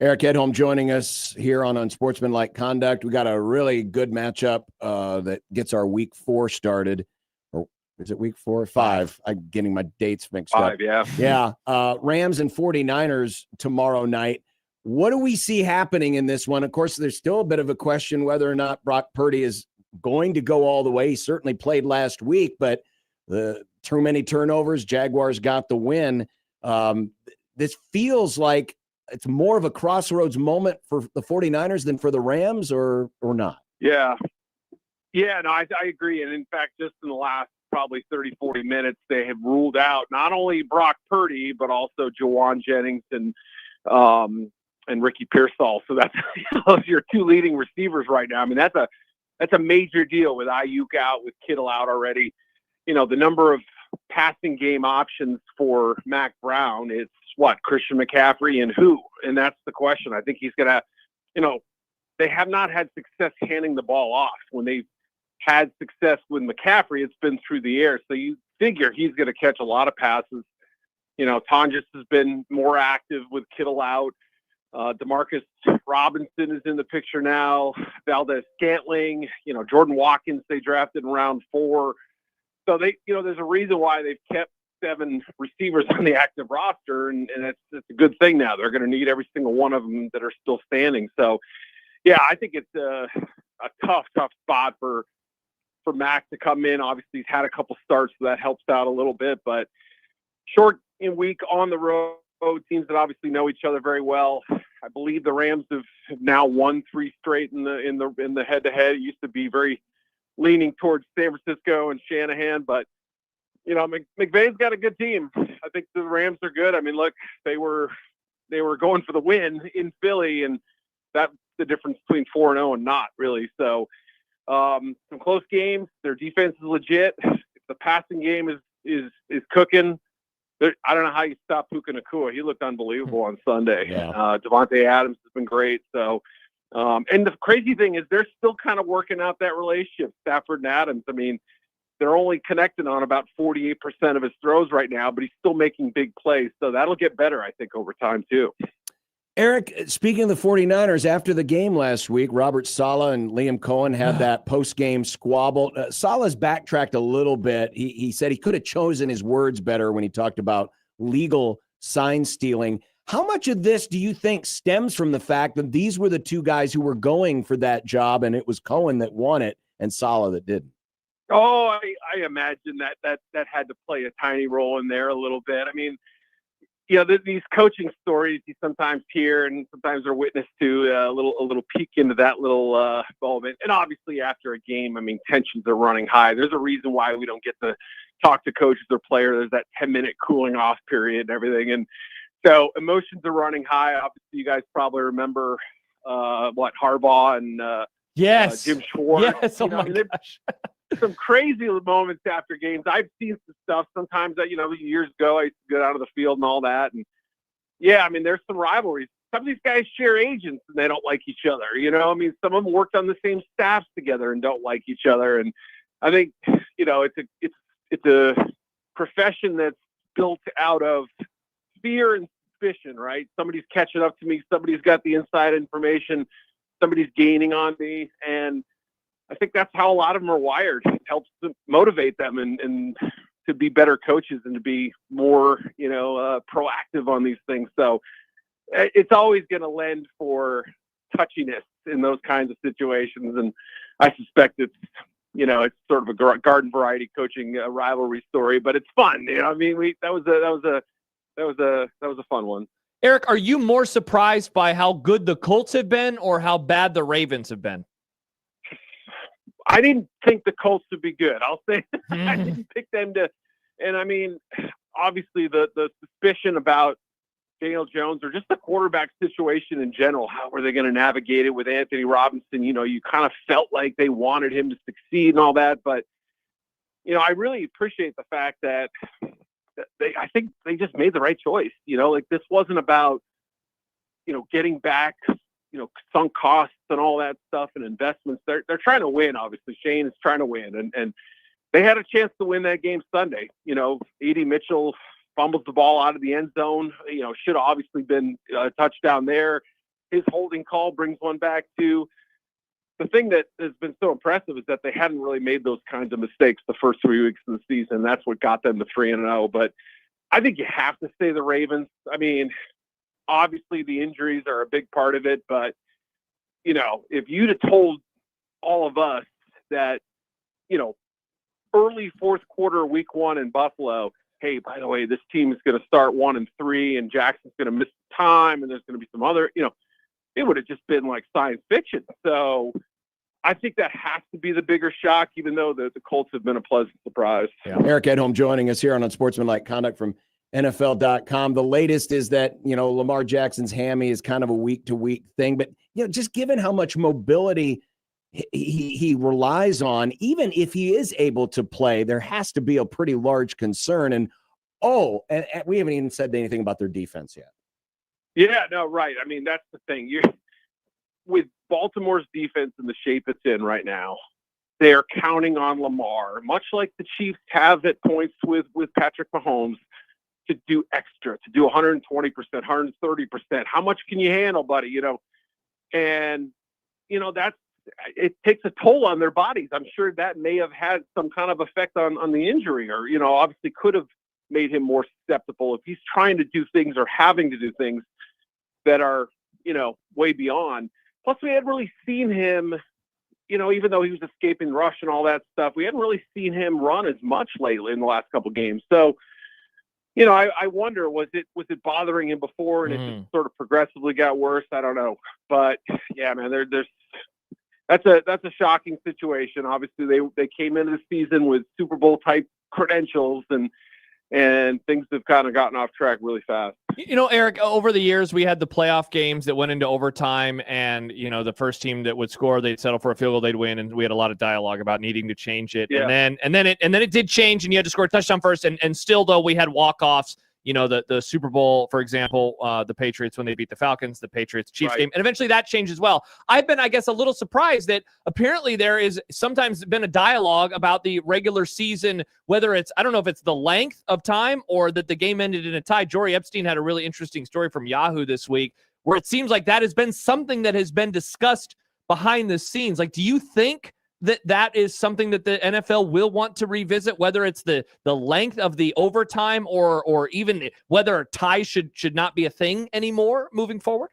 Eric Edholm joining us here on Unsportsmanlike Conduct. We got a really good matchup that gets our week 4 started. Or is it week 4 or 5? I'm getting my dates mixed up. 5, yeah. Yeah. Rams and 49ers tomorrow night. What do we see happening in this one? Of course, there's still a bit of a question whether or not Brock Purdy is going to go all the way. He certainly played last week, but too many turnovers. Jaguars got the win. This feels like it's more of a crossroads moment for the 49ers than for the Rams, or not? Yeah. Yeah, no, I agree. And in fact, just in the last probably 30, 40 minutes, they have ruled out not only Brock Purdy, but also Jawan Jennings and Ricky Pearsall. So that's those are your two leading receivers right now. I mean, that's a major deal with Ayuk out, with Kittle out already. The number of passing game options for Mac Brown, it's Christian McCaffrey and who? And that's the question. I think he's going to, they have not had success handing the ball off. When they've had success with McCaffrey, it's been through the air. So you figure he's going to catch a lot of passes. Tonjes has been more active with Kittle out. Demarcus Robinson is in the picture now. Valdez Scantling, Jordan Watkins, they drafted in round 4. So there's a reason why they've kept 7 receivers on the active roster, and it's a good thing now. They're going to need every single one of them that are still standing. So, yeah, I think it's a tough spot for Mac to come in. Obviously, he's had a couple starts, so that helps out a little bit. But short in week on the road, teams that obviously know each other very well. I believe the Rams have now won 3 straight in the head-to-head. It used to be very leaning towards San Francisco and Shanahan, but McVay's got a good team. I think the Rams are good. I mean, look, they were going for the win in Philly, and that's the difference between 4-0 and not really. So some close games. Their defense is legit. If the passing game is cooking, I don't know how you stop Puka Nacua. He looked unbelievable on Sunday. Yeah. Devontae Adams has been great. So, and the crazy thing is they're still kind of working out that relationship, Stafford and Adams. I mean, they're only connecting on about 48% of his throws right now, but he's still making big plays. So that'll get better, I think, over time too. Eric, speaking of the 49ers, after the game last week, Robert Saleh and Liam Cohen had that post-game squabble. Saleh's backtracked a little bit. He said he could have chosen his words better when he talked about legal sign stealing. How much of this do you think stems from the fact that these were the two guys who were going for that job, and it was Cohen that won it and Saleh that didn't? Oh, I imagine that had to play a tiny role in there a little bit. I mean, these coaching stories you sometimes hear and sometimes are witness to, a little peek into that little involvement. And obviously after a game, I mean, tensions are running high. There's a reason why we don't get to talk to coaches or players. There's that 10-minute cooling off period and everything. And so emotions are running high. Obviously, you guys probably remember Harbaugh and yes, Jim Schwartz. Yes, oh my gosh. Some crazy moments after games. I've seen some stuff sometimes that, years ago, I used to go out of the field and all that. And yeah, I mean, there's some rivalries some of these guys share agents and they don't like each other. You know, I mean, some of them worked on the same staffs together and don't like each other. And I think, you know, it's a profession that's built out of fear and suspicion, right? Somebody's catching up to me. Somebody's got the inside information. Somebody's gaining on me. And I think that's how a lot of them are wired. It helps to motivate them and to be better coaches and to be more, you know, proactive on these things. So it's always going to lend for touchiness in those kinds of situations. And I suspect it's, you know, it's sort of a garden variety coaching rivalry story, but it's fun. You know, I mean, that was a fun one. Eric, are you more surprised by how good the Colts have been or how bad the Ravens have been? I didn't think the Colts would be good. I'll say I didn't pick them to, and I mean, obviously the suspicion about Daniel Jones or just the quarterback situation in general, how were they going to navigate it with Anthony Robinson? You know, you kind of felt like they wanted him to succeed and all that, but you know, I really appreciate the fact that I think they just made the right choice. You know, like this wasn't about, you know, getting back, you know, sunk costs and all that stuff and investments. They're trying to win. Obviously, Shane is trying to win, and they had a chance to win that game Sunday. You know, Edie Mitchell fumbles the ball out of the end zone. You know, should have obviously been a touchdown there. His holding call brings one back too. The thing that has been so impressive is that they hadn't really made those kinds of mistakes the first 3 weeks of the season. That's what got them to 3-0. But I think you have to say the Ravens. I mean, obviously the injuries are a big part of it, but you know, if you'd have told all of us that, you know, early fourth quarter, week 1 in Buffalo, hey, by the way, this team is going to start 1-3 and Jackson's going to miss time and there's going to be some other, you know, it would have just been like science fiction. So I think that has to be the bigger shock, even though the Colts have been a pleasant surprise. Yeah. Eric Edholm joining us here on Unsportsmanlike Conduct from NFL.com. The latest is that, you know, Lamar Jackson's hammy is kind of a week-to-week thing, but, you know, just given how much mobility he relies on, even if he is able to play, there has to be a pretty large concern. And we haven't even said anything about their defense yet. Yeah, no, right. I mean, that's the thing. With Baltimore's defense in the shape it's in right now, they're counting on Lamar, much like the Chiefs have at points with Patrick Mahomes, to do extra, to do 120%, 130%. How much can you handle, buddy? You know, and, you know, it takes a toll on their bodies. I'm sure that may have had some kind of effect on the injury, or, you know, obviously could have made him more susceptible if he's trying to do things or having to do things that are, you know, way beyond. Plus, we hadn't really seen him, you know, even though he was escaping rush and all that stuff, we hadn't really seen him run as much lately in the last couple of games. So, you know, I wonder, was it bothering him before and it just sort of progressively got worse? I don't know. But yeah, man, that's a shocking situation. Obviously they came into the season with Super Bowl type credentials and things have kind of gotten off track really fast. You know, Eric, over the years, we had the playoff games that went into overtime, and, you know, the first team that would score, they'd settle for a field goal, they'd win, and we had a lot of dialogue about needing to change it. Yeah. And then it did change, and you had to score a touchdown first, and still, though, we had walk-offs. You know, the Super Bowl, for example, the Patriots when they beat the Falcons, the Patriots-Chiefs game, and eventually that changed as well. I've been, I guess, a little surprised that apparently there is sometimes been a dialogue about the regular season, whether it's, I don't know if it's the length of time or that the game ended in a tie. Jory Epstein had a really interesting story from Yahoo this week where it seems like that has been something that has been discussed behind the scenes. Like, do you think that is something that the NFL will want to revisit, whether it's the length of the overtime or even whether ties should not be a thing anymore moving forward?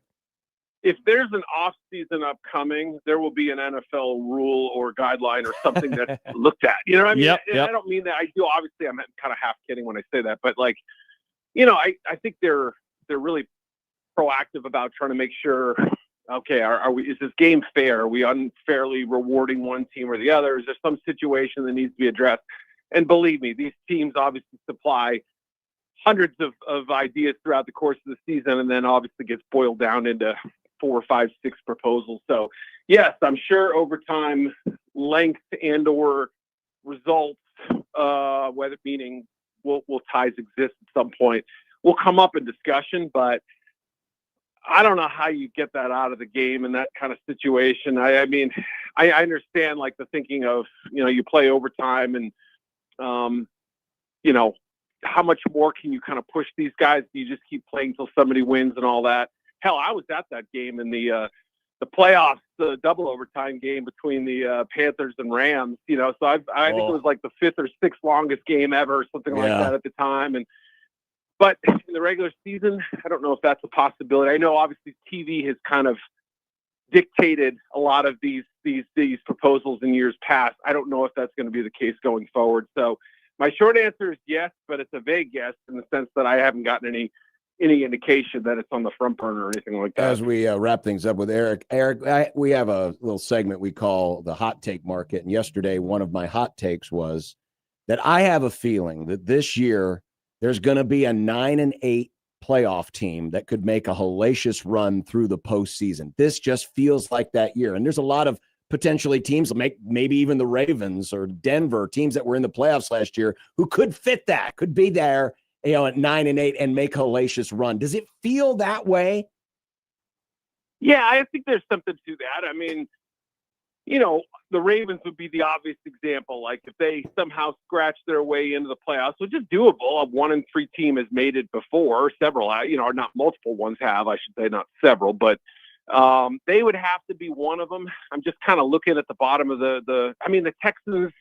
If there's an off season upcoming, there will be an NFL rule or guideline or something that's looked at. You know what I mean? Yep. I don't mean that. I do. Obviously, I'm kind of half kidding when I say that, but like, you know, I think they're really proactive about trying to make sure, okay, is this game fair? Are we unfairly rewarding one team or the other? Is there some situation that needs to be addressed? And believe me, these teams obviously supply hundreds of ideas throughout the course of the season, and then obviously gets boiled down into 4, 5, 6 proposals. So yes, I'm sure overtime length and or results, whether meaning will ties exist at some point, will come up in discussion, but I don't know how you get that out of the game in that kind of situation. I mean, I understand like the thinking of, you play overtime and, how much more can you kind of push these guys? Do you just keep playing till somebody wins and all that? Hell, I was at that game in the playoffs, the double overtime game between the Panthers and Rams. So I think it was like the 5th or 6th longest game ever, something like that at the time. But in the regular season, I don't know if that's a possibility. I know obviously TV has kind of dictated a lot of these proposals in years past. I don't know if that's going to be the case going forward. So my short answer is yes, but it's a vague yes in the sense that I haven't gotten any indication that it's on the front burner or anything like that. As we wrap things up with Eric, we have a little segment we call the hot take market. And yesterday, one of my hot takes was that I have a feeling that this year there's going to be a 9-8 playoff team that could make a hellacious run through the postseason. This just feels like that year. And there's a lot of potentially teams, maybe even the Ravens or Denver, teams that were in the playoffs last year who could fit that, could be there, at 9-8 and make a hellacious run. Does it feel that way? Yeah, I think there's something to that. I mean, the Ravens would be the obvious example. Like if they somehow scratch their way into the playoffs, which is doable. A 1-3 team has made it before. Several, not multiple ones have, I should say, not several, but they would have to be one of them. I'm just kind of looking at the bottom of the Texans.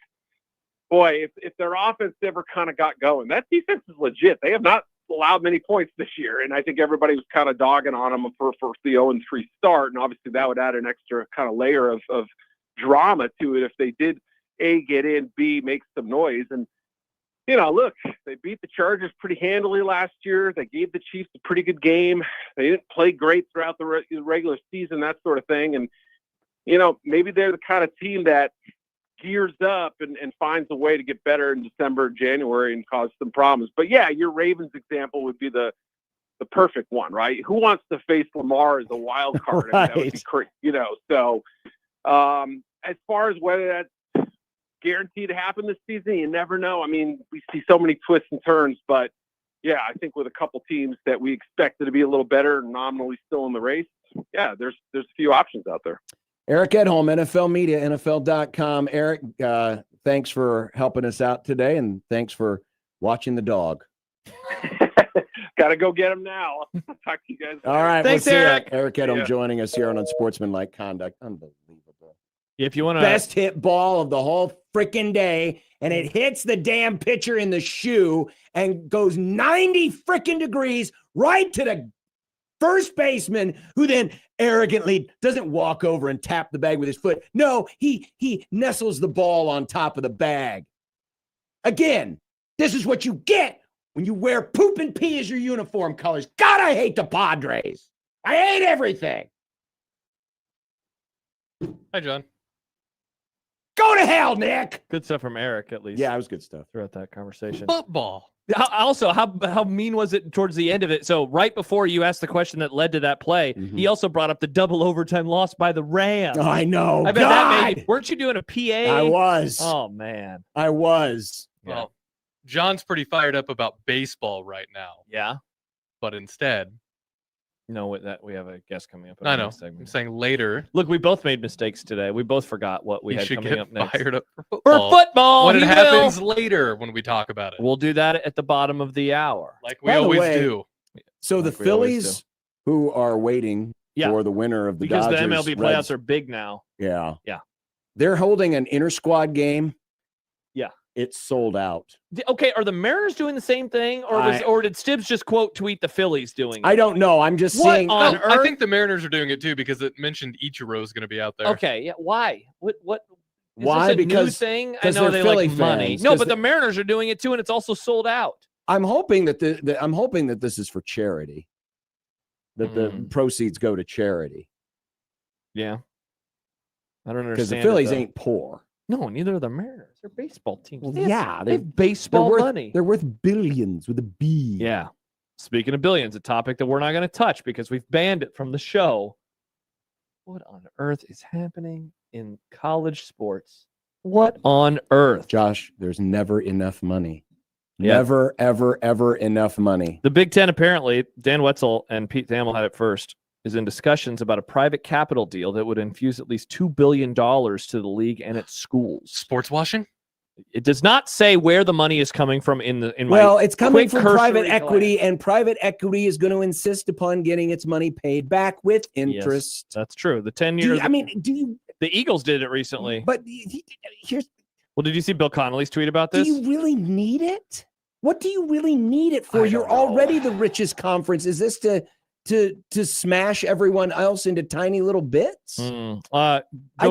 Boy, if their offense ever kind of got going, that defense is legit. They have not allowed many points this year, and I think everybody was kind of dogging on them for the 0-3 start, and obviously that would add an extra kind of layer of drama to it if they did A, get in, B, make some noise. And look, they beat the Chargers pretty handily last year. They gave the Chiefs a pretty good game. They didn't play great throughout the regular season, that sort of thing. And maybe they're the kind of team that gears up and finds a way to get better in December, January, and cause some problems. But yeah, your Ravens example would be the perfect one, right? Who wants to face Lamar as a wild card? Right. I mean, that would be crazy, So as far as whether that's guaranteed to happen this season, you never know. I mean, we see so many twists and turns, but yeah, I think with a couple teams that we expected to be a little better, nominally still in the race, yeah, there's a few options out there. Eric Edholm, NFL Media, NFL.com. Eric, thanks for helping us out today, and thanks for watching the dog. Got to go get him now. Talk to you guys later. All right. Thanks, we'll see Eric. Eric Edholm Yeah. joining us here on Unsportsmanlike Conduct. Unbelievable. If you want to, Best hit ball of the whole freaking day, and it hits the damn pitcher in the shoe and goes 90 freaking degrees right to the first baseman, who then arrogantly doesn't walk over and tap the bag with his foot. No, he nestles the ball on top of the bag. Again, this is what you get when you wear poop and pee as your uniform colors. God, I hate the Padres. I hate everything. Hi, John. Go to hell, Nick. good stuff from Eric, at least. Yeah, it was good stuff. Throughout that conversation. Football. Also, how mean was it towards the end of it? So right before you asked the question that led to that play, he also brought up the double overtime loss by the Rams. Oh, I know. I bet that made, weren't you doing a PA? I was. Oh, man. I was. Well, John's pretty fired up about baseball right now. Yeah. But instead, that we have a guest coming up. I know. I'm saying later. Look, we both made mistakes today. We both forgot what we he had should coming get up next. fired up for For football. football, When it he happens will. later when we talk about it. We'll do that at the bottom of the hour. Like we By the always way, do. So the Like we always Phillies, who are waiting for the winner of the because Dodgers, the MLB playoffs Reds, are big now. Yeah. Yeah. They're holding an inter-squad game. Yeah. It's sold out. Okay, are the Mariners doing the same thing, or did Stibbs just quote tweet the Phillies doing it? I don't know. I'm just What seeing. on No, I earth? think the Mariners are doing it too because it mentioned Ichiro is going to be out there. Okay, yeah. Why? What? Is Why? This a new Because- thing? I because know they're they Philly like money. fans, No, 'cause but they- the Mariners are doing it too, and it's also sold out. I'm hoping that I'm hoping that this is for charity. That the proceeds go to charity. Yeah. I don't understand. Because the it, Phillies though. ain't poor. No, neither are the Mariners. They're baseball teams. Well, They have- yeah, they have baseball worth, money. They're worth billions with a B. Yeah. Speaking of billions, a topic that we're not going to touch because we've banned it from the show. What on earth is happening in college sports? What on earth? Josh, there's never enough money. Yeah. Never, ever, ever enough money. The Big Ten, apparently, Dan Wetzel and Pete Thamel had it first, is in discussions about a private capital deal that would infuse at least $2 billion to the league and its schools. Sports washing? It does not say where the money is coming from well, it's coming quick from private cursory equity, glance. and private equity is going to insist upon getting its money paid back with interest. Yes, that's true. The 10 Do years. you, the Eagles did it recently. But here's. Well, did you see Bill Connolly's tweet about Do this? you really need it? What do you really need it for? You're already the richest conference. Is this to smash everyone else into tiny little bits? I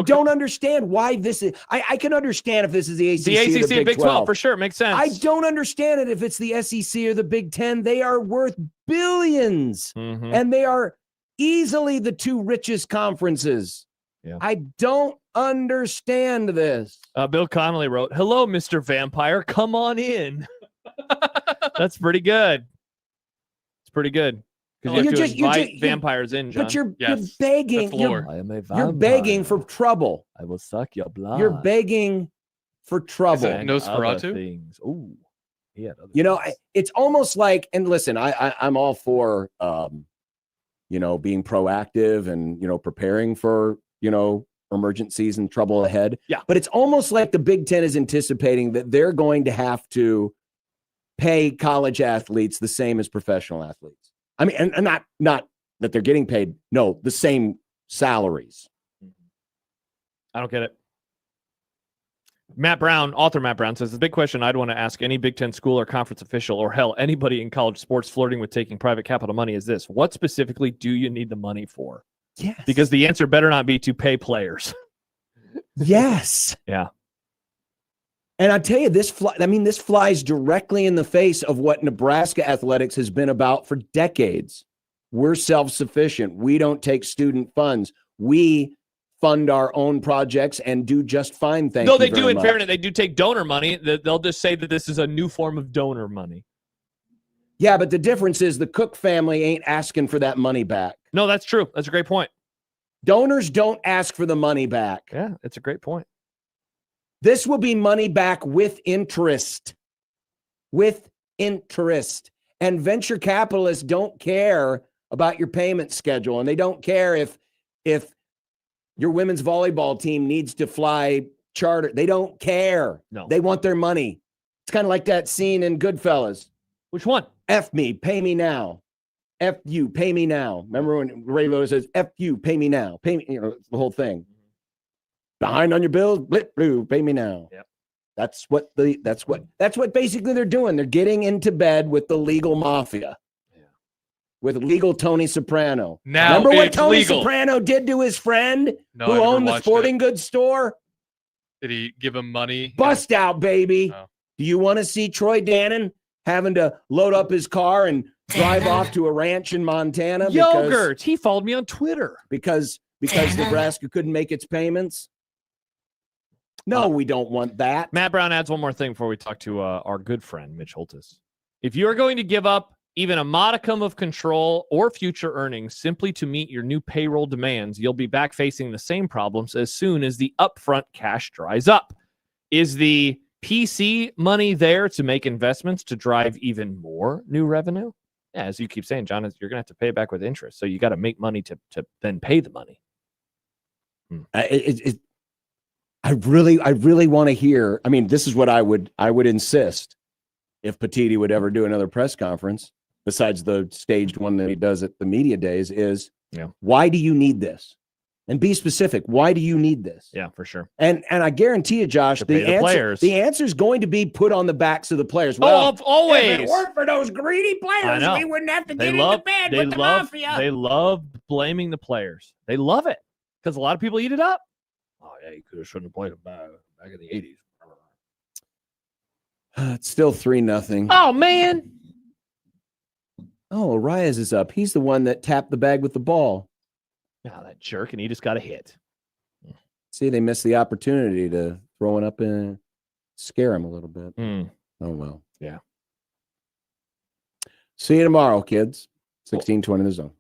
don't understand why this is. I can understand if this is the ACC, or the Big 12 for sure. Makes sense. I don't understand it if it's the SEC or the Big 10. They are worth billions, and they are easily the two richest conferences. Yeah. I don't understand this. Bill Connolly wrote, "Hello, Mr. Vampire. Come on in." That's pretty good. It's pretty good. Because you have to invite vampires in, John. But you're begging. I am a vampire. You're begging for trouble. I will suck your blood. You're begging for trouble. Is it Nosferatu? Ooh. Yeah. It's almost like, and listen, I'm all for, being proactive and, preparing for, emergencies and trouble ahead. Yeah. But it's almost like the Big Ten is anticipating that they're going to have to pay college athletes the same as professional athletes. I mean, and not that they're getting paid. No, the same salaries. I don't get it. Author Matt Brown says, the big question I'd want to ask any Big Ten school or conference official, or hell, anybody in college sports flirting with taking private capital money is this: what specifically do you need the money for? Yes. Because the answer better not be to pay players. Yes. Yeah. And I tell you, this flies directly in the face of what Nebraska athletics has been about for decades. We're self-sufficient. We don't take student funds. We fund our own projects and do just fine. Thank you. No, they do. very In much. fairness, they do take donor money. They'll just say that this is a new form of donor money. Yeah, but the difference is the Cook family ain't asking for that money back. No, that's true. That's a great point. Donors don't ask for the money back. Yeah, it's a great point. This will be money back with interest. With interest. And venture capitalists don't care about your payment schedule, and they don't care if your women's volleyball team needs to fly charter. They don't care. No. They want their money. It's kind of like that scene in Goodfellas. Which one? F me, pay me now. F you, pay me now. Remember when Ray Lewis says, F you, pay me now. Pay me, the whole thing. Behind on your bills, blip, blue, pay me now. Yep. That's what basically they're doing. They're getting into bed with the legal mafia. Yeah. With legal Tony Soprano. Now remember what it's Tony legal. Soprano did to his friend No, who I never owned the watched sporting goods store? Did he give him money? Bust out, baby. Oh. Do you want to see Troy Dannon having to load up his car and drive off to a ranch in Montana? Yogurt. He followed me on Twitter. Because Nebraska couldn't make its payments? No, we don't want that. Matt Brown adds one more thing before we talk to our good friend, Mitch Holtis. If you are going to give up even a modicum of control or future earnings simply to meet your new payroll demands, you'll be back facing the same problems as soon as the upfront cash dries up. Is the PC money there to make investments to drive even more new revenue? Yeah, as you keep saying, John, you're going to have to pay it back with interest. So you got to make money to then pay the money. I really want to hear. I mean, this is what I would insist if Petiti would ever do another press conference, besides the staged one that he does at the media days, is why do you need this? And be specific. Why do you need this? Yeah, for sure. And I guarantee you, Josh, the answer is going to be put on the backs of the players. Well, always. If it weren't for those greedy players, we wouldn't have to get into bed with the mafia. They love blaming the players. They love it because a lot of people eat it up. Oh, yeah, you shouldn't have played him back in the 80s. It's still 3-0. Oh, man. Oh, Arias is up. He's the one that tapped the bag with the ball. Oh, that jerk, and he just got a hit. See, they missed the opportunity to throw it up and scare him a little bit. Oh, well. Yeah. See you tomorrow, kids. 16:20 The Zone.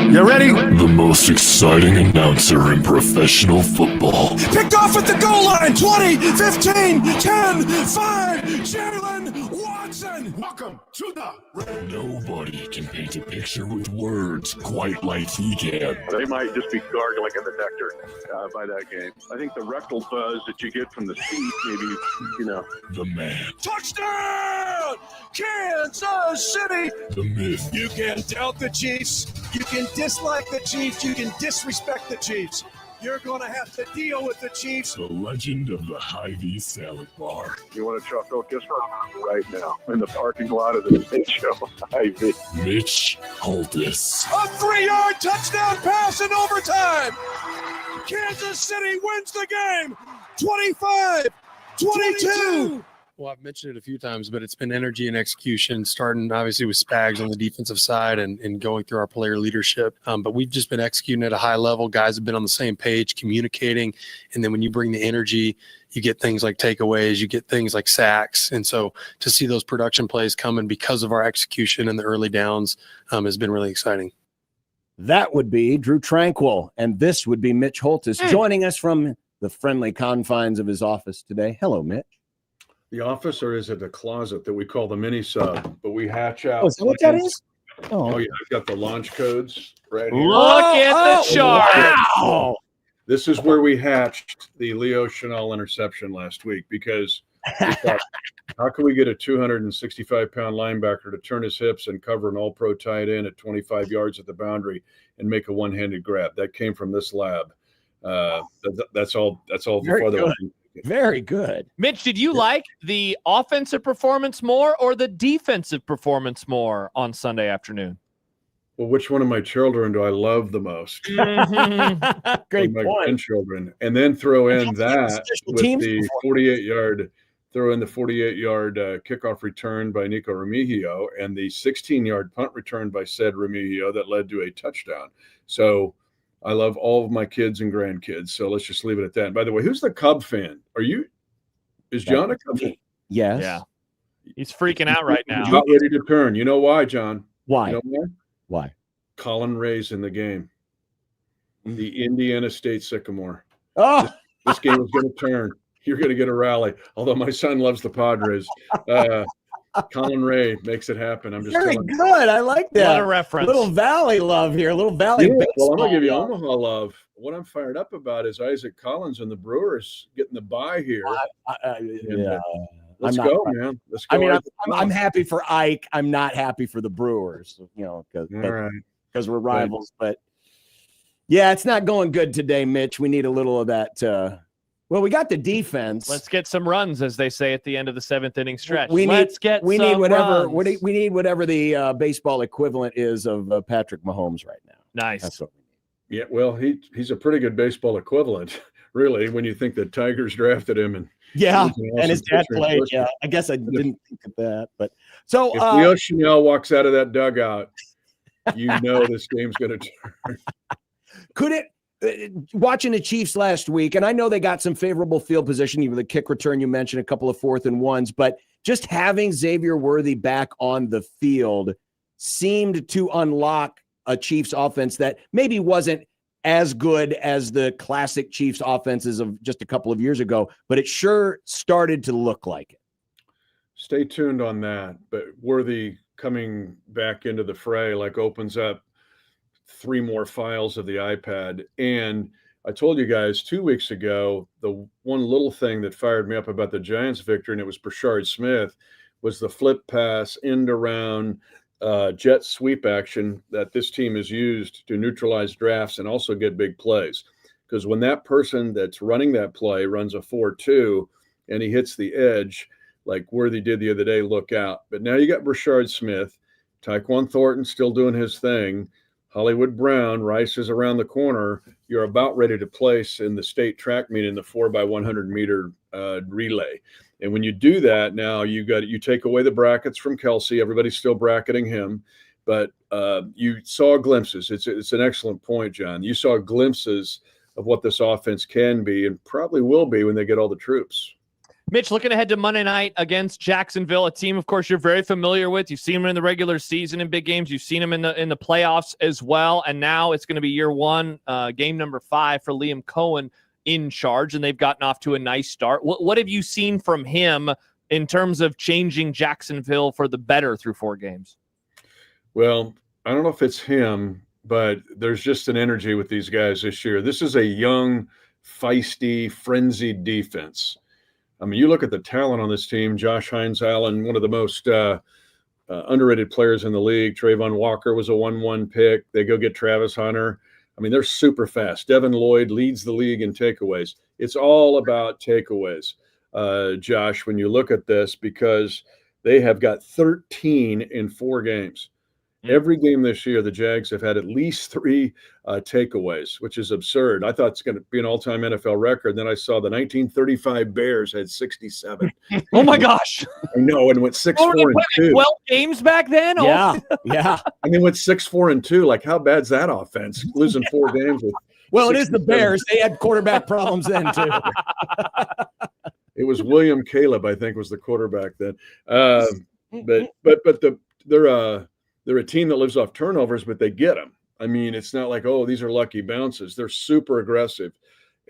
You ready? The most exciting announcer in professional football. Picked off at the goal line. 20, 15, 10, 5. Jalen Watson. Welcome to the Red. Nobody can paint a picture with words quite like he can. They might just be gargling in the nectar by that game. I think the rectal buzz that you get from the seat, maybe, The man, Touchdown! Kansas City! the myth, You can doubt the Chiefs. You can dislike the Chiefs. You can disrespect the Chiefs. You're going to have to deal with the Chiefs. the legend of the Hy-Vee salad bar. You want to chuckle? Guess where right now? In the parking lot of the state show. Hy-Vee. Mitch Holtis. A 3-yard touchdown pass in overtime. Kansas City wins the game. 25-22. Well, I've mentioned it a few times, but it's been energy and execution, starting obviously with Spags on the defensive side and going through our player leadership. But we've just been executing at a high level. Guys have been on the same page, communicating. And then when you bring the energy, you get things like takeaways, you get things like sacks. And so to see those production plays coming because of our execution in the early downs has been really exciting. That would be Drew Tranquil, and this would be Mitch Holtis joining us from the friendly confines of his office today. Hello, Mitch. The office, or is it the closet that we call the mini sub? But we hatch out. Oh, is that what that is? Oh, yeah. I've got the launch codes right here. Look at the chart. Wow. This is where we hatched the Leo Chanel interception last week because we thought, how can we get a 265-pound linebacker to turn his hips and cover an all-pro tight end at 25 yards at the boundary and make a one-handed grab? That came from this lab. That's all. Very good. Very good. Mitch, did you like the offensive performance more or the defensive performance more on Sunday afternoon? Well, which one of my children do I love the most? Great my point. grandchildren, and then throw in that with teams the 48-yard. Throw in the 48-yard kickoff return by Nico Remigio and the 16-yard punt return by said Remigio that led to a touchdown. So I love all of my kids and grandkids. So let's just leave it at that. And by the way, who's the Cub fan? Is John a Cub fan? Yes. Yeah. He's freaking out right now. About ready to turn. You know why, John? Why? You know why? Why? Colin Ray's in the game. The Indiana State Sycamore. Oh, This game is going to turn. You're going to get a rally. Although my son loves the Padres. Colin Ray makes it happen. I'm just very telling you. good. I like that. What a reference. Little Valley love here. Little Valley Yeah, well, baseball. I'm going to give you Omaha love. What I'm fired up about is Isaac Collins and the Brewers getting the bye here. Yeah. Let's I'm not- go, man. Let's go. I mean, Isaac I'm Collins. happy for Ike. I'm not happy for the Brewers, because All right. we're rivals. But yeah, it's not going good today, Mitch. We need a little of that. Well, we got the defense. Let's get some runs, as they say at the end of the seventh inning stretch. We need whatever. runs. We need whatever the baseball equivalent is of Patrick Mahomes right now. Nice. That's what Yeah, well, he's a pretty good baseball equivalent, really, when you think the Tigers drafted him. And yeah, he was an and his awesome dad pitcher in played. first Yeah, place. I guess I didn't think of that. But so If Leo Chanel walks out of that dugout, you know this game's going to turn. could it? Watching the Chiefs last week, and I know they got some favorable field position, even the kick return you mentioned, a couple of 4th and 1s, but just having Xavier Worthy back on the field seemed to unlock a Chiefs offense that maybe wasn't as good as the classic Chiefs offenses of just a couple of years ago, but it sure started to look like it. Stay tuned on that. But Worthy coming back into the fray opens up 3 more files of the iPad. And I told you guys 2 weeks ago, the one little thing that fired me up about the Giants victory, and it was Brashard Smith, was the flip pass end around jet sweep action that this team has used to neutralize drafts and also get big plays. Because when that person that's running that play runs a 4-2 and he hits the edge, like Worthy did the other day, look out. But now you got Brashard Smith, Tyquan Thornton still doing his thing, Hollywood Brown, Rice is around the corner. You're about ready to place in the state track meet in the 4x100 meter relay. And when you do that, now you take away the brackets from Kelsey. Everybody's still bracketing him, but you saw glimpses. It's an excellent point, John. You saw glimpses of what this offense can be and probably will be when they get all the troops. Mitch, looking ahead to Monday night against Jacksonville, a team, of course, you're very familiar with. You've seen them in the regular season in big games. You've seen them in the playoffs as well. And now it's going to be year one, game number 5 for Liam Cohen in charge, and they've gotten off to a nice start. What have you seen from him in terms of changing Jacksonville for the better through 4 games? Well, I don't know if it's him, but there's just an energy with these guys this year. This is a young, feisty, frenzied defense. I mean, you look at the talent on this team. Josh Hines-Allen, one of the most underrated players in the league. Trayvon Walker was a 1-1 pick. They go get Travis Hunter. I mean, they're super fast. Devin Lloyd leads the league in takeaways. It's all about takeaways, Josh, when you look at this, because they have got 13 in 4 games. Every game this year, the Jags have had at least 3 takeaways, which is absurd. I thought it's going to be an all-time NFL record. Then I saw the 1935 Bears had 67. Oh, my gosh. I know, and went 6-4-2. 12 games back then? Yeah, yeah. And they went 6-4-2. Like, how bad's that offense? Losing 4 games with Well, it is the Bears. They had quarterback problems then, too. It was William Caleb, I think, was the quarterback then. But they're a team that lives off turnovers, but they get them. I mean, it's not like, oh, these are lucky bounces. They're super aggressive.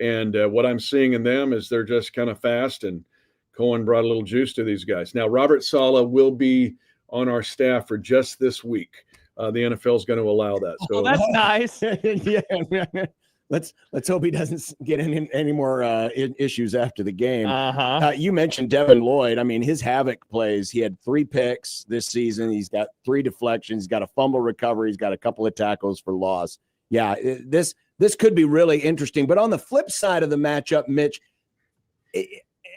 And what I'm seeing in them is they're just kind of fast, and Cohen brought a little juice to these guys. Now, Robert Saleh will be on our staff for just this week. The NFL is going to allow that. So that's nice. Yeah. Let's hope he doesn't get any more issues after the game. You mentioned Devin Lloyd. I mean, his havoc plays. He had 3 picks this season. He's got 3 deflections. He's got a fumble recovery. He's got a couple of tackles for loss. Yeah, this could be really interesting. But on the flip side of the matchup, Mitch,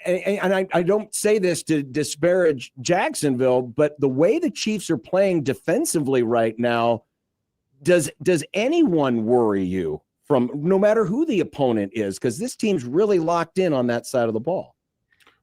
and I don't say this to disparage Jacksonville, but the way the Chiefs are playing defensively right now, does anyone worry you? From no matter who the opponent is, because this team's really locked in on that side of the ball.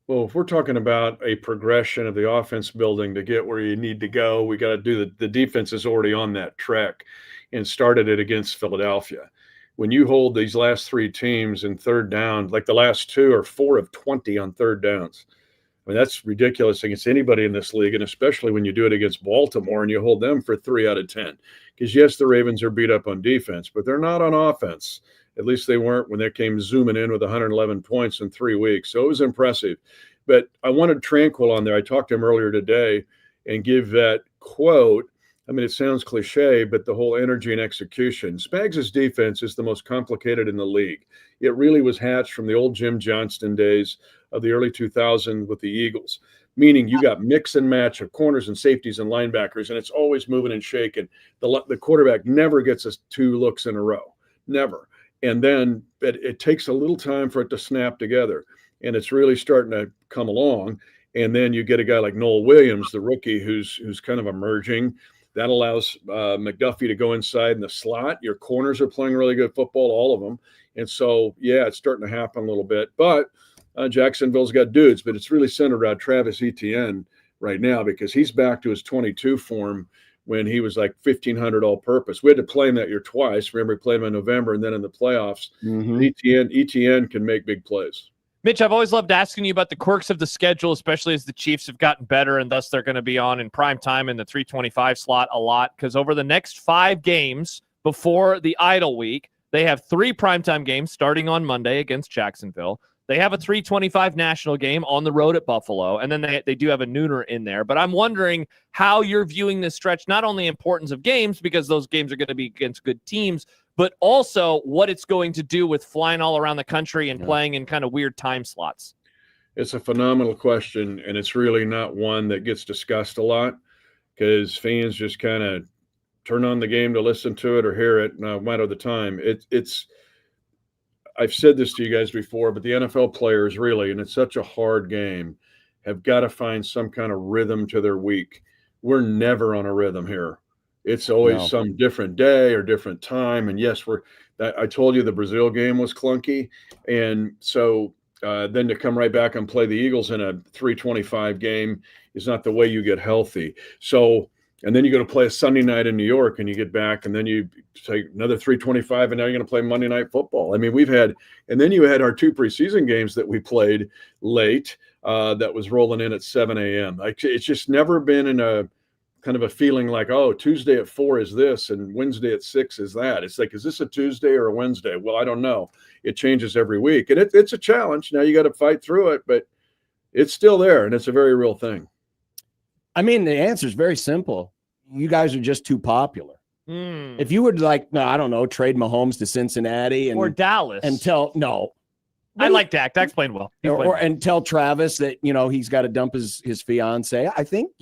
Well, if we're talking about a progression of the offense building to get where you need to go, we got to do the defense is already on that track and started it against Philadelphia. When you hold these last 3 teams in third down, like the last 2 are 4 of 20 on third downs. I mean, that's ridiculous against anybody in this league, and especially when you do it against Baltimore and you hold them for 3 out of 10. Because, yes, the Ravens are beat up on defense, but they're not on offense. At least they weren't when they came zooming in with 111 points in 3 weeks. So it was impressive. But I wanted Tranquil on there. I talked to him earlier today and give that quote. I mean, it sounds cliche, but the whole energy and execution. Spags' defense is the most complicated in the league. It really was hatched from the old Jim Johnston days of the early 2000s with the Eagles, meaning you got mix and match of corners and safeties and linebackers, and it's always moving and shaking. The quarterback never gets us 2 looks in a row, never. And then it takes a little time for it to snap together, and it's really starting to come along. And then you get a guy like Noel Williams, the rookie, who's kind of emerging. That allows McDuffie to go inside in the slot. Your corners are playing really good football, all of them. And so, yeah, it's starting to happen a little bit. But Jacksonville's got dudes, but it's really centered around Travis Etienne right now because he's back to his 22 form when he was like 1,500 all-purpose. We had to play him that year twice. Remember, we played him in November and then in the playoffs. Etienne can make big plays. Mitch, I've always loved asking you about the quirks of the schedule, especially as the Chiefs have gotten better, and thus they're going to be on in prime time in the 325 slot a lot, because over the next 5 games before the idle week, they have 3 primetime games starting on Monday against Jacksonville. They have a 325 national game on the road at Buffalo, and then they do have a nooner in there. But I'm wondering how you're viewing this stretch, not only importance of games, because those games are going to be against good teams, but also what it's going to do with flying all around the country and playing in kind of weird time slots. It's a phenomenal question, and it's really not one that gets discussed a lot because fans just kind of turn on the game to listen to it or hear it, no matter the time. I've said this to you guys before, but the NFL players really, and it's such a hard game, have got to find some kind of rhythm to their week. We're never on a rhythm here. It's always some different day or different time. And yes, I told you the Brazil game was clunky. And so then to come right back and play the Eagles in a 325 game is not the way you get healthy. So, and then you go to play a Sunday night in New York and you get back and then you take another 325 and now you're going to play Monday Night Football. I mean, and then you had our 2 preseason games that we played late that was rolling in at 7 a.m. Like, it's just never been in a kind of a feeling like, oh, Tuesday at 4 is this and Wednesday at 6 is that. It's like, is this a Tuesday or a Wednesday? Well, I don't know. It changes every week, and it's a challenge. Now you got to fight through it, but it's still there, and it's a very real thing. I mean, the answer is very simple. You guys are just too popular. If you would I don't know, trade Mahomes to Cincinnati or Dallas and I like Dak. Dak's playing well. And tell Travis that, he's got to dump his fiance. I think,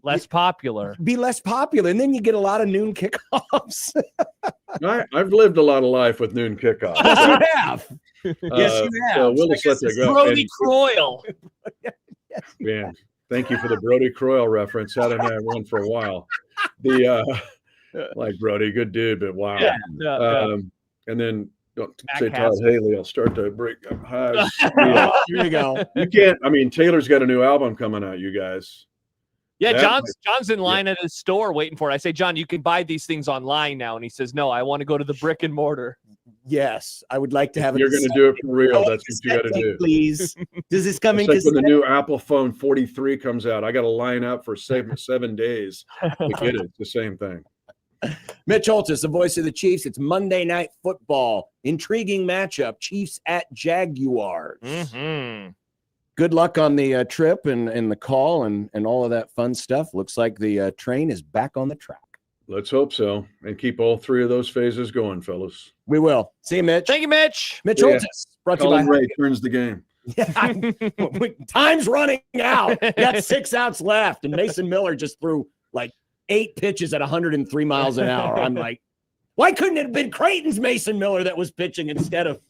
less popular. Be less popular. And then you get a lot of noon kickoffs. I've lived a lot of life with noon kickoffs. Yes, you have. Yes, you have. So we'll just let that go. Brody Croyle. Man, thank you for the Brody Croyle reference. Hadn't had one for a while. Like Brody, good dude, but wow. And then don't say Todd Haley. I'll start to break hives. Here you go. You can't. I mean, Taylor's got a new album coming out. You guys. Yeah, John's in line at his store waiting for it. I say, John, you can buy these things online now, and he says, no, I want to go to the brick and mortar. Yes, I would like to have. You're going to do it for real. That's what you got to do. Please. Does this come in? Like when the new Apple phone 43 comes out, I got to line up for 7 days to get it. It's the same thing. Mitch Holtis, the voice of the Chiefs. It's Monday Night Football. Intriguing matchup. Chiefs at Jaguars. Mm-hmm. Good luck on the trip and the call and all of that fun stuff. Looks like the train is back on the track. Let's hope so. And keep all three of those phases going, fellas. We will. See you, Mitch. Thank you, Mitch. Mitch Holtis. Brought to you by Ray turns the game. Time's running out. Got 6 outs left. And Mason Miller just threw 8 pitches at 103 miles an hour. I'm like, why couldn't it have been Creighton's Mason Miller that was pitching instead of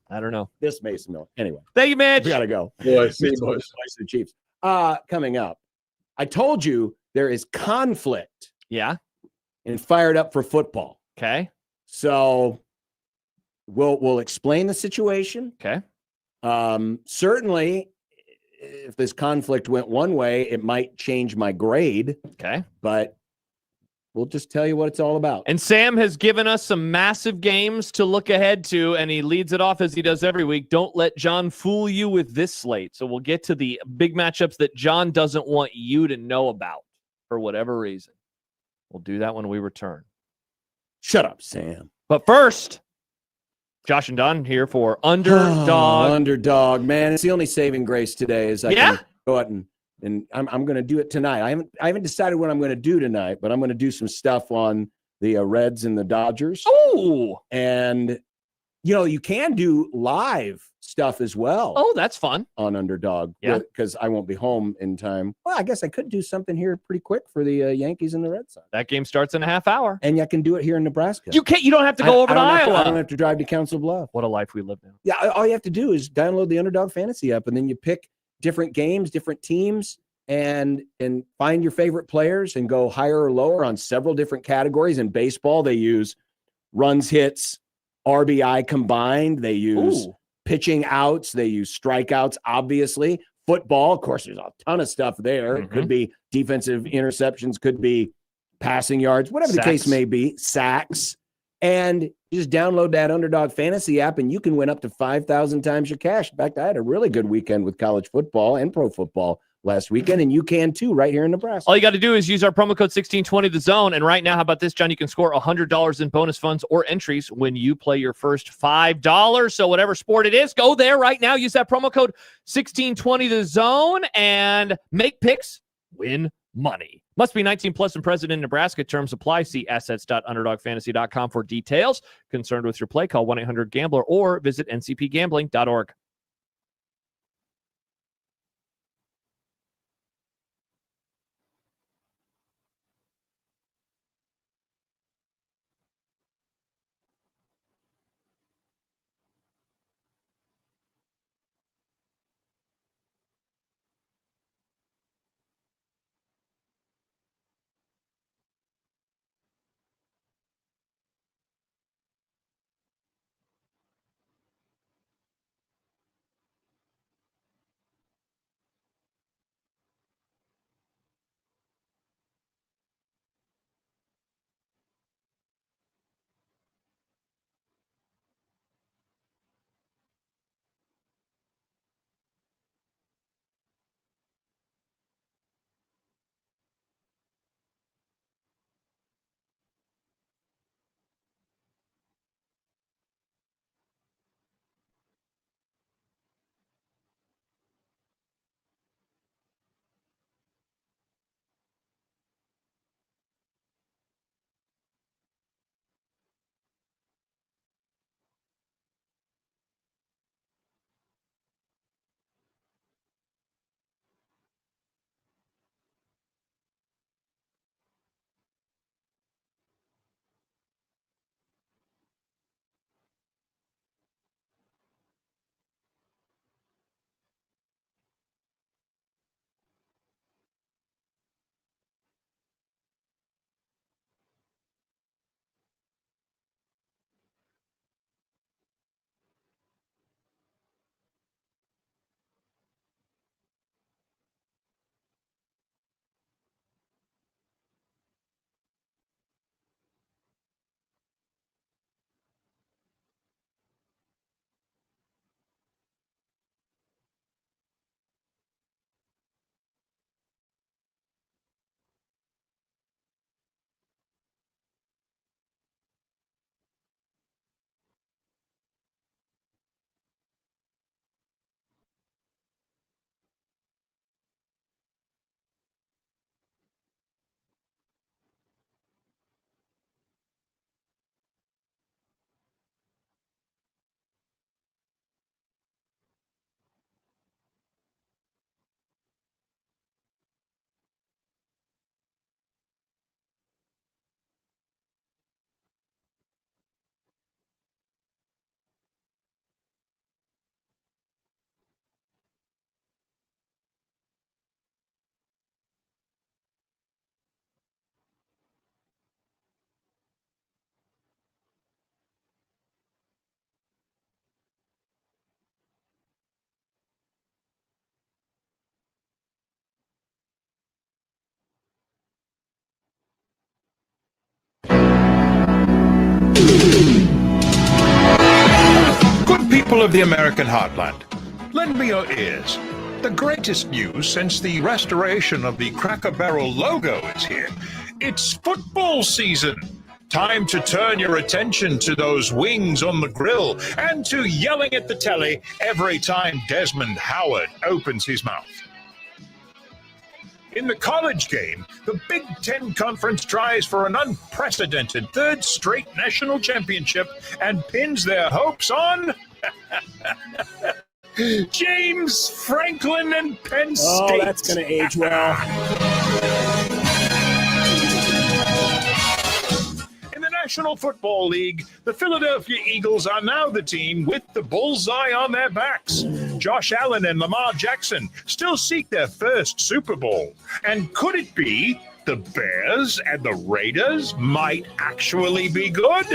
I don't know. this Mason Miller? Anyway. Thank you, Mitch. We got to go. Boy, see you, boys. The Chiefs. Coming up, I told you there is conflict. Yeah. And fired up for football. Okay. So we'll explain the situation. Okay. Certainly, if this conflict went one way, it might change my grade. Okay. But we'll just tell you what it's all about. And Sam has given us some massive games to look ahead to, and he leads it off as he does every week. Don't let John fool you with this slate. So we'll get to the big matchups that John doesn't want you to know about for whatever reason. We'll do that when we return. Shut up, Sam. But first, Josh and Don here for Underdog. Underdog, man. It's the only saving grace today is I can go out and I'm going to do it tonight. I haven't decided what I'm going to do tonight, but I'm going to do some stuff on the Reds and the Dodgers. Oh, and you can do live stuff as well. Oh, that's fun on Underdog. Yeah, because I won't be home in time. Well, I guess I could do something here pretty quick for the Yankees and the Red Sox. That game starts in a half hour, and I can do it here in Nebraska. You can't. You don't have to go over to Iowa. I don't have to drive to Council Bluffs. What a life we live now. Yeah, all you have to do is download the Underdog Fantasy app, and then you pick different games, different teams, and find your favorite players and go higher or lower on several different categories. In baseball, they use runs, hits, RBI combined. They use pitching outs. They use strikeouts, obviously. Football, of course, there's a ton of stuff there. It could be defensive interceptions, could be passing yards, whatever the case may be, sacks. And you just download that Underdog Fantasy app, and you can win up to 5,000 times your cash. In fact, I had a really good weekend with college football and pro football last weekend, and you can too right here in Nebraska. All you got to do is use our promo code 1620 the zone. And right now, how about this, John? You can score $100 in bonus funds or entries when you play your first $5. So whatever sport it is, go there right now. Use that promo code 1620 the zone and make picks, win money. Must be 19 plus and present in Nebraska. Terms apply. See assets.underdogfantasy.com for details. Concerned with your play, call 1-800-GAMBLER or visit ncpgambling.org. Good people of the American heartland, lend me your ears. The greatest news since the restoration of the Cracker Barrel logo is here. It's football season. Time to turn your attention to those wings on the grill and to yelling at the telly every time Desmond Howard opens his mouth. In the college game, the Big Ten Conference tries for an unprecedented third straight national championship and pins their hopes on James Franklin and Penn State. Oh, that's going to age well. In the National Football League, the Philadelphia Eagles are now the team with the bullseye on their backs. Josh Allen and Lamar Jackson still seek their first Super Bowl. And could it be the Bears and the Raiders might actually be good?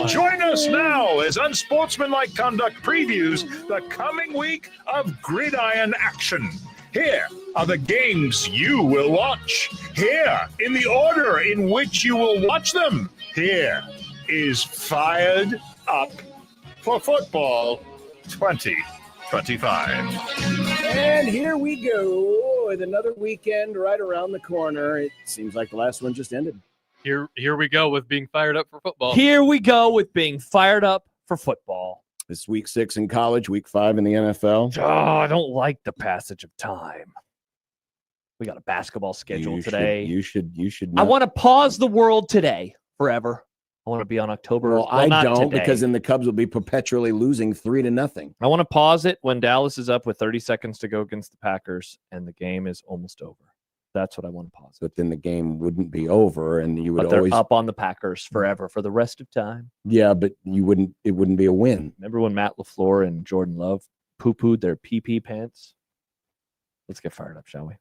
Join us now as Unsportsmanlike Conduct previews the coming week of gridiron action. Here are the games you will watch. Here, in the order in which you will watch them. Here is Fired Up for Football 2025. And here we go with another weekend right around the corner. It seems like the last one just ended. Here we go with being fired up for football. Here we go with being fired up for football. It's week 6 in college, week 5 in the NFL. Oh, I don't like the passage of time. We got a basketball schedule today. You should. I want to pause the world today forever. I want to be on October. Well, I don't, today. because then the Cubs will be perpetually losing 3-0. I want to pause it when Dallas is up with 30 seconds to go against the Packers and the game is almost over. That's what I want to pause. But then the game wouldn't be over, and you would But they're always up on the Packers forever for the rest of time. Yeah, but you wouldn't. It wouldn't be a win. Remember when Matt LaFleur and Jordan Love poo-pooed their PP pants? Let's get fired up, shall we?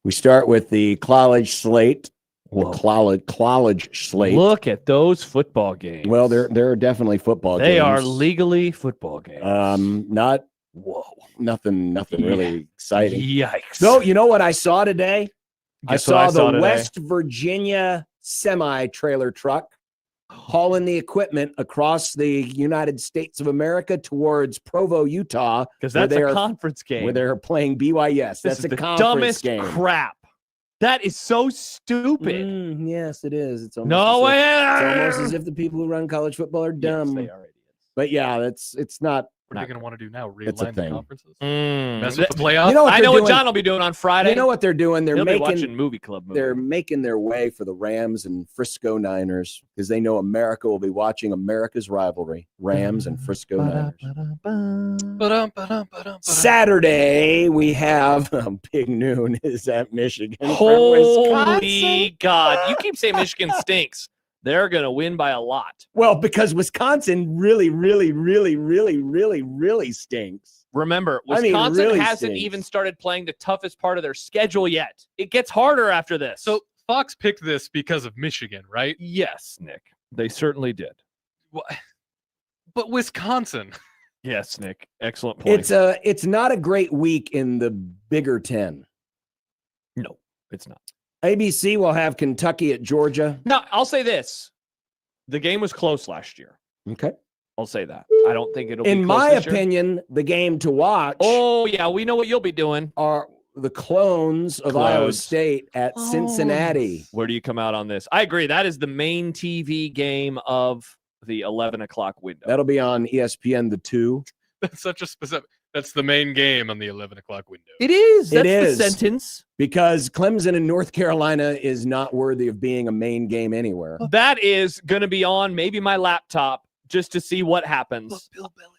We start with the college slate. Whoa. College slate. Look at those football games. Well, there are definitely football games. They are legally football games. Nothing really exciting. Yikes. No, you know what I saw today? I Guess what saw the today? West Virginia semi-trailer truck hauling the equipment across the United States of America towards Provo, Utah. Because where that's they a are- conference game. Where they're playing BYS. This That's is a the conference dumbest game. crap. That is so stupid. Yes, it is. It's almost No as if- way. It's almost as if the people who run college football are dumb. Yes, they are idiots. But yeah, it's not. What are they going to want to do now? It's a Realign the thing. conferences? Mm. Mess with the playoffs? You know what I they're know what doing? John will be doing on Friday. You know what they're doing? They're He'll be making watching Movie Club movies. They're making their way for the Rams and Frisco Niners because they know America will be watching America's rivalry, Rams and Frisco Niners. Saturday we have big noon is at Michigan. from Holy Wisconsin. God. You keep saying Michigan stinks. They're going to win by a lot. Well, because Wisconsin really stinks. Remember, I mean, Wisconsin really hasn't stinks. even started playing the toughest part of their schedule yet. It gets harder after this. So Fox picked this because of Michigan, right? Yes, Nick. They certainly did. But Wisconsin. Yes, Nick. Excellent point. It's not a great week in the Bigger Ten. No, it's not. ABC will have Kentucky at Georgia. Now, I'll say this. The game was close last year. Okay. I'll say that. I don't think it'll be In close my this year. opinion, the game to watch Oh, yeah, we know what you'll be doing. are the clones of Iowa Clones. State at Cincinnati. Where do you come out on this? I agree. That is the main TV game of the 11 o'clock window. That'll be on ESPN the 2. That's such a specific. That's the main game on the 11 o'clock window. It is. That's It is. the sentence. Because Clemson and North Carolina is not worthy of being a main game anywhere. That is going to be on maybe my laptop just to see what happens.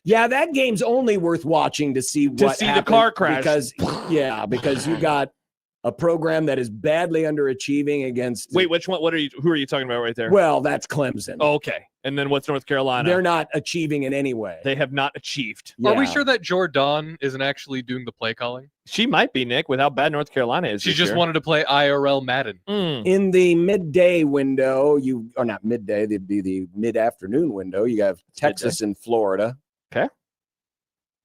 Yeah, that game's only worth watching to see what see the happened car crash. Because you got a program that is badly underachieving against. Wait, which one? Who are you talking about right there? Well, that's Clemson. Okay. And then what's North Carolina? They're not achieving in any way. They have not achieved. Are we Yeah. sure that Jordan isn't actually doing the play calling? She might be, Nick, with how bad North Carolina is. She this just year. wanted to play IRL Madden. In the midday window, or not midday, it'd be the mid-afternoon window. You have Texas and Florida. Okay.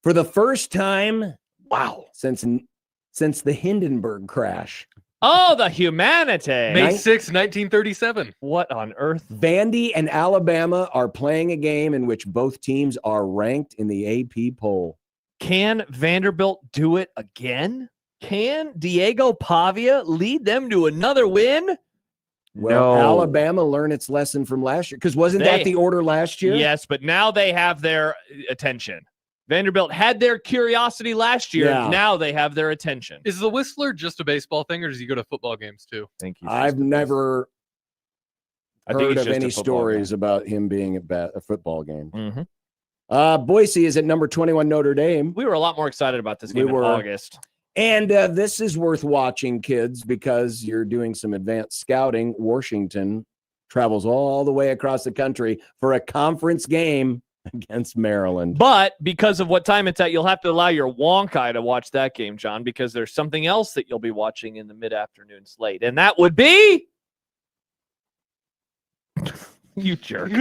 For the first time, wow, since the Hindenburg crash, Oh, the humanity. May 6, 1937. What on earth? Vandy and Alabama are playing a game in which both teams are ranked in the AP poll. Can Vanderbilt do it again? Can Diego Pavia lead them to another win? Well, Alabama learned its lesson from last year, because wasn't that the order last year? Yes, but now they have their attention. Vanderbilt had their curiosity last year. Yeah. Now they have their attention. Is the Whistler just a baseball thing, or does he go to football games too? Thank you. I've never I think heard it's of just any a football stories about him being at a football game. Mm-hmm. Boise is at number 21 Notre Dame. We were a lot more excited about this game in August. And this is worth watching, kids, because you're doing some advanced scouting. Washington travels all the way across the country for a conference game against Maryland. But because of what time it's at, you'll have to allow your wonk eye to watch that game, John, because there's something else that you'll be watching in the mid-afternoon slate, and that would be... You jerk.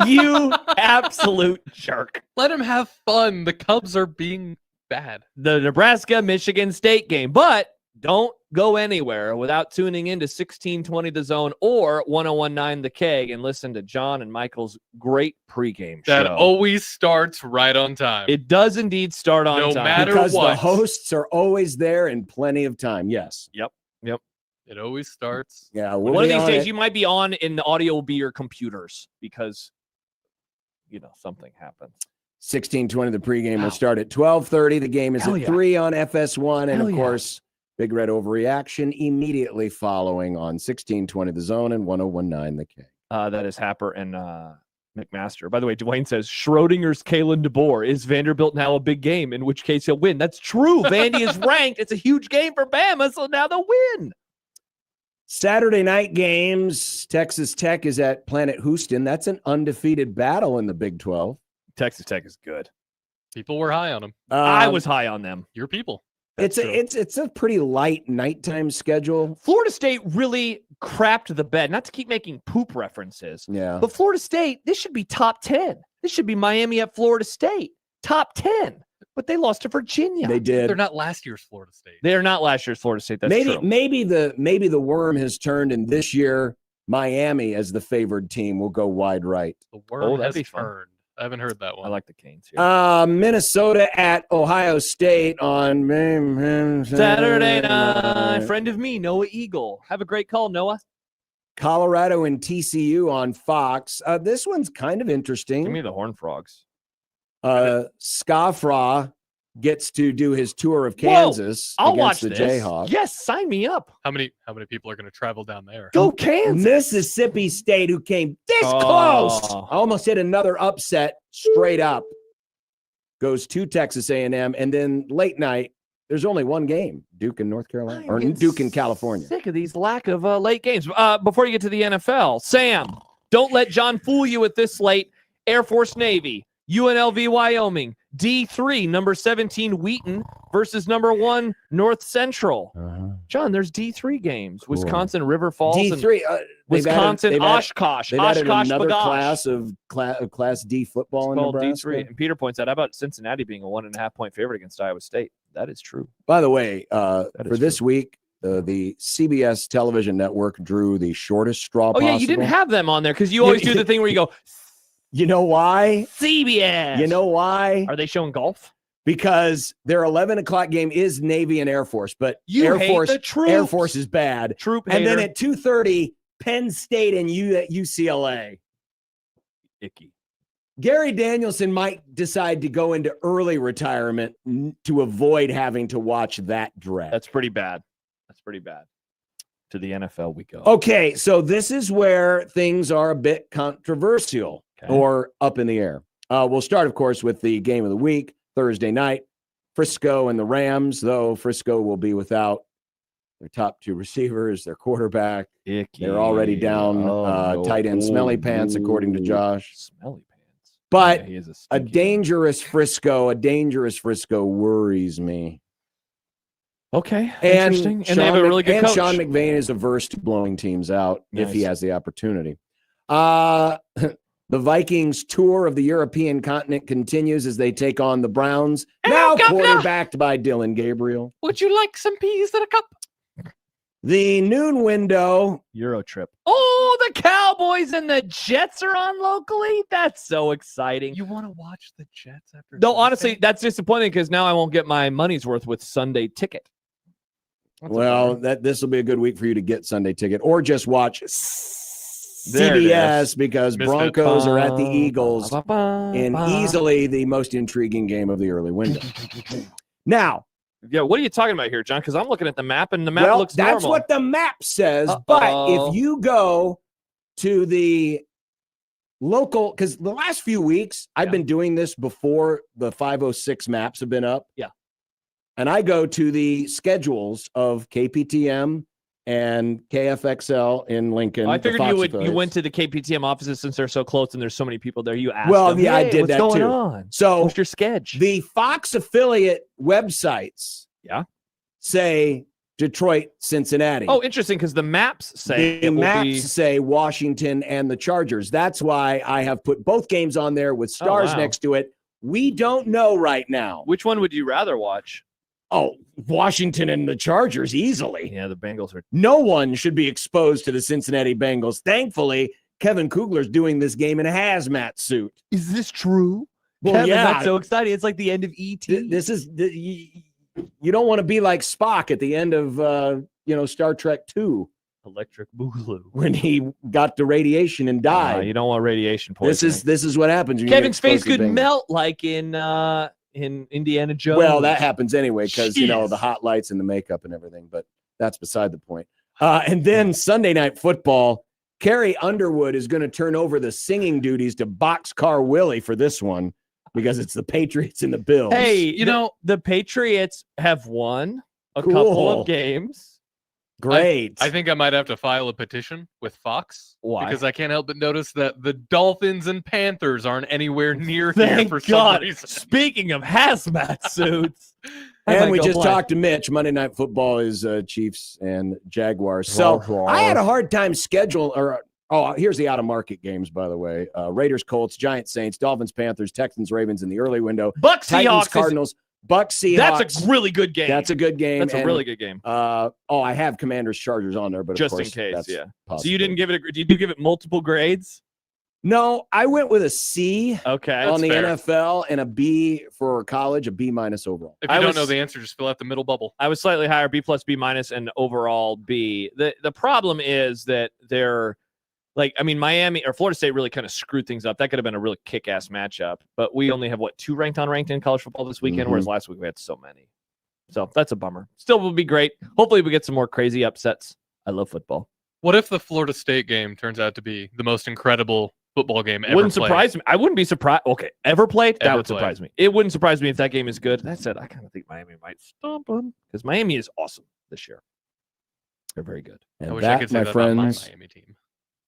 You absolute jerk. Let him have fun. The Cubs are being bad. The Nebraska-Michigan State game. But don't go anywhere without tuning into 1620 The Zone or 1019 The Keg and listen to John and Michael's great pregame show. That always starts right on time. It does indeed start on time. No matter because what. the hosts are always there in plenty of time. Yes. Yep. It always starts. Yeah. One of these days, you might be on and the audio will be your computers because, something happens. 1620, the pregame will start at 12:30. The game is Hell at yeah. 3 on FS1. And, Hell of yeah. course, Big Red Overreaction immediately following on 1620 The Zone and 1019 The K. That is Happer and McMaster. By the way, Dwayne says, Schrodinger's Kalen DeBoer. Is Vanderbilt now a big game, in which case he'll win? That's true. Vandy is ranked. It's a huge game for Bama, so now they'll win. Saturday night games. Texas Tech is at Planet Houston. That's an undefeated battle in the Big 12. Texas Tech is good. People were high on him. I was high on them. Your people. It's a pretty light nighttime schedule. Florida State really crapped the bed. Not to keep making poop references. Yeah. But Florida State, this should be top 10. This should be Miami at Florida State. Top 10. But they lost to Virginia. They did. They're not last year's Florida State. They are not last year's Florida State. That's true. Maybe the worm has turned, and this year Miami as the favored team will go wide right. The worm that'd has be fun. turned. I haven't heard that one. I like the Canes here. Minnesota at Ohio State on Saturday night. Friend of me, Noah Eagle. Have a great call, Noah. Colorado and TCU on Fox. This one's kind of interesting. Give me the Horned Frogs. Scafra gets to do his tour of Kansas I'll against watch the this. Jayhawks. Yes, sign me up. How many people are going to travel down there? Go Kansas. Mississippi State, who came this close, almost hit another upset straight up, goes to Texas A&M, and then late night, there's only one game, Duke in North Carolina, or Duke in California. Sick of these lack of late games. Before you get to the NFL, Sam, don't let John fool you with this slate. Air Force Navy, UNLV Wyoming, D3, number 17 Wheaton versus number 1 North Central. John, there's D3 games. Cool. Wisconsin River Falls. D3. Wisconsin Oshkosh. They've added Oshkosh another Bagosh. class of Class D football in Called Nebraska. D3. And Peter points out, how about Cincinnati being a 1.5 point favorite against Iowa State? That is true. By the way, for this week, the CBS television network drew the shortest straw possible. Yeah, you didn't have them on there because you always do the thing where you go, you know why? CBS. You know why? Are they showing golf? Because their 11 o'clock game is Navy and Air Force, but You Air hate Force the troops. Air Force is bad. Troop And then hater. at 2:30, Penn State and UCLA. Icky. Gary Danielson might decide to go into early retirement to avoid having to watch that dread. That's pretty bad. That's pretty bad. To the NFL we go. Okay, so this is where things are a bit controversial or up in the air. We'll start, of course, with the game of the week, Thursday night. Frisco and the Rams, though Frisco will be without their top 2 receivers, their quarterback. Icky. They're already down tight end Smelly Pants, according to Josh. Smelly Pants. But Yeah, he is a dangerous Frisco worries me. Okay, And interesting. And they have a really good coach. Sean McVay is averse to blowing teams out if he Nice. has the opportunity. The Vikings tour of the European continent continues as they take on the Browns, now Governor! quarterbacked by Dylan Gabriel. Would you like some peas in a cup? The noon window. Euro trip. Oh, the Cowboys and the Jets are on locally? That's so exciting. You want to watch the Jets after? No, honestly, that's disappointing because now I won't get my money's worth with Sunday ticket. This will be a good week for you to get Sunday ticket or just watch There it is. CBS because Missed it. Broncos are at the Eagles Ba-ba-ba-ba. in easily the most intriguing game of the early window. Now, yeah, what are you talking about here, John? Because I'm looking at the map and the map looks that's normal. what the map says. But if you go to the local, because the last few weeks I've been doing this before the 506 maps have been up. Yeah. And I go to the schedules of KPTM and KFXL in Lincoln. I the figured Fox you affiliates. went to the KPTM offices since they're so close and there's so many people there. You asked them, I "Hey, did what's that going too. on? So what's your schedule?" The Fox affiliate websites say Detroit, Cincinnati. Oh, interesting, because the maps say The it will maps be... say Washington and the Chargers. That's why I have put both games on there with stars wow. next to it. We don't know right now. Which one would you rather watch? Oh, Washington and the Chargers easily. Yeah, the Bengals are... No one should be exposed to the Cincinnati Bengals. Thankfully, Kevin Kugler's doing this game in a hazmat suit. Is this true? Well, Kevin, yeah. that's so exciting. It's like the end of E.T. This is you don't want to be like Spock at the end of Star Trek 2 Electric Boogaloo when he got the radiation and died. You don't want radiation poisoning. This is what happens. When Kevin's you get face exposed to could Bengals. melt like in Indiana Jones. Well, that happens anyway because Jeez. the hot lights and the makeup and everything. But that's beside the point. And then Sunday Night Football. Carrie Underwood is going to turn over the singing duties to Boxcar Willie for this one because it's the Patriots and the Bills. Hey, the Patriots have won a couple of games. Great. I think I might have to file a petition with Fox. Why? Because I can't help but notice that the Dolphins and Panthers aren't anywhere near here Thank for God. some reason. Speaking of hazmat suits. And we just talked to Mitch. Monday Night Football is Chiefs and Jaguars. So I had a hard time here's the out-of-market games, by the way. Raiders, Colts, Giants, Saints, Dolphins, Panthers, Texans, Ravens in the early window. Bucks, Titans, Seahawks. Cardinals, Bucks, Seahawks. That's a really good game. That's a good game. That's a really good game. I have Commanders, Chargers on there, but Just of in course, case, that's yeah. possible. So you didn't give it did you give it multiple grades? No, I went with a C on the fair. NFL and a B for college, a B- overall. If you don't know the answer, just fill out the middle bubble. I was slightly higher, B+, B-, and overall B. The problem is that they're Miami or Florida State really kind of screwed things up. That could have been a really kick-ass matchup. But we only have, 2 ranked in college football this weekend, whereas last week we had so many. So that's a bummer. Still will be great. Hopefully we get some more crazy upsets. I love football. What if the Florida State game turns out to be the most incredible football game ever Wouldn't played? surprise me. I wouldn't be surprised. Okay, ever played? That Ever would played. surprise me. It wouldn't surprise me if that game is good. That said, I kind of think Miami might stomp them because Miami is awesome this year. They're very good. And I wish that, I could say my that about my friends, Miami team.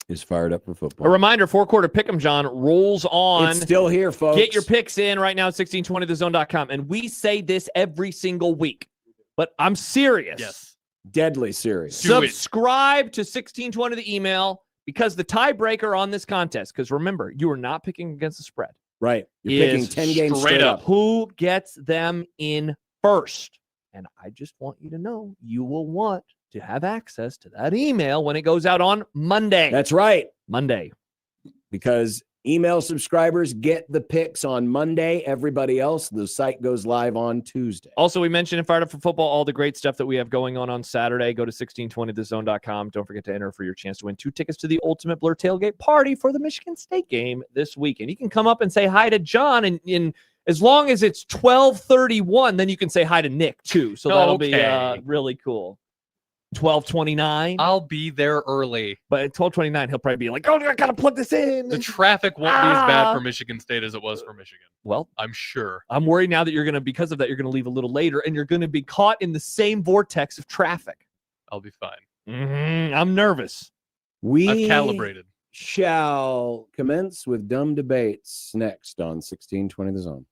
is fired up for football. A reminder, 4-quarter pick'em, John, rolls on. It's still here, folks. Get your picks in right now at 1620thezone.com. And we say this every single week, but I'm serious. Yes. Deadly serious. Subscribe to 1620 the email because the tiebreaker on this contest, because remember, you are not picking against the spread. Right. You're picking is 10 games straight up. Who gets them in first? And I just want you to know you will want to have access to that email when it goes out on Monday. That's right. Monday. Because email subscribers get the picks on Monday. Everybody else, the site goes live on Tuesday. Also, we mentioned in Fired Up for Football all the great stuff that we have going on Saturday. Go to 1620thezone.com. Don't forget to enter for your chance to win 2 tickets to the Ultimate Blur Tailgate Party for the Michigan State game this weekend. You can come up and say hi to John, and as long as it's 12:31, then you can say hi to Nick, too. So that'll be really cool. 12:29. I'll be there early. But at 12:29, he'll probably be like, "Oh, I gotta plug this in." The traffic won't be as bad for Michigan State as it was for Michigan. Well, I'm sure. I'm worried now that because of that, you're gonna leave a little later, and you're gonna be caught in the same vortex of traffic. I'll be fine. I'm nervous. We I've calibrated. shall commence with dumb debates next on 1620 The Zone.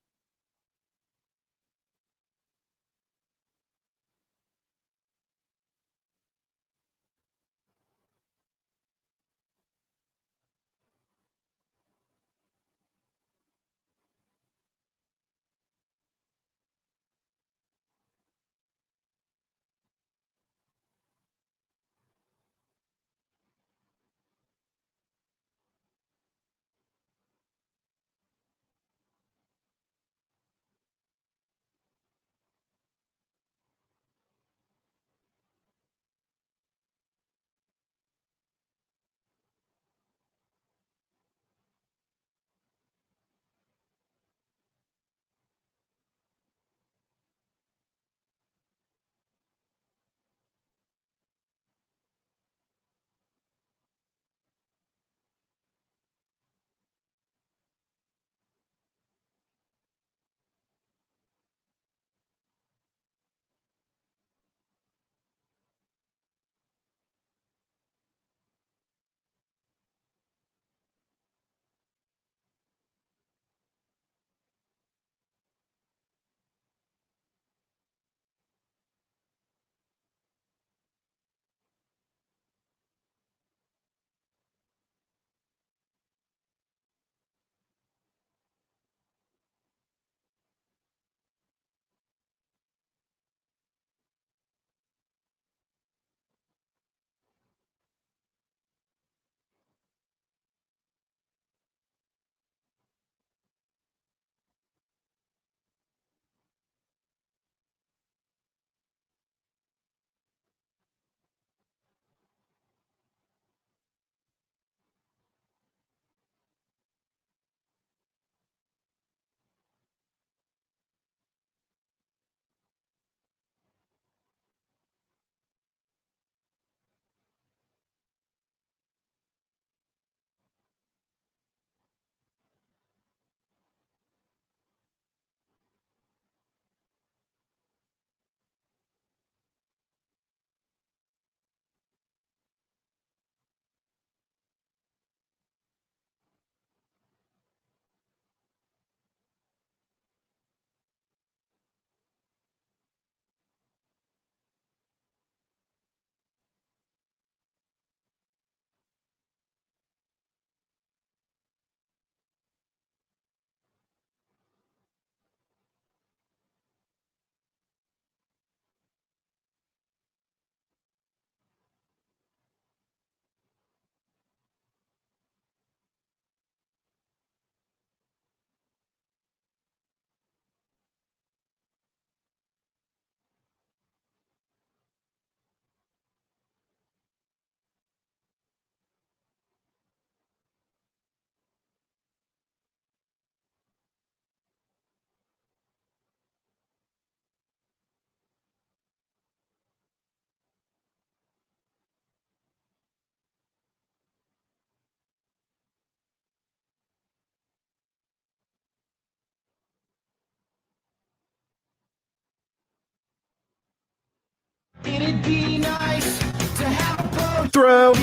Throw.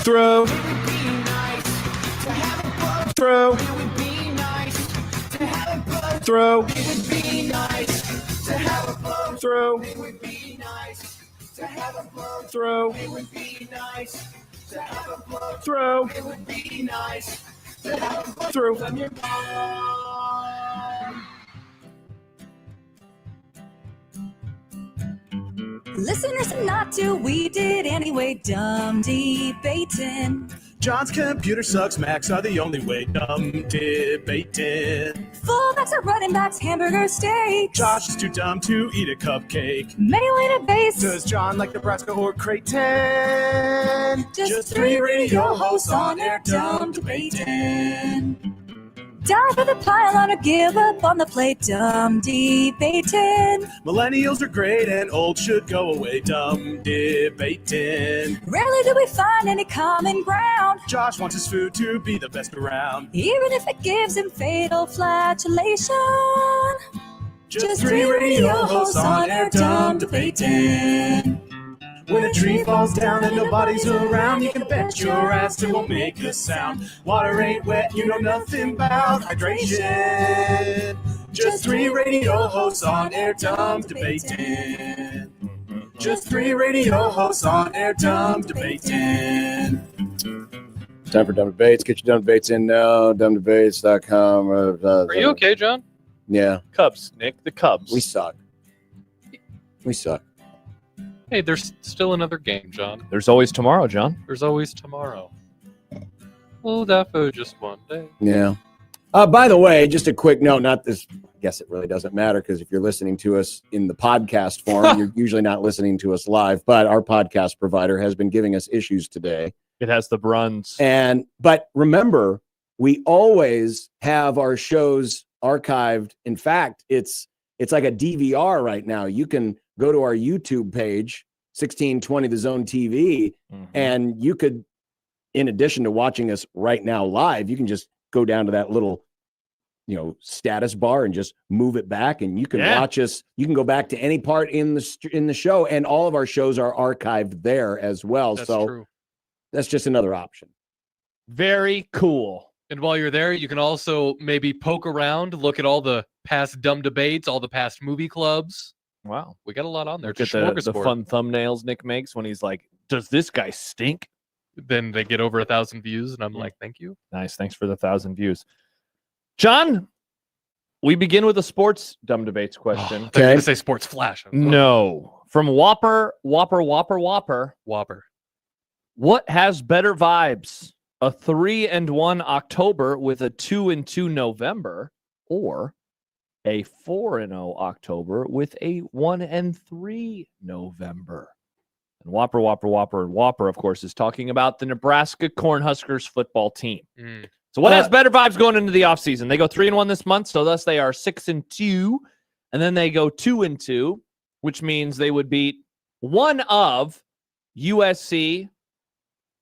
Throw. Throw. Throw. Throw. Throw. Throw. Throw. Listeners not to, we did anyway, dumb debating. John's computer sucks, Macs are the only way, dumb debating. Fullbacks are running backs, hamburger steaks. Josh is too dumb to eat a cupcake. Mailing a base. Does John like Nebraska or Creighton? Just three radio hosts on air, dumb debating. Die for the pylon or give up on the plate, dumb debating. Millennials are great and old should go away, dumb debating. Rarely do we find any common ground. Josh wants his food to be the best around. Even if it gives him fatal flatulation. Just three radio hosts on air, dumb debating. When a tree falls down and nobody's around, you can bet your ass it won't make a sound. Water ain't wet, you know nothing about hydration. Just three radio hosts on air, dumb debating. Just three radio hosts on air, dumb debating. Time for dumb debates. Get your dumb debates in now. Dumbdebates.com. Are you okay, John? Yeah. Cubs, Nick. The Cubs. We suck. We suck. Hey, there's still another game, John. There's always tomorrow, John. There's always tomorrow. We'll die for just one day. Yeah. By the way, just a quick note, not this, I guess it really doesn't matter because if you're listening to us in the podcast form, you're usually not listening to us live, but our podcast provider has been giving us issues today. It has the bruns. But remember, we always have our shows archived. In fact, it's like a DVR right now. You can go to our YouTube page, 1620 The Zone TV, and you could, in addition to watching us right now live, you can just go down to that little, status bar and just move it back, and you can watch us. You can go back to any part in the show, and all of our shows are archived there as well. That's so true. That's just another option. Very cool. And while you're there, you can also maybe poke around, look at all the past dumb debates, all the past movie clubs. Wow. We got a lot on there. Look at the fun thumbnails Nick makes when he's like, does this guy stink? Then they get over 1,000 views, and I'm like, thank you. Nice. Thanks for the 1,000 views. John, we begin with a sports dumb debates question. I was going to say sports flash. No. From Whopper. Whopper. What has better vibes? A 3-1 October with a 2-2 November, or a 4-0 October with a 1-3 November? And Whopper, of course, is talking about the Nebraska Cornhuskers football team. So what has better vibes going into the offseason? They go 3-1 this month, so thus they are 6-2, and then they go 2-2, which means they would beat one of USC,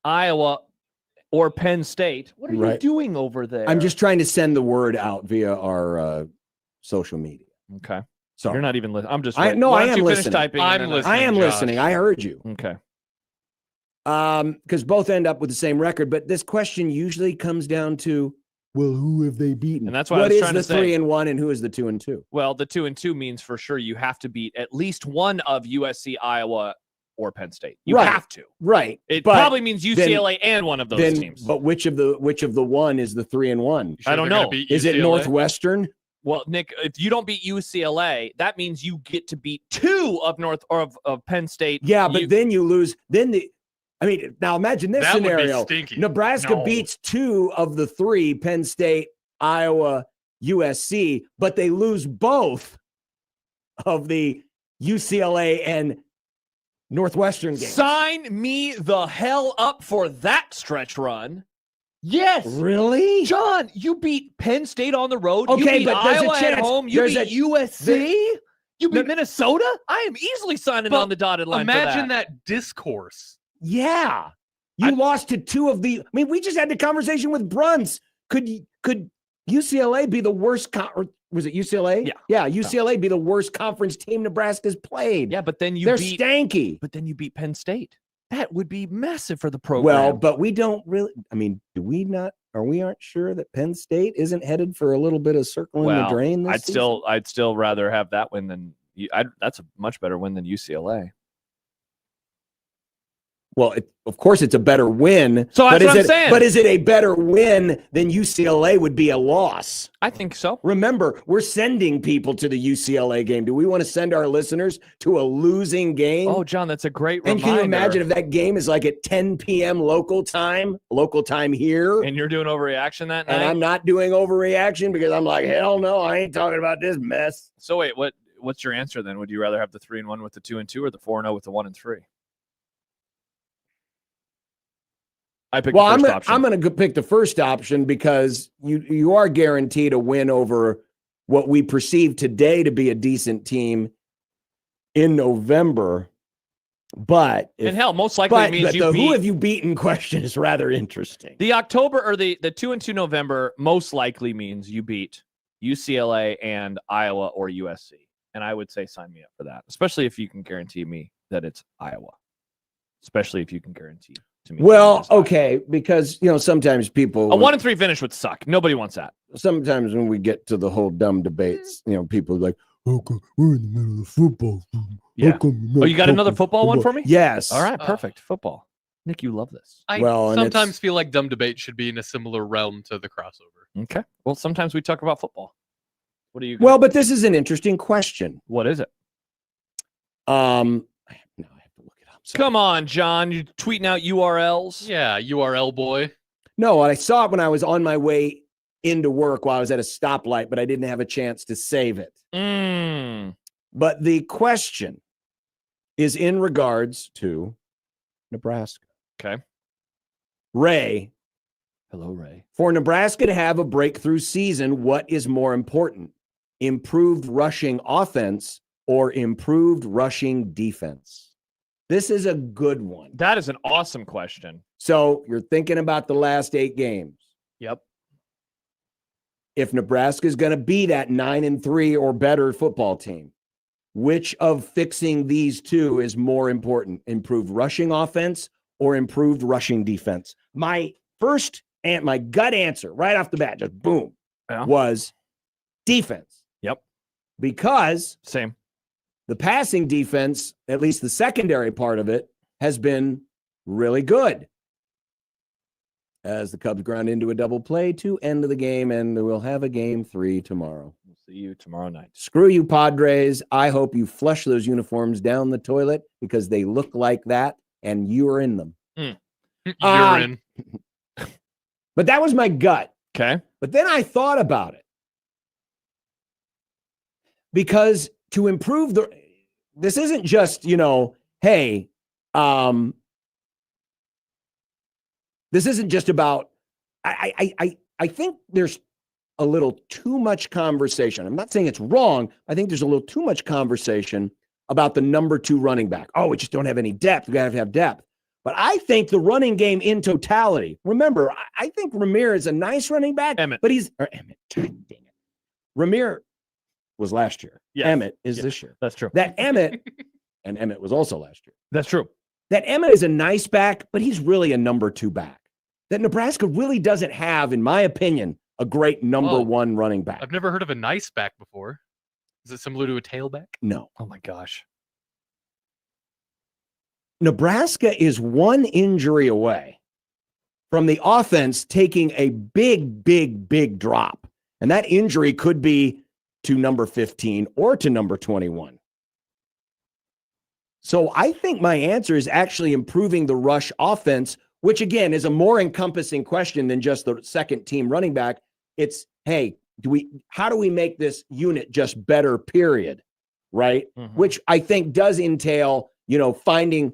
Iowa, or Penn State. What are you doing over there? I'm just trying to send the word out via our social media. Okay. So you're not even listening. I'm just. I am listening. I'm listening. I am listening. I heard you. Okay. Because both end up with the same record, but this question usually comes down to, well, who have they beaten? And that's what I was trying to say. What is the 3-1 and who is the 2-2? Well, the 2-2 means for sure you have to beat at least one of USC, Iowa, or Penn State. You have to. Right. It probably means UCLA and one of those teams. But which of the one is the 3-1? I don't know. Is it Northwestern? Well, Nick, if you don't beat UCLA, that means you get to beat two of of Penn State. Yeah, but then you lose. Now imagine this scenario. Would be stinky. Nebraska beats two of the three, Penn State, Iowa, USC, but they lose both of the UCLA and Northwestern games. Sign me the hell up for that stretch run. Yes. Really? John, you beat Penn State on the road. Okay, you beat but there's Iowa a chance. at home. You beat USC. You beat No. Minnesota. I am easily signing on the dotted line. Imagine for that discourse. Yeah. You lost to two of the. We just had the conversation with Bruns. Could UCLA be the worst? was it UCLA? Yeah. Yeah, UCLA be the worst conference team Nebraska's played. Yeah, but then they're stanky. But then you beat Penn State. That would be massive for the program. Well, but we don't really. I mean, do we not? Are we aren't sure that Penn State isn't headed for a little bit of circling the drain this season? I'd still rather have that win than that's a much better win than UCLA. Well, of course, it's a better win. So that's what I'm saying. But is it a better win than UCLA would be a loss? I think so. Remember, we're sending people to the UCLA game. Do we want to send our listeners to a losing game? Oh, John, that's a great And reminder. can you imagine if that game is like at 10 p.m. local time here? And you're doing overreaction that night? And I'm not doing overreaction because I'm like, hell no, I ain't talking about this mess. So wait, what's your answer then? Would you rather have the 3-1 with the 2-2 or the 4-0 with the 1-3? I picked the first option. I'm going to pick the first option because you are guaranteed a win over what we perceive today to be a decent team in November. But and hell, most likely means you beat. Who have you beaten question is rather interesting. The October or the 2-2 November most likely means you beat UCLA and Iowa or USC. And I would say sign me up for that, especially if you can guarantee me that it's Iowa. Especially if you can guarantee to me. Well, okay, because sometimes people a 1-3 finish would suck. Nobody wants that. Sometimes when we get to the whole dumb debates, people are like, okay, we're in the middle of football. Yeah. Oh, you got another football one for me? Yes. All right, perfect. Football. Nick, you love this. I sometimes feel like dumb debate should be in a similar realm to the crossover. Okay. Well, sometimes we talk about football. What are you? Well, but this is an interesting question. What is it? Come on, John. You tweeting out URLs? Yeah, URL boy. No, I saw it when I was on my way into work while I was at a stoplight, but I didn't have a chance to save it. But the question is in regards to Nebraska. Okay. Ray. Hello, Ray. For Nebraska to have a breakthrough season, what is more important? Improved rushing offense or improved rushing defense? This is a good one. That is an awesome question. So you're thinking about the last 8 games. Yep. If Nebraska is going to be that 9-3 or better football team, which of fixing these two is more important? Improved rushing offense or improved rushing defense? My first and my gut answer right off the bat, just boom, was defense. Yep. Because same. The passing defense, at least the secondary part of it, has been really good. As the Cubs ground into a double play to end of the game, and we'll have a game 3 tomorrow. We'll see you tomorrow night. Screw you, Padres. I hope you flush those uniforms down the toilet because they look like that, and you are in them. You're in. But that was my gut. Okay. But then I thought about it. Because to improve this isn't just, hey, this isn't just about, I think there's a little too much conversation. I'm not saying it's wrong. I think there's a little too much conversation about the number 2 running back. Oh, we just don't have any depth. We got to have depth. But I think the running game in totality, remember, I think Ramir is a nice running back, but Ramir was last year. Yes. Emmett is this year. That's true. That Emmett, and Emmett was also last year. That's true. That Emmett is a nice back, but he's really a number 2 back. That Nebraska really doesn't have, in my opinion, a great number 1 running back. I've never heard of a nice back before. Is it similar to a tailback? No. Oh my gosh. Nebraska is 1 injury away from the offense taking a big drop. And that injury could be to number 15 or to number 21. So I think my answer is actually improving the rush offense, which again is a more encompassing question than just the second team running back. It's, hey, how do we make this unit just better, period? Right? Mm-hmm. Which I think does entail, finding,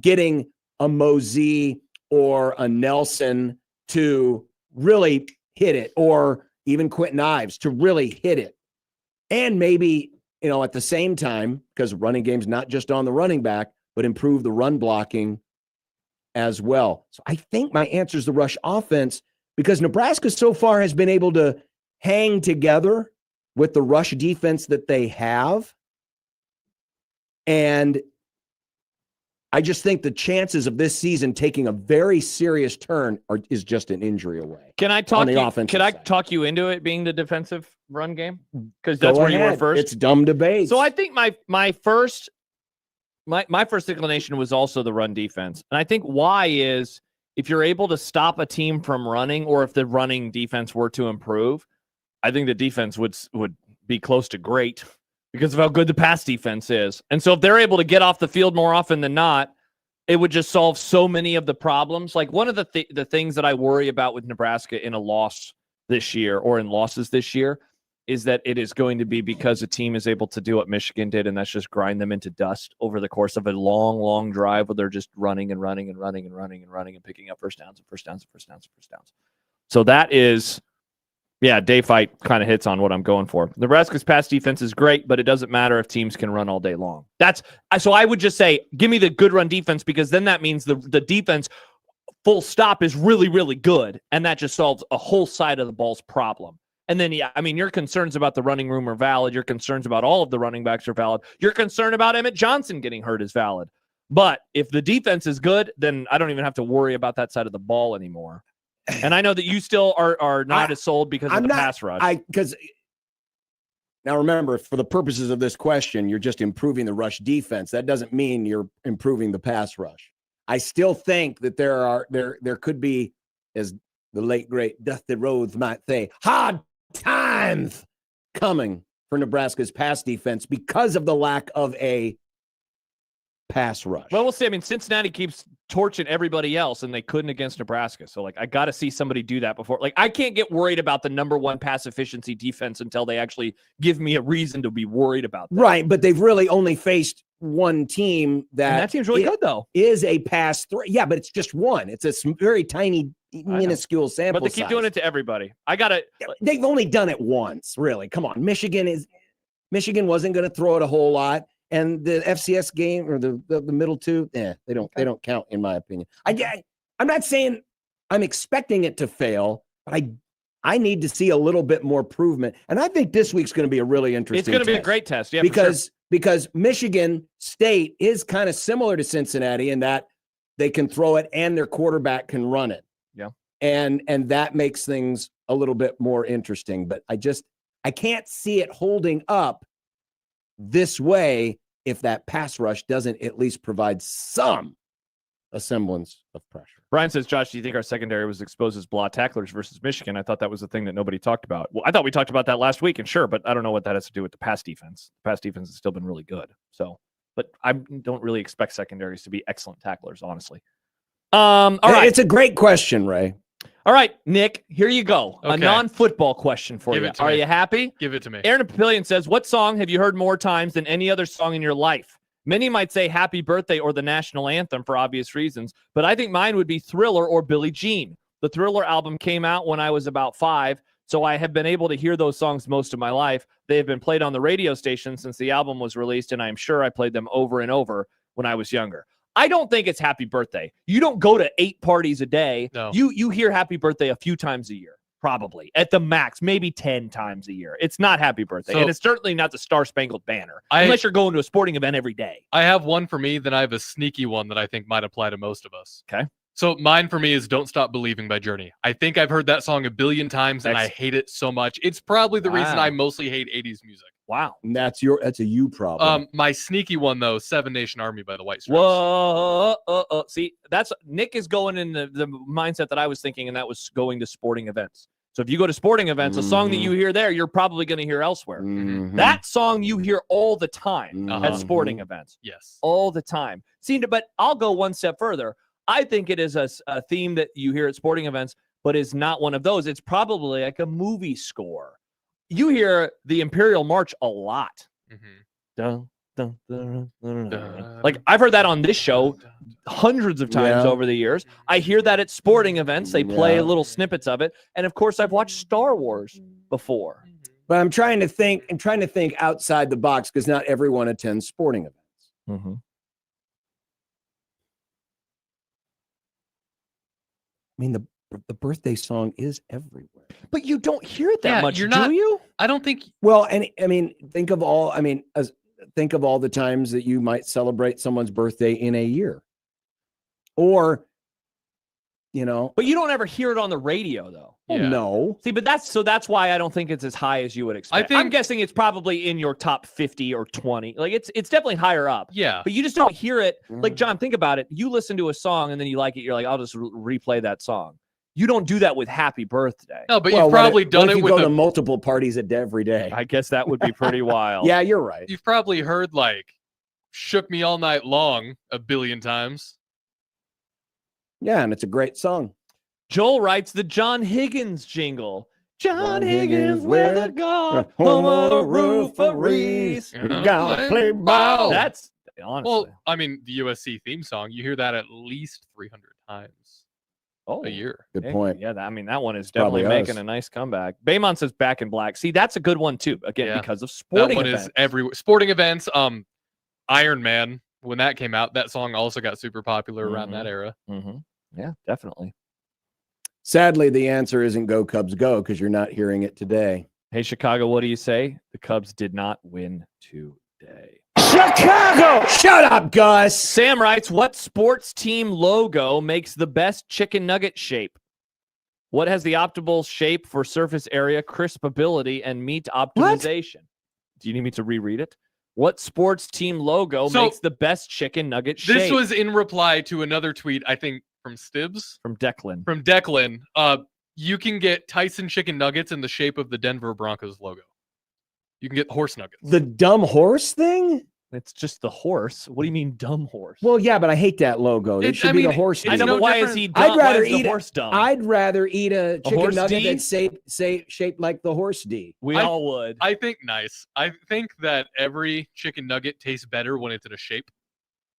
getting a Mosey or a Nelson to really hit it, or even Quentin Ives to really hit it. And maybe, at the same time, because running game's not just on the running back, but improve the run blocking as well. So I think my answer is the rush offense, because Nebraska so far has been able to hang together with the rush defense that they have. And I just think the chances of this season taking a very serious turn is just an injury away. Can I talk talk you into it being the defensive run game? Because that's where you were first. It's dumb debate. So I think my first inclination was also the run defense. And I think why is if you're able to stop a team from running, or if the running defense were to improve, I think the defense would be close to great because of how good the pass defense is. And so if they're able to get off the field more often than not, it would just solve so many of the problems. Like one of the things that I worry about with Nebraska in a loss this year, or in losses this year, is that it is going to be because a team is able to do what Michigan did, and that's just grind them into dust over the course of a long, long drive where they're just running and picking up first downs. So that is, day fight kind of hits on what I'm going for. Nebraska's pass defense is great, but it doesn't matter if teams can run all day long. So I would just say, give me the good run defense, because then that means the defense full stop is really, really good, and that just solves a whole side of the ball's problem. And then, your concerns about the running room are valid. Your concerns about all of the running backs are valid. Your concern about Emmett Johnson getting hurt is valid. But if the defense is good, then I don't even have to worry about that side of the ball anymore. And I know that you still are not as sold because of the pass rush. Now remember, for the purposes of this question, you're just improving the rush defense. That doesn't mean you're improving the pass rush. I still think that there could be, as the late great Dusty Rhodes might say, hard times coming for Nebraska's pass defense because of the lack of a pass rush. Well, we'll see. Cincinnati keeps torching everybody else, and they couldn't against Nebraska. So, I got to see somebody do that before. I can't get worried about the number one pass efficiency defense until they actually give me a reason to be worried about that. Right, but they've really only faced one team that team's really good, though. Is a pass threat. Yeah, but it's just one. It's a very tiny, minuscule sample But they keep doing it to everybody. They've only done it once, really. Come on. Michigan wasn't going to throw it a whole lot. And the FCS game, or the middle two, they don't count, in my opinion. I'm not saying I'm expecting it to fail, but I need to see a little bit more improvement. And I think this week's going to be a really interesting It's going to be a great test, yeah, because Michigan State is kind of similar to Cincinnati in that they can throw it and their quarterback can run it. Yeah. And that makes things a little bit more interesting. But I can't see it holding up this way if that pass rush doesn't at least provide some semblance of pressure. Brian says, Josh, do you think our secondary was exposed as blah tacklers versus Michigan? I thought that was the thing that nobody talked about. Well, I thought we talked about that last week, and sure, but I don't know what that has to do with the pass defense. The pass defense has still been really good. But I don't really expect secondaries to be excellent tacklers, honestly. All right. It's a great question, Ray. All right, Nick, here you go. Okay. A non-football question for you. Are you happy? Give it to me. Aaron Papillion says, what song have you heard more times than any other song in your life? Many might say Happy Birthday or the national anthem for obvious reasons, but I think mine would be Thriller or Billie Jean. The Thriller album came out when I was about 5, so I have been able to hear those songs most of my life. They have been played on the radio station since the album was released, and I'm sure I played them over and over when I was younger. I don't think it's Happy Birthday. You don't go to 8 parties a day. No. You hear Happy Birthday a few times a year, probably. At the max, maybe 10 times a year. It's not Happy Birthday. And it's certainly not the Star Spangled Banner, unless you're going to a sporting event every day. I have one for me, then I have a sneaky one that I think might apply to most of us. Okay. So mine for me is Don't Stop Believing by Journey. I think I've heard that song a billion times, and I hate it so much. It's probably the reason I mostly hate 80s music. Wow. And that's a you problem. My sneaky one, though, Seven Nation Army by the White Stripes. Whoa. See, Nick is going in the mindset that I was thinking, and that was going to sporting events. So if you go to sporting events, a song that you hear there, you're probably going to hear elsewhere. Mm-hmm. That song you hear all the time at sporting events. Yes. All the time. See, but I'll go one step further. I think it is a theme that you hear at sporting events, but is not one of those. It's probably like a movie score. You hear the Imperial March a lot. Dun, dun, dun, dun, dun, dun. Like I've heard that on this show hundreds of times over the years. I hear that at sporting events. They play little snippets of it. And of course, I've watched Star Wars before. But I'm trying to think outside the box because not everyone attends sporting events. Mm-hmm. I mean, the birthday song is everywhere. But you don't hear it that Yeah, much, you're do not- you? I don't think. Well, and I mean, think of all the times that you might celebrate someone's birthday in a year. Or, But you don't ever hear it on the radio, though. Oh, no. See, but that's why I don't think it's as high as you would expect. I'm guessing it's probably in your top 50 or 20. Like it's definitely higher up. Yeah. But you just don't hear it. Like, John, think about it. You listen to a song and then you like it. You're like, I'll just replay that song. You don't do that with Happy Birthday. No, but you've probably done what if it you with go to multiple parties every day. I guess that would be pretty wild. Yeah, you're right. You've probably heard like "Shook Me All Night Long" a billion times. Yeah, and it's a great song. Joel writes the John Higgins jingle. John Higgins with a guard, home on of the roof of Reese. We gotta play ball. That's honestly. Well, I mean, the USC theme song, you hear that at least 300 times a year. Good Yeah, point. Yeah, that one is Probably definitely making us. a nice comeback. Baymont says Back in Black. See, that's a good one too. Again, Yeah. because of That sporting one events. is everywhere. Sporting events. Iron Man, when that came out, that song also got super popular around that era. Mm-hmm. Yeah, definitely. Sadly, the answer isn't Go Cubs Go because you're not hearing it today. Hey, Chicago, what do you say? The Cubs did not win today. Chicago! Shut up, Gus! Sam writes, what sports team logo makes the best chicken nugget shape? What has the optimal shape for surface area, crispability, and meat optimization? Do you need me to reread it? What sports team logo So, makes the best chicken nugget shape? This was in reply to another tweet, I think, from Stibbs. From Declan. From Declan. You can get Tyson chicken nuggets in the shape of the Denver Broncos logo. You can get horse nuggets. The dumb horse thing? It's just the horse. What do you mean dumb horse? Well, yeah, but I hate that logo. It should be the horse. I know, D. but why is he dumb? I'd rather Why is the eat horse dumb? I'd rather eat a chicken horse nugget D? that's shaped like the horse D. We all would. I think nice. I think that every chicken nugget tastes better when it's in a shape.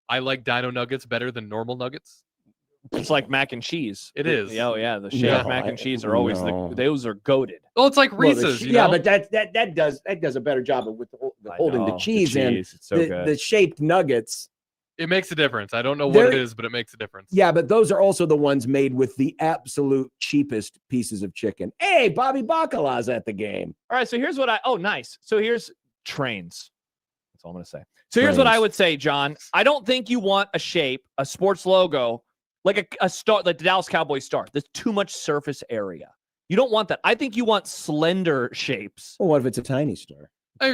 I like dino nuggets better than normal nuggets. It's like mac and cheese. It is. Oh yeah, the shaved mac and cheese are always those are goated. Well, it's like Well, the Reese's. che- you yeah, know? but that does a better job of holding the know, cheese the in. cheese, it's so the, good. the shaped nuggets. It makes a difference. I don't know what They're- it is, but it makes a difference. Yeah, but those are also the ones made with the absolute cheapest pieces of chicken. Hey, Bobby Bacala's at the game. All right, so here's what nice. So here's trains. That's all I'm gonna say. So here's what I would say, John. I don't think you want a shape, a sports logo, like a star, like the Dallas Cowboys star. There's too much surface area. You don't want that. I think you want slender shapes. Well, what if it's a tiny star?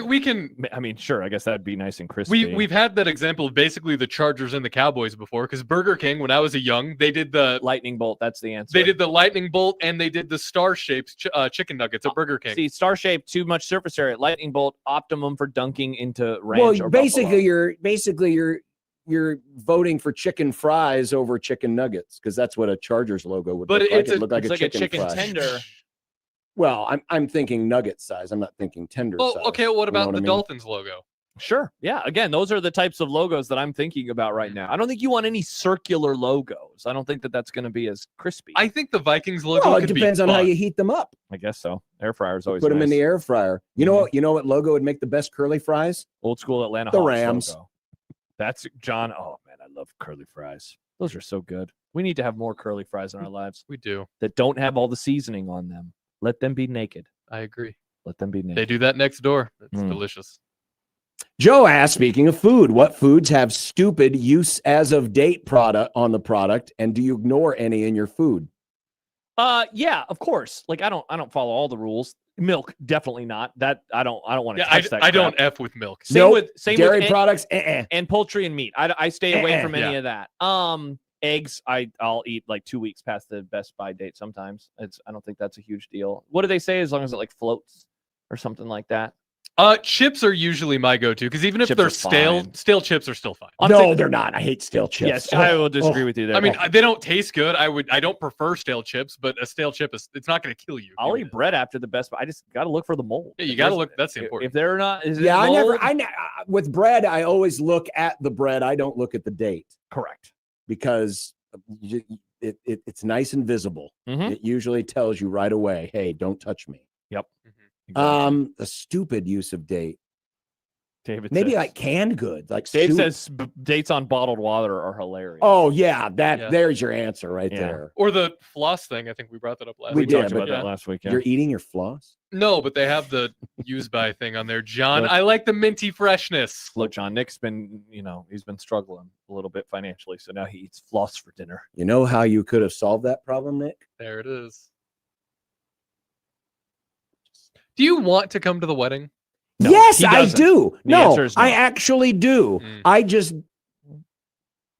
We can. I mean, sure. I guess that'd be nice and crispy. We've had that example of basically the Chargers and the Cowboys before, because Burger King, when I was young, they did the lightning bolt. That's the answer. They did the lightning bolt and they did the star shaped chicken nuggets at Burger King. See, star shaped, too much surface area. Lightning bolt, optimum for dunking into ranch. Well, or basically you're voting for chicken fries over chicken nuggets because that's what a Chargers logo would But look like. it's It looked like it's a like a chicken fry. tender. Well, I'm thinking nugget size. I'm not thinking tender Well, size. okay. What You know about what the I mean? Dolphins logo? Sure. Yeah. Again, those are the types of logos that I'm thinking about right now. I don't think you want any circular logos. I don't think that that's going to be as crispy. I think the Vikings logo. Well, it could be depends on how fun. you heat them up. I guess so. Air fryer's always Put them in nice. the air fryer. You know what logo would make the best curly fries? Old school Atlanta The Hawks Rams. logo. That's John. Oh man, I love curly fries. Those are so good. We need to have more curly fries in our lives We do. that don't have all the seasoning on them. Let them be naked. I agree. Let them be naked. They do that next door. It's Mm. delicious. Joe asked, speaking of food, what foods have stupid use as of date product on the product, and do you ignore any in your food? Yeah, of course. Like I don't follow all the rules. Milk, definitely not. That I don't want to Yeah, touch that. I don't crap. F with milk. Same with dairy egg- products. and poultry and meat. I stay away from any Yeah. of that. Eggs, I'll eat like 2 weeks past the best by date sometimes. I don't think that's a huge deal. What do they say as long as it like floats or something like that? Chips are usually my go-to because even if Chips they're are stale, fine. stale chips are still fine. No, they're not. I hate stale chips. Yes, I will disagree with you there. I mean, they don't taste good. I don't prefer stale chips, but a stale chip it's not going to kill you. I'll eat bread after the best, but I just got to look for the mold. Yeah, you If got to there's- look. That's the important. If they're not, is Yeah, it mold? with bread, I always look at the bread. I don't look at the date Correct. because it's nice and visible. Mhm. It usually tells you right away, hey, don't touch me. Yep. The stupid use of date. David Maybe says, like canned goods. Like Dave soup. says dates on bottled water are hilarious. Oh yeah, Yeah. there's your answer right Yeah. there. Or the floss thing. I think we brought that up last We week. did, talked about but that last week. Yeah. You're eating your floss? No, but they have the use by thing on there. John, Look. I like the minty freshness. Look, John, Nick's been, he's been struggling a little bit financially, so now he eats floss for dinner. You know how you could have solved that problem, Nick? There it is. Do you want to come to the wedding? No, yes, he I doesn't. do. The No, answer is no. I actually do. I just,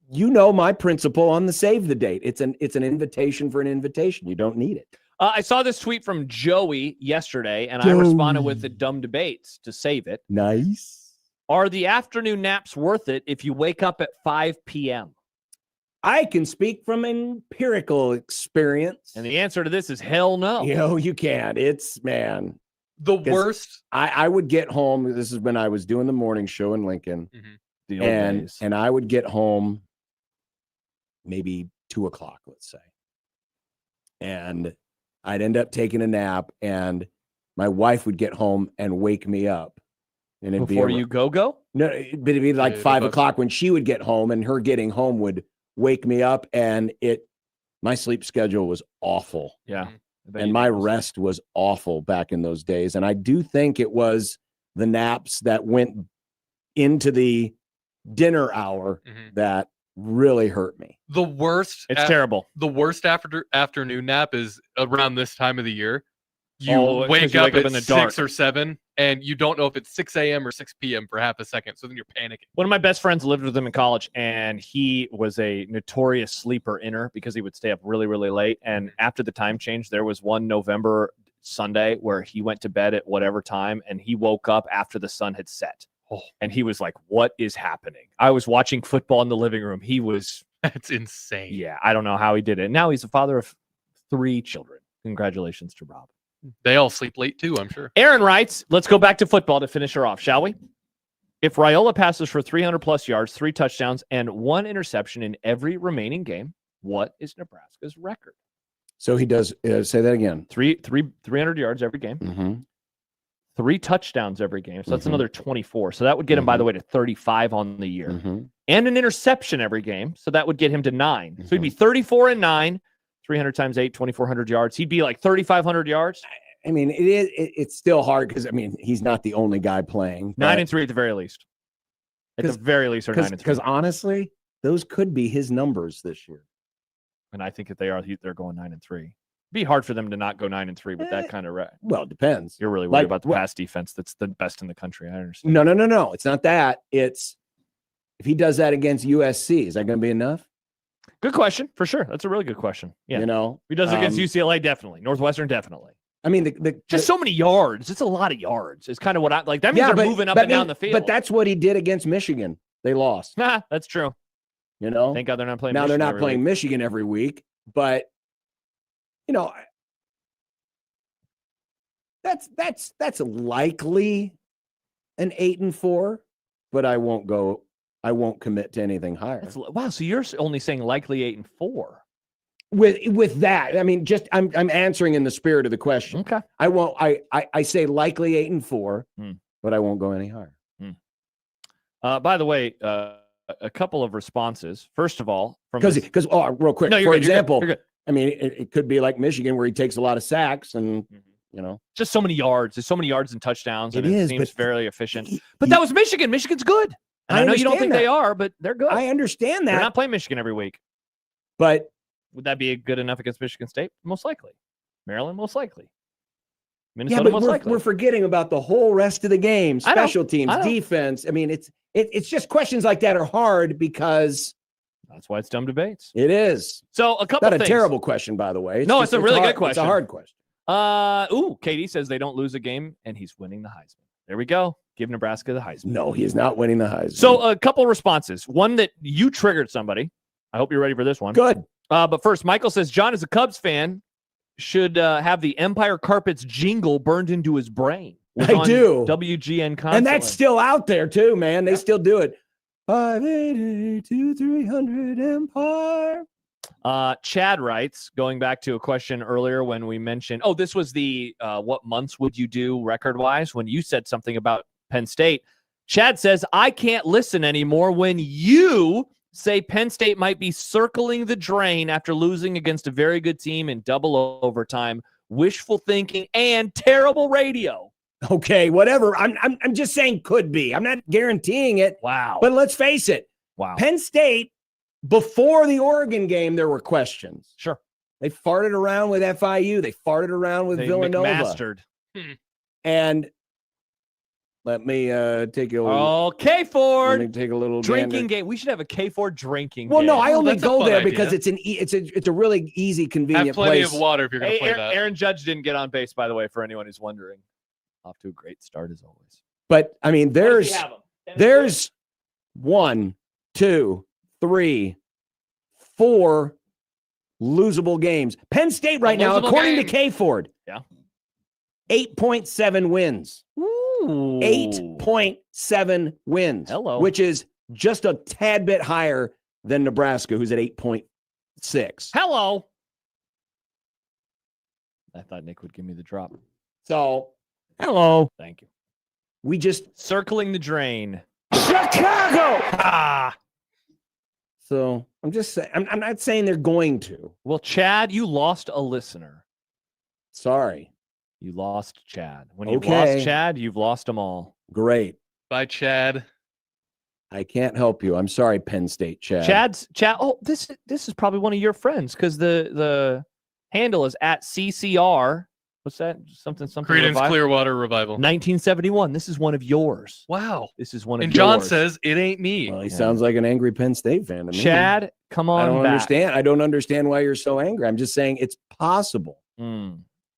my principle on the save the date. It's an invitation for an invitation. You don't need it. I saw this tweet from Joey yesterday, and I responded with the dumb debates to save it. Nice. Are the afternoon naps worth it if you wake up at 5 p.m.? I can speak from empirical experience. And the answer to this is hell no. You can't. It's, man. The worst. I would get home. This is when I was doing the morning show in Lincoln. The old days. And I would get home maybe 2:00, let's say. And I'd end up taking a nap, and my wife would get home and wake me up. And it'd Before be you go? No, it'd be like 5:00 when she would get home, and her getting home would wake me up, and my sleep schedule was awful. Yeah. And my rest was awful back in those days. And I do think it was the naps that went into the dinner hour that really hurt me. The worst. It's terrible. The worst afternoon nap is around this time of the year. You Oh, 'cause wake you up wake up at in the dark. 6 or 7, and you don't know if it's 6 a.m. or 6 p.m. for half a second. So then you're panicking. One of my best friends lived with him in college, and he was a notorious sleeper inner because he would stay up really, really late. And after the time change, there was one November Sunday where he went to bed at whatever time, and he woke up after the sun had set. And he was like, what is happening? I was watching football in the living room. He was... That's insane. Yeah, I don't know how he did it. Now he's a father of 3 children. Congratulations to Rob. They all sleep late too, I'm sure. Aaron writes, let's go back to football to finish her off, shall we? If Raiola passes for 300-plus yards, 3 touchdowns, and 1 interception in every remaining game, what is Nebraska's record? So he does, say that again. 300 yards every game. 3 touchdowns every game. So that's Mhm. another 24. So that would get him, by the way, to 35 on the year. And an interception every game. So that would get him to 9. So he'd be 34 and 9. 300 times 8, 2,400 yards. He'd be like 3,500 yards. I mean, it's still hard because, I mean, he's not the only guy playing. 9 and 3 at the very least. At the very least, are 9 and 3. Because honestly, those could be his numbers this year. And I think if they are, they're going 9 and 3. It'd be hard for them to not go 9 and 3 with that kind of Well, it depends. You're really worried Like, about the well- pass defense that's the best in the country. I understand. No. It's not that. It's if he does that against USC, is that going to be enough? Good question, for sure. That's a really good question. Yeah. If he does it against UCLA, definitely. Northwestern, definitely. I mean, just so many yards. It's a lot of yards. It's kind of what I like. That means they're moving up and down the field. But that's what he did against Michigan. They lost. Nah, that's true. Thank God they're not playing. Now Michigan they're not every playing week. Michigan every week, but that's likely an 8-4, but I won't commit to anything higher. Wow, so you're only saying likely 8-4. With that, I mean, just I'm answering in the spirit of the question. Okay. I won't. I say likely 8-4, but I won't go any higher. By the way, a couple of responses. First of all, from Because real quick, No, you're for good, you're good, example, you're good. I mean, it could be like Michigan where he takes a lot of sacks and just so many yards. There's so many yards and touchdowns, and It it is, seems but fairly efficient. But that was Michigan. Michigan's good. And I know you don't think understand they that. are, but they're good. I understand that. They're not playing Michigan every week. But would that be good enough against Michigan State? Most likely. Maryland, most likely. yeah, Minnesota, but most likely. we're forgetting about the whole rest of the game, I know, special teams, I know. defense. I mean, it's just questions like that are hard because that's why it's dumb debates. It is. So a couple Not a things. terrible question, by the way. No, it's a really good question. It's a hard question. Katie says they don't lose a game, and he's winning the Heisman. There we go. Give Nebraska the Heisman. No, he is not winning the Heisman. So a couple responses. One that you triggered somebody. I hope you're ready for this one. Good. But first, Michael says John, as a Cubs fan, should have the Empire Carpets jingle burned into his brain. Was I on do. WGN constantly. And that's still out there too, man. They still do it. 580-2300 Empire. Chad writes, going back to a question earlier when we mentioned, this was the what months would you do record-wise when you said something about Penn State. Chad says, I can't listen anymore when you say Penn State might be circling the drain after losing against a very good team in double overtime. Wishful thinking and terrible radio. Okay, whatever. I'm just saying could be. I'm not guaranteeing it. Wow. But let's face it. Wow. Penn State, before the Oregon game, there were questions. Sure. They farted around with FIU. They farted around with Villanova. McMastered. And let me take a little. Okay, Ford. Let me take a little Drinking gander. game. We should have a K4 drinking Well, game. no, I only that's a go fun there idea. because it's a really easy, convenient Have plenty place. of water if you're going to Hey, play that. Aaron Judge didn't get on base, by the way, for anyone who's wondering. Off to a great start as always. But I mean, What does he have 'em? there's 1, 2, 3, 4 losable games. Penn State right now, losable according game. to K Ford, Yeah. 8.7 wins. Ooh. 8.7 wins. Hello. Which is just a tad bit higher than Nebraska, who's at 8.6. Hello. I thought Nick would give me the drop. So, hello. Thank you. We just circling the drain. Chicago. Ah. So I'm just saying. I'm not saying they're going to. Well, Chad, you lost a listener. Sorry. You lost Chad. When you've Okay. lost Chad, you've lost them all. Great. Bye, Chad. I can't help you. I'm sorry, Penn State, Chad. Chad. Oh, this is probably one of your friends because the handle is at CCR. What's that? Something. Credence Revival? Clearwater Revival. 1971. This is one of yours. Wow. This is one of And yours. John says it ain't me. Well, he sounds like an angry Penn State fan to me. Chad, come on I don't back. understand. I don't understand why you're so angry. I'm just saying it's possible.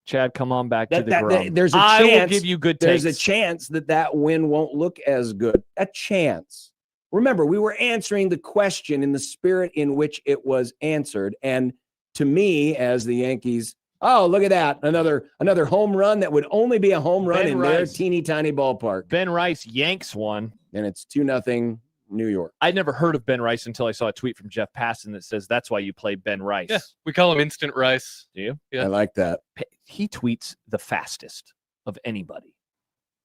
Chad, come on back to the That- Grum. there's a I chance. will give you good There's takes. a chance that win won't look as good. A chance. Remember, we were answering the question in the spirit in which it was answered. And to me, as the Yankees, oh, look at that. Another home run that would only be a home run Ben in their Rice. teeny tiny ballpark. Ben Rice yanks one. And it's 2-0 New York. I'd never heard of Ben Rice until I saw a tweet from Jeff Passan that says that's why you play Ben Rice. Yeah, we call him Instant Rice. Do you? Yeah. I like that. He tweets the fastest of anybody.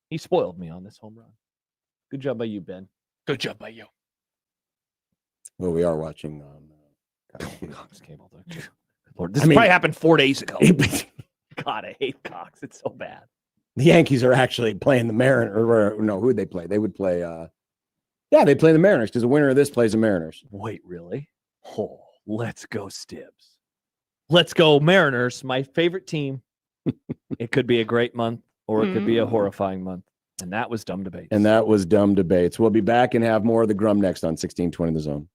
He spoiled me on this home run. Good job by you, Ben. Good job by you. Well, we are watching Cox Cable. Lord, this probably happened 4 days ago. God, I hate Cox. It's so bad. The Yankees are actually playing the Mariners. Or no, who would they play? They would play they play the Mariners because the winner of this plays the Mariners. Wait, really? Oh, let's go, Stibbs. Let's go, Mariners, my favorite team. It could be a great month or it could be a horrifying month. And that was Dumb Debates. And that was Dumb Debates. We'll be back and have more of the Grum next on 1620 The Zone.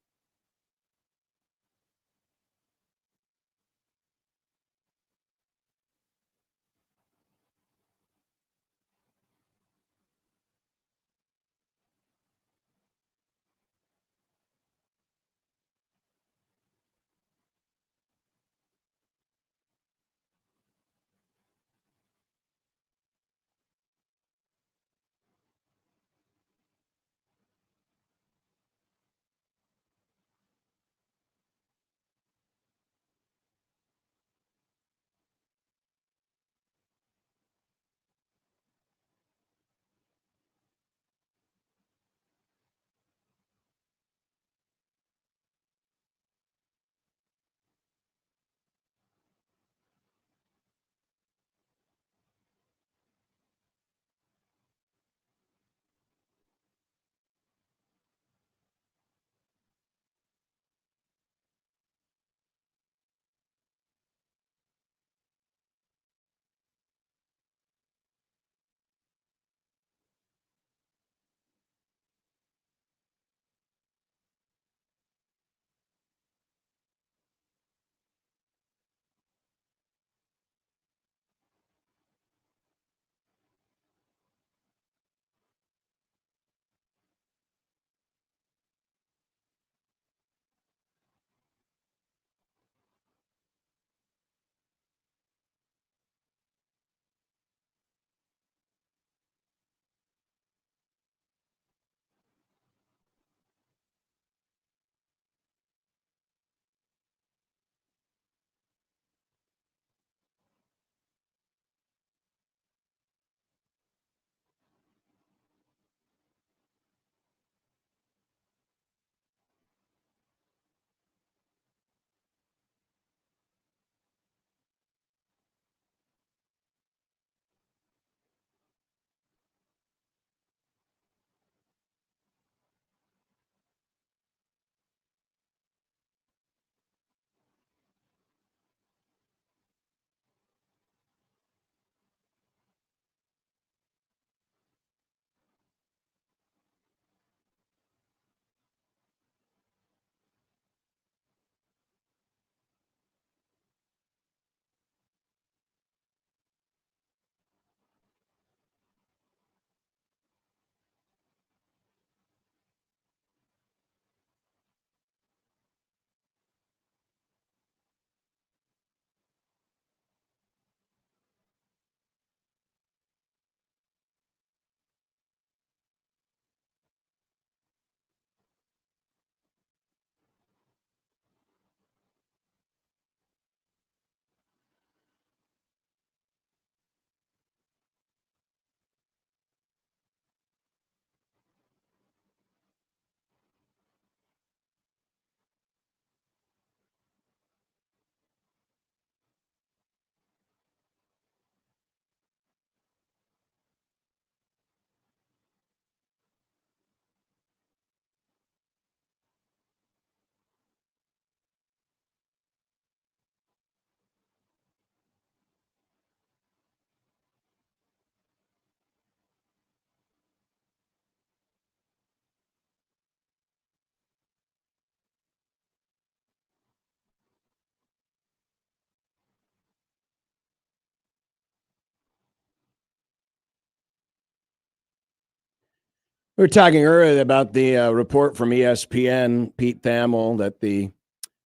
We were talking earlier about the report from ESPN, Pete Thamel, that the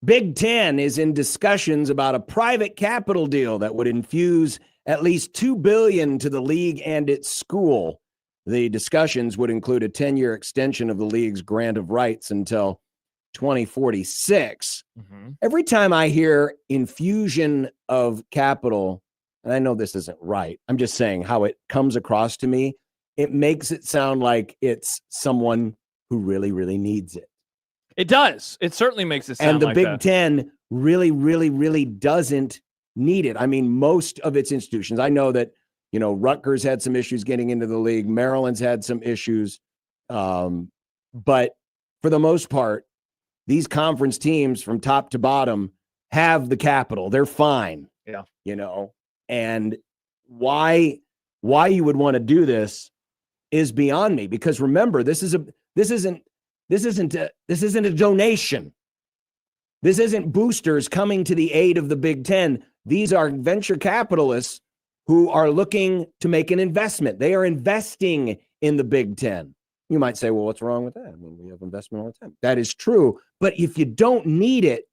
Big Ten is in discussions about a private capital deal that would infuse at least $2 billion to the league and its school. The discussions would include a 10-year extension of the league's grant of rights until 2046. Every time I hear infusion of capital, and I know this isn't right, I'm just saying how it comes across to me, it makes it sound like it's someone who really, really needs it. It does. It certainly makes it sound and the like Big that. Ten really, really, really doesn't need it. I mean, most of its institutions, I know that, Rutgers had some issues getting into the league. Maryland's had some issues. But for the most part, these conference teams from top to bottom have the capital. They're fine. Yeah. And why you would want to do this is beyond me, because remember, this isn't a donation. This isn't boosters coming to the aid of the Big Ten. These are venture capitalists who are looking to make an investment. They are investing in the Big Ten. You might say, well, what's wrong with that? I mean, we have investment all the time. That is true. But if you don't need it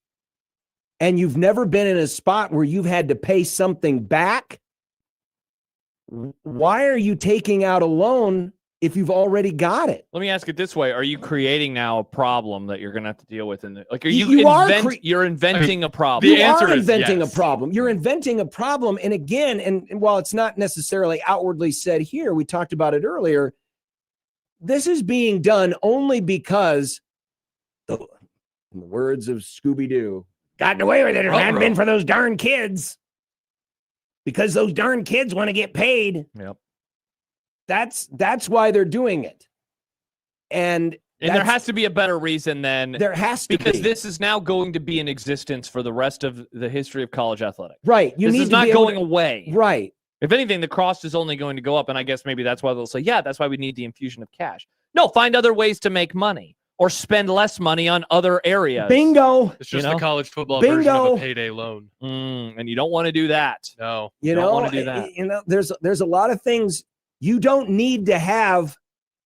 and you've never been in a spot where you've had to pay something back, why are you taking out a loan if you've already got it? Let me ask it this way. Are you creating now a problem that you're going to have to deal with? You're inventing a problem. You are inventing a problem. You're inventing a problem. And again, and while it's not necessarily outwardly said here, we talked about it earlier, this is being done only because, in the words of Scooby-Doo, gotten away with it. It hadn't been for those darn kids. Because those darn kids want to get paid. Yep. That's why they're doing it. And there has to be a better reason than there has to because be. this is now going to be in existence for the rest of the history of college athletics. Right. This is not going away. Right. If anything, the cost is only going to go up. And I guess maybe that's why they'll say, yeah, that's why we need the infusion of cash. No, find other ways to make money or spend less money on other areas. Bingo. It's just the college football version of a payday loan. And you don't want to do that. No. You don't want to do that. There's a lot of things. You don't need to have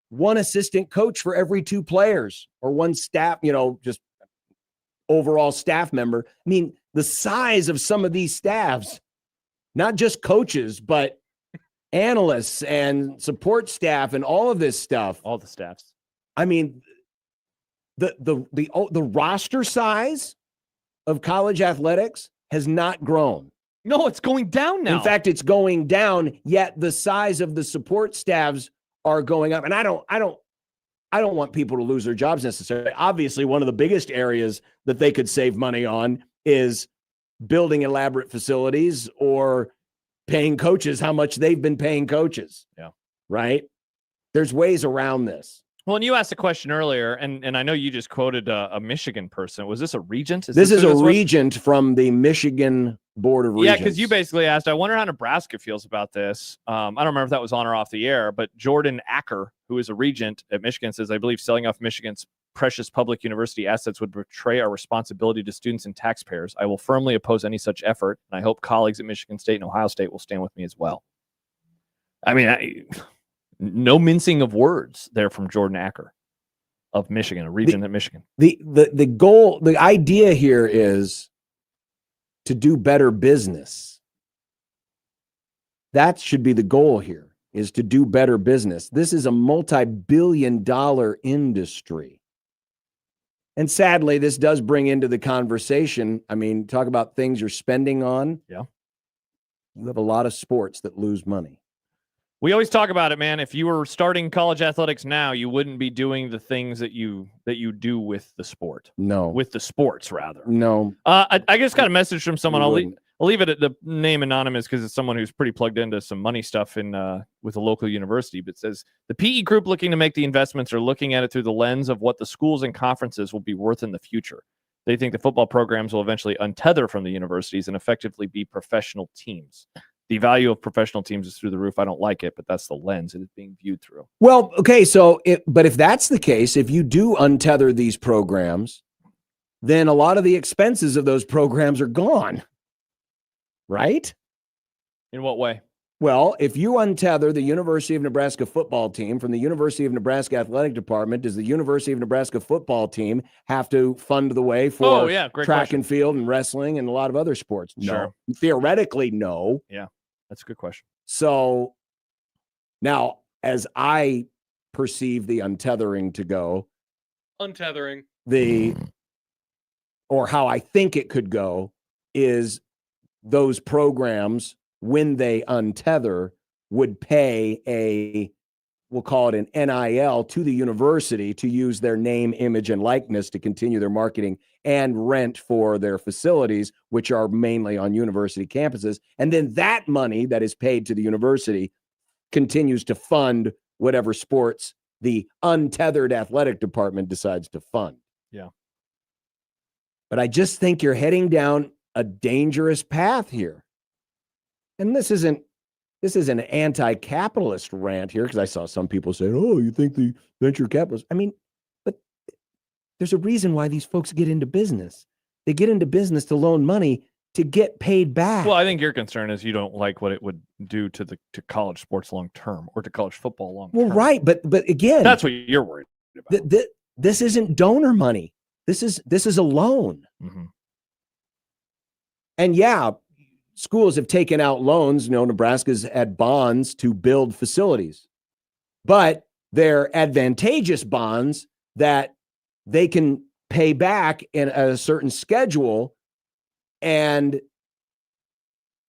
one assistant coach for every two players or one staff, just overall staff member. I mean, the size of some of these staffs, not just coaches, but analysts and support staff and all of this stuff. All the staffs. I mean, the roster size of college athletics has not grown. No, it's going down now. In fact, it's going down, yet the size of the support staffs are going up. And I don't want people to lose their jobs necessarily. Obviously, one of the biggest areas that they could save money on is building elaborate facilities or paying coaches how much they've been paying coaches. Yeah. Right? There's ways around this. Well, and you asked a question earlier, and I know you just quoted a Michigan person. Was this a regent? This is a regent from the Michigan Board of Regents. Yeah, because you basically asked, I wonder how Nebraska feels about this. I don't remember if that was on or off the air, but Jordan Acker, who is a regent at Michigan, says, I believe selling off Michigan's precious public university assets would betray our responsibility to students and taxpayers. I will firmly oppose any such effort, and I hope colleagues at Michigan State and Ohio State will stand with me as well. I mean, no mincing of words there from Jordan Acker of Michigan, a regent at Michigan. The goal, the idea here is to do better business. That should be the goal here, is to do better business. This is a multi-billion-dollar industry. And sadly, this does bring into the conversation, I mean, talk about things you're spending on. Yeah. You have a lot of sports that lose money. We always talk about it, man. If you were starting college athletics now, you wouldn't be doing the things that you do with the sport. No. With the sports, rather. No. I just got a message from someone. You I'll wouldn't. leave it at the name anonymous because it's someone who's pretty plugged into some money stuff in with a local university. But it says the PE group looking to make the investments are looking at it through the lens of what the schools and conferences will be worth in the future. They think the football programs will eventually untether from the universities and effectively be professional teams. The value of professional teams is through the roof. I don't like it, but that's the lens it is being viewed through. Well, okay, so but if that's the case, if you do untether these programs, then a lot of the expenses of those programs are gone. Right? In what way? Well, if you untether the University of Nebraska football team from the University of Nebraska athletic department, does the University of Nebraska football team have to fund the way for Great track question. and field and wrestling and a lot of other sports? Sure. No. Theoretically, no. Yeah, that's a good question. So now, as I perceive the untethering to go, Untethering. or how I think it could go is those programs, when they untether, would pay we'll call it an NIL to the university to use their name, image, and likeness to continue their marketing and rent for their facilities, which are mainly on university campuses. And then that money that is paid to the university continues to fund whatever sports the untethered athletic department decides to fund. Yeah. But I just think you're heading down a dangerous path here. And this isn't an anti-capitalist rant here, because I saw some people say, oh, you think the venture capitalists? I mean, but there's a reason why these folks get into business. They get into business to loan money to get paid back. Well, I think your concern is you don't like what it would do to college sports long term or to college football long term. Well, right, but again, that's what you're worried about. This isn't donor money. This is a loan. Mm-hmm. And yeah, schools have taken out loans. Nebraska's had bonds to build facilities, but they're advantageous bonds that they can pay back in a certain schedule. And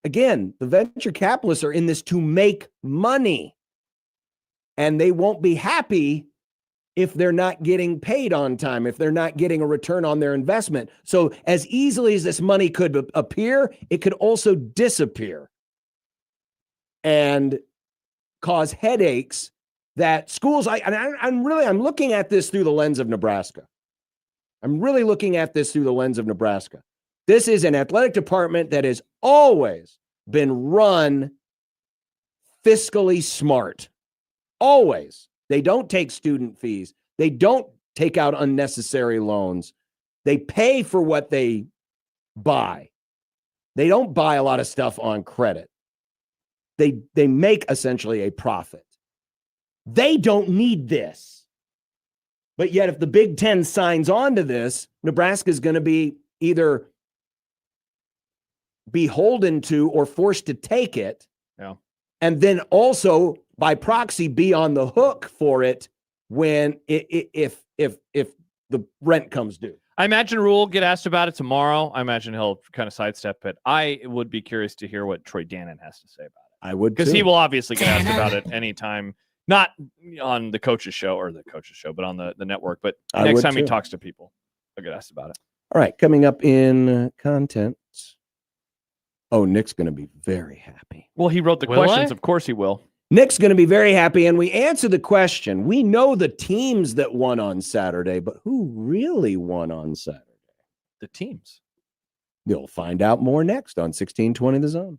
again, the venture capitalists are in this to make money, and they won't be happy if they're not getting paid on time, if they're not getting a return on their investment. So as easily as this money could appear, it could also disappear and cause headaches that schools, I'm looking at this through the lens of Nebraska. I'm really looking at this through the lens of Nebraska. This is an athletic department that has always been run fiscally smart. Always. They don't take student fees. They don't take out unnecessary loans. They pay for what they buy. They don't buy a lot of stuff on credit. They make essentially a profit. They don't need this. But yet, if the Big Ten signs on to this, Nebraska is going to be either beholden to or forced to take it. Yeah. And then also, by proxy, be on the hook for it when if the rent comes due. I imagine Rule will get asked about it tomorrow. I imagine he'll kind of sidestep it. I would be curious to hear what Troy Dannon has to say about it. I would, because he will obviously get asked about it anytime, not on the coach's show, but on the network. But next time he talks to people, he'll get asked about it. All right, coming up in content. Oh, Nick's going to be very happy. Well, he wrote the questions. Of course he will. Nick's going to be very happy, and we answer the question. We know the teams that won on Saturday, but who really won on Saturday? The teams. You'll find out more next on 1620 The Zone.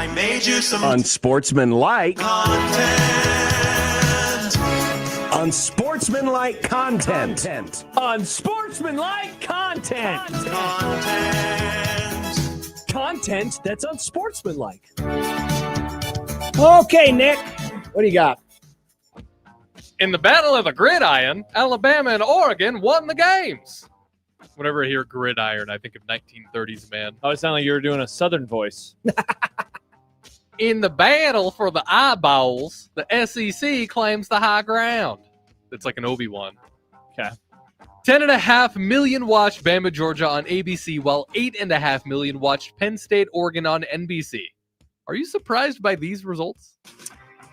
I made you some Unsportsmanlike content. Unsportsmanlike content. Unsportsmanlike content. Content that's unsportsmanlike. Okay, Nick, what do you got? In the Battle of the Gridiron, Alabama and Oregon won the games. Whenever I hear gridiron, I think of 1930s, man. Oh, it sounded like you were doing a Southern voice. In the battle for the eyeballs, the SEC claims the high ground. It's like an Obi-Wan. Okay. 10.5 million watched Bama, Georgia on ABC, while 8.5 million watched Penn State, Oregon on NBC. Are you surprised by these results?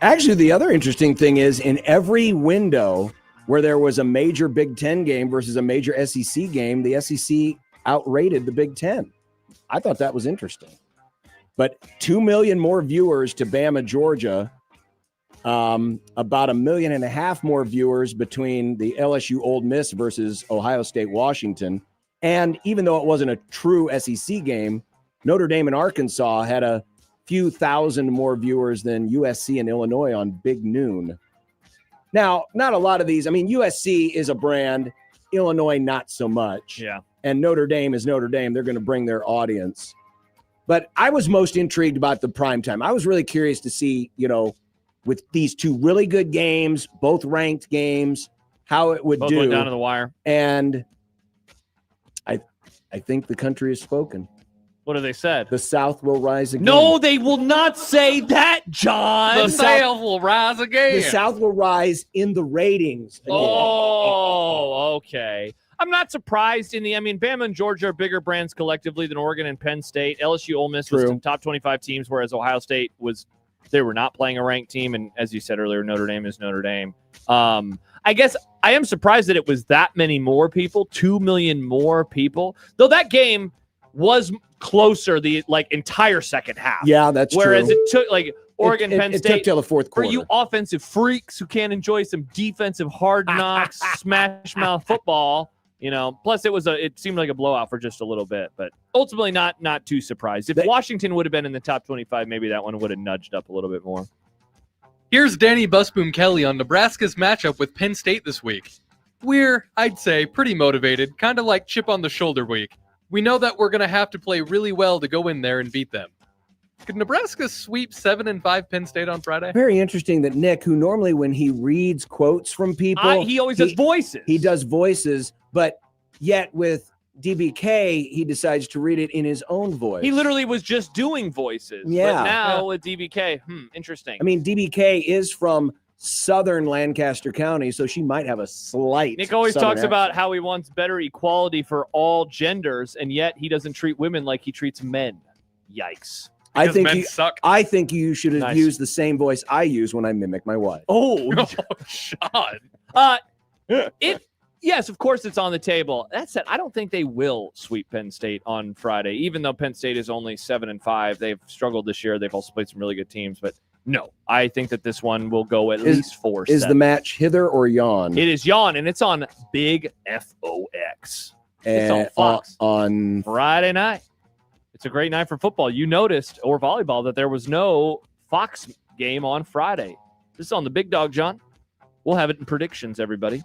Actually, the other interesting thing is in every window where there was a major Big Ten game versus a major SEC game, the SEC outrated the Big Ten. I thought that was interesting. But 2 million more viewers to Bama, Georgia, about 1.5 million more viewers between the LSU Ole Miss versus Ohio State, Washington. And even though it wasn't a true SEC game, Notre Dame and Arkansas had a few thousand more viewers than USC and Illinois on Big Noon. Now, not a lot of these. I mean, USC is a brand, Illinois not so much. Yeah. And Notre Dame is Notre Dame. They're going to bring their audience. But I was most intrigued about the primetime. I was really curious to see, with these two really good games, both ranked games, how it would Both do. went down to the wire. And I think the country has spoken. What have they said? The South will rise again. No, they will not say that, John. The South will rise again. The South will rise in the ratings again. Oh, okay. I'm not surprised Bama and Georgia are bigger brands collectively than Oregon and Penn State. LSU, Ole Miss was the top 25 teams, whereas Ohio State they were not playing a ranked team. And as you said earlier, Notre Dame is Notre Dame. I guess I am surprised that it was that many more people, 2 million more people, though that game was closer the entire second half. Yeah, that's true. Whereas it took Oregon, Penn it State. took till the fourth quarter. For you offensive freaks who can't enjoy some defensive hard knocks, smash mouth football, plus it seemed like a blowout for just a little bit, but ultimately not too surprised. If Washington would have been in the top 25, maybe that one would have nudged up a little bit more. Here's Danny Busboom Kelly on Nebraska's matchup with Penn State this week. We're, I'd say, pretty motivated, kind of like chip on the shoulder week. We know that we're going to have to play really well to go in there and beat them. Could Nebraska sweep 7-5 Penn State on Friday? Very interesting that Nick, who normally when he reads quotes from people, he always does voices. He does voices, but yet with DBK, he decides to read it in his own voice. He literally was just doing voices. Yeah. But now with DBK, interesting. I mean, DBK is from Southern Lancaster County, so she might have a slight. Nick always Southern talks accent. about how he wants better equality for all genders, and yet he doesn't treat women like he treats men. Yikes. I think men suck. I think you should have Nice. used the same voice I use when I mimic my wife. Oh, Sean. Yes, of course it's on the table. That said, I don't think they will sweep Penn State on Friday, even though Penn State is only 7-5. They've struggled this year. They've also played some really good teams, but no, I think that this one will go at least 4-7. Is the match hither or yon? It is yawn, and it's on Big FOX. It's on Fox on Friday night. It's a great night for football. You noticed, or volleyball, that there was no Fox game on Friday. This is on the Big Dog, John. We'll have it in predictions, everybody.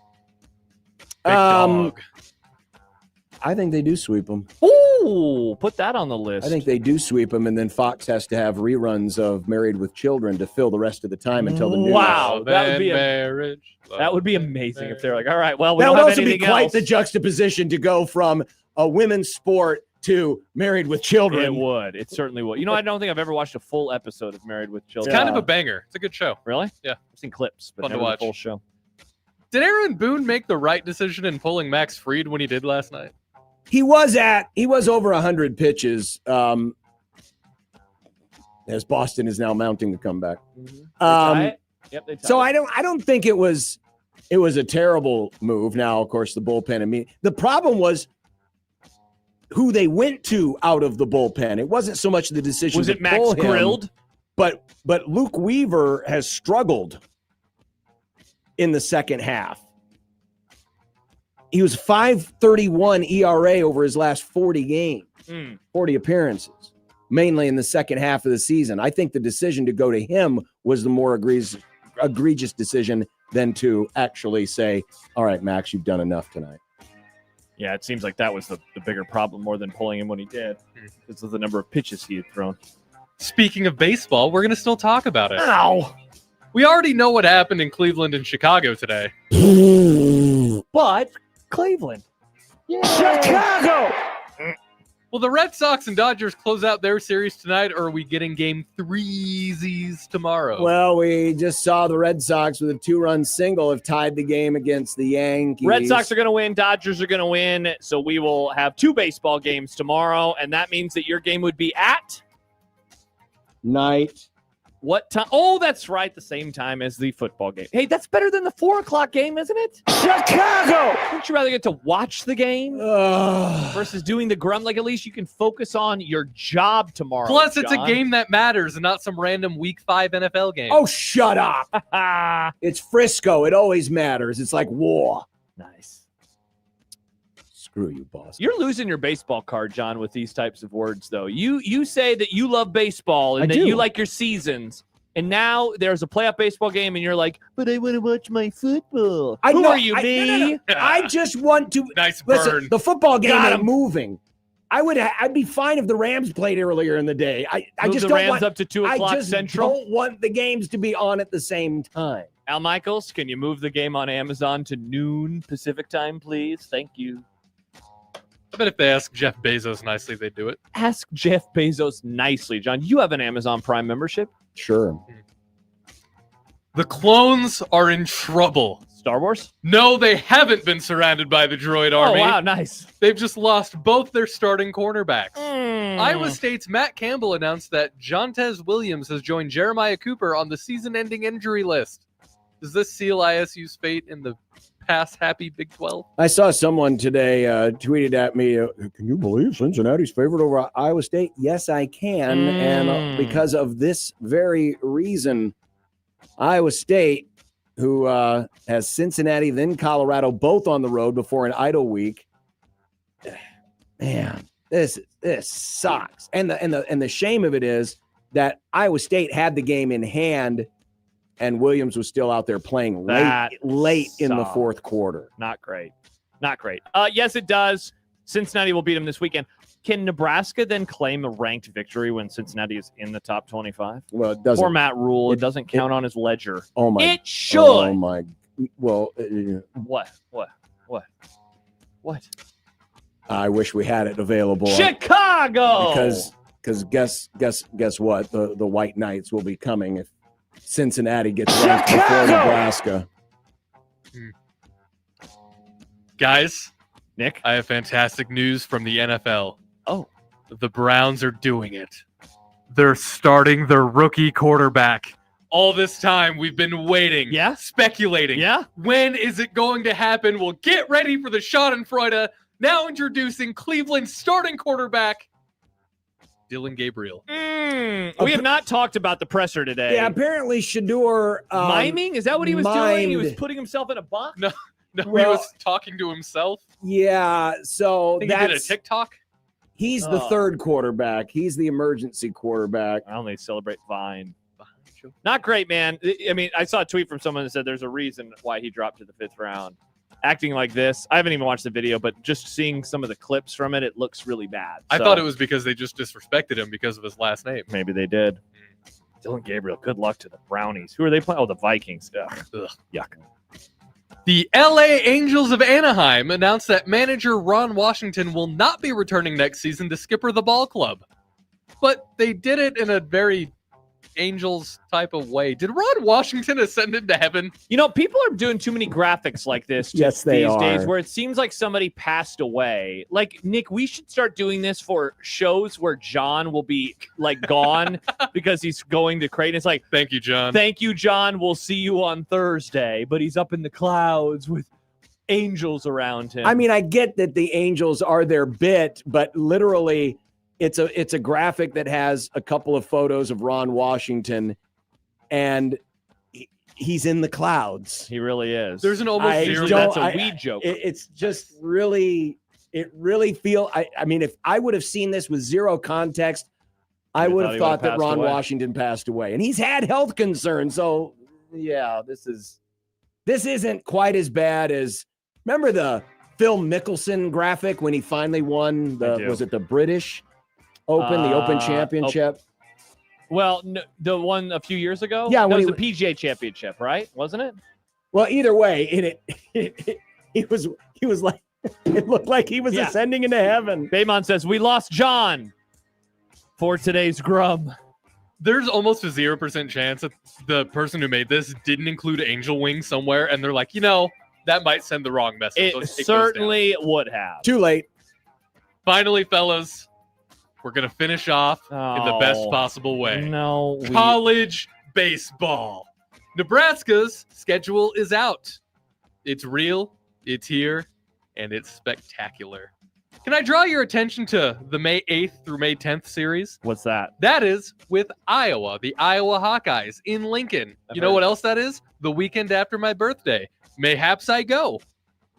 Big dog. I think they do sweep them. Ooh, put that on the list. I think they do sweep them, and then Fox has to have reruns of Married with Children to fill the rest of the time until the news. Wow, that would be amazing if they're like, all right, well, we That don't would have also be anything quite else. the juxtaposition to go from a women's sport to Married with Children. It would. It certainly would. I don't think I've ever watched a full episode of Married with It's Children. kind of a banger. It's a good show. Really? Yeah. I've seen clips, but Fun to never the watch. full show. Did Aaron Boone make the right decision in pulling Max Fried when he did last night? He was over 100 pitches. As Boston is now mounting the comeback. Yep, they So tied. I don't think it was a terrible move. Now, of course, the bullpen. The problem was who they went to out of the bullpen. It wasn't so much the decision. Was to it Max pull him, Grilled? But Luke Weaver has struggled in the second half. He was 5.31 ERA over his last 40 games, 40 appearances. mainly in the second half of the season. I think the decision to go to him was the more egregious decision than to actually say, all right, Max, you've done enough tonight. Yeah, it seems like that was the bigger problem more than pulling him when he did because of the number of pitches he had thrown. Speaking of baseball, we're going to still talk about it. Ow! We already know what happened in Cleveland and Chicago today. But Cleveland. Chicago! Will the Red Sox and Dodgers close out their series tonight, or are we getting game 3s tomorrow? Well, we just saw the Red Sox with a 2-run single have tied the game against the Yankees. Red Sox are going to win. Dodgers are going to win. So we will have 2 baseball games tomorrow, and that means that your game would be at night. What time? Oh, that's right. The same time as the football game. Hey, that's better than the 4:00 game, isn't it? Chicago! Wouldn't you rather get to watch the game versus doing the Grum? Like, at least you can focus on your job tomorrow. Plus, it's John. a game that matters and not some random Week 5 NFL game. Oh, shut up. It's Frisco. It always matters. It's like war. Nice. Screw you, boss. You're losing your baseball card, John, with these types of words, though. You say that you love baseball and I that do. you like your seasons. And now there's a playoff baseball game, and you're like, but I want to watch my football. Who are you, me? No. I just want to. Nice burn. Listen, the football game Got ain't him. moving. I'd be fine if the Rams played earlier in the day. I Move just the don't Rams want up to 2 o'clock I just Central. don't want the games to be on at the same time. Al Michaels, can you move the game on Amazon to noon Pacific time, please? Thank you. I bet if they ask Jeff Bezos nicely, they'd do it. Ask Jeff Bezos nicely, John. You have an Amazon Prime membership. Sure. The clones are in trouble. Star Wars? No, they haven't been surrounded by the droid army. Oh, wow, nice. They've just lost both their starting cornerbacks. Hmm. Iowa State's Matt Campbell announced that Jontez Williams has joined Jeremiah Cooper on the season-ending injury list. Does this seal ISU's fate in the past happy Big 12? I saw someone today tweeted at me, can you believe Cincinnati's favored over Iowa State? Yes, I can. And because of this very reason, Iowa State, who has Cincinnati, then Colorado, both on the road before an idle week. Man, this sucks. And the shame of it is that Iowa State had the game in hand, and Williams was still out there playing late in the fourth quarter. Not great. Not great. Yes, it does. Cincinnati will beat them this weekend. Can Nebraska then claim a ranked victory when Cincinnati is in the top 25? Well, it doesn't. Format rule. It doesn't count on his ledger. Oh my! It should. Oh my! Well, What? I wish we had it available. Chicago. Because guess what? The White Knights will be coming if Cincinnati gets ranked before Nebraska. Guys, Nick, I have fantastic news from the NFL. Oh. The Browns are doing it. They're starting their rookie quarterback. All this time we've been waiting, speculating. Yeah. When is it going to happen? Well, get ready for the Schadenfreude. Now introducing Cleveland's starting quarterback, Dylan Gabriel. We have not talked about the presser today. Yeah, apparently Shador miming? Is that what he was doing? He was putting himself in a box? No, he Well, was talking to himself. Yeah, so I think he did a that's TikTok. he's the third quarterback. He's the emergency quarterback. I only celebrate Vine. Not great, man. I mean, I saw a tweet from someone that said there's a reason why he dropped to the 5th round. Acting like this. I haven't even watched the video, but just seeing some of the clips from it, it looks really bad. I thought it was because they just disrespected him because of his last name. Maybe they did. Dylan Gabriel, good luck to the Brownies. Who are they playing? Oh, the Vikings. Ugh. Yuck. The LA Angels of Anaheim announced that manager Ron Washington will not be returning next season to skipper the ball club. But they did it in a very Angels type of way. Did Ron Washington ascend into heaven? You know, people are doing too many graphics like this Yes, they these days are. where it seems like somebody passed away. Like, Nick, we should start doing this for shows where John will be like gone because he's going to Creighton. It's like, thank you, John. Thank you, John. We'll see you on Thursday. But he's up in the clouds with angels around him. I mean, I get that the Angels are their bit, but literally it's a graphic that has a couple of photos of Ron Washington, and he's in the clouds. He really is. There's an almost zero. That's a weed joke. It's just really, I mean, if I would have seen this with zero context, I You would thought have he thought would've that passed Ron away. Washington passed away, and he's had health concerns. So, yeah, this isn't quite as bad as. Remember the Phil Mickelson graphic when he finally won was it the British Open, the Open Championship? Well, no, the one a few years ago. Yeah, that when was he- the PGA Championship, right? Wasn't it? Well, either way, he was like it looked like he was Yeah. ascending into heaven. Baymon says we lost John for today's Grum. There's almost a 0% chance that the person who made this didn't include angel wings somewhere, and they're like, that might send the wrong message. It Let's take those down. certainly would have. Too late. Finally, fellas, we're gonna finish off in the best possible way. No, College baseball. Nebraska's schedule is out. It's real, it's here, and it's spectacular. Can I draw your attention to the May 8th through May 10th series? What's that? That is with Iowa, the Iowa Hawkeyes in Lincoln. You know what else that is? The weekend after my birthday. Mayhaps I go.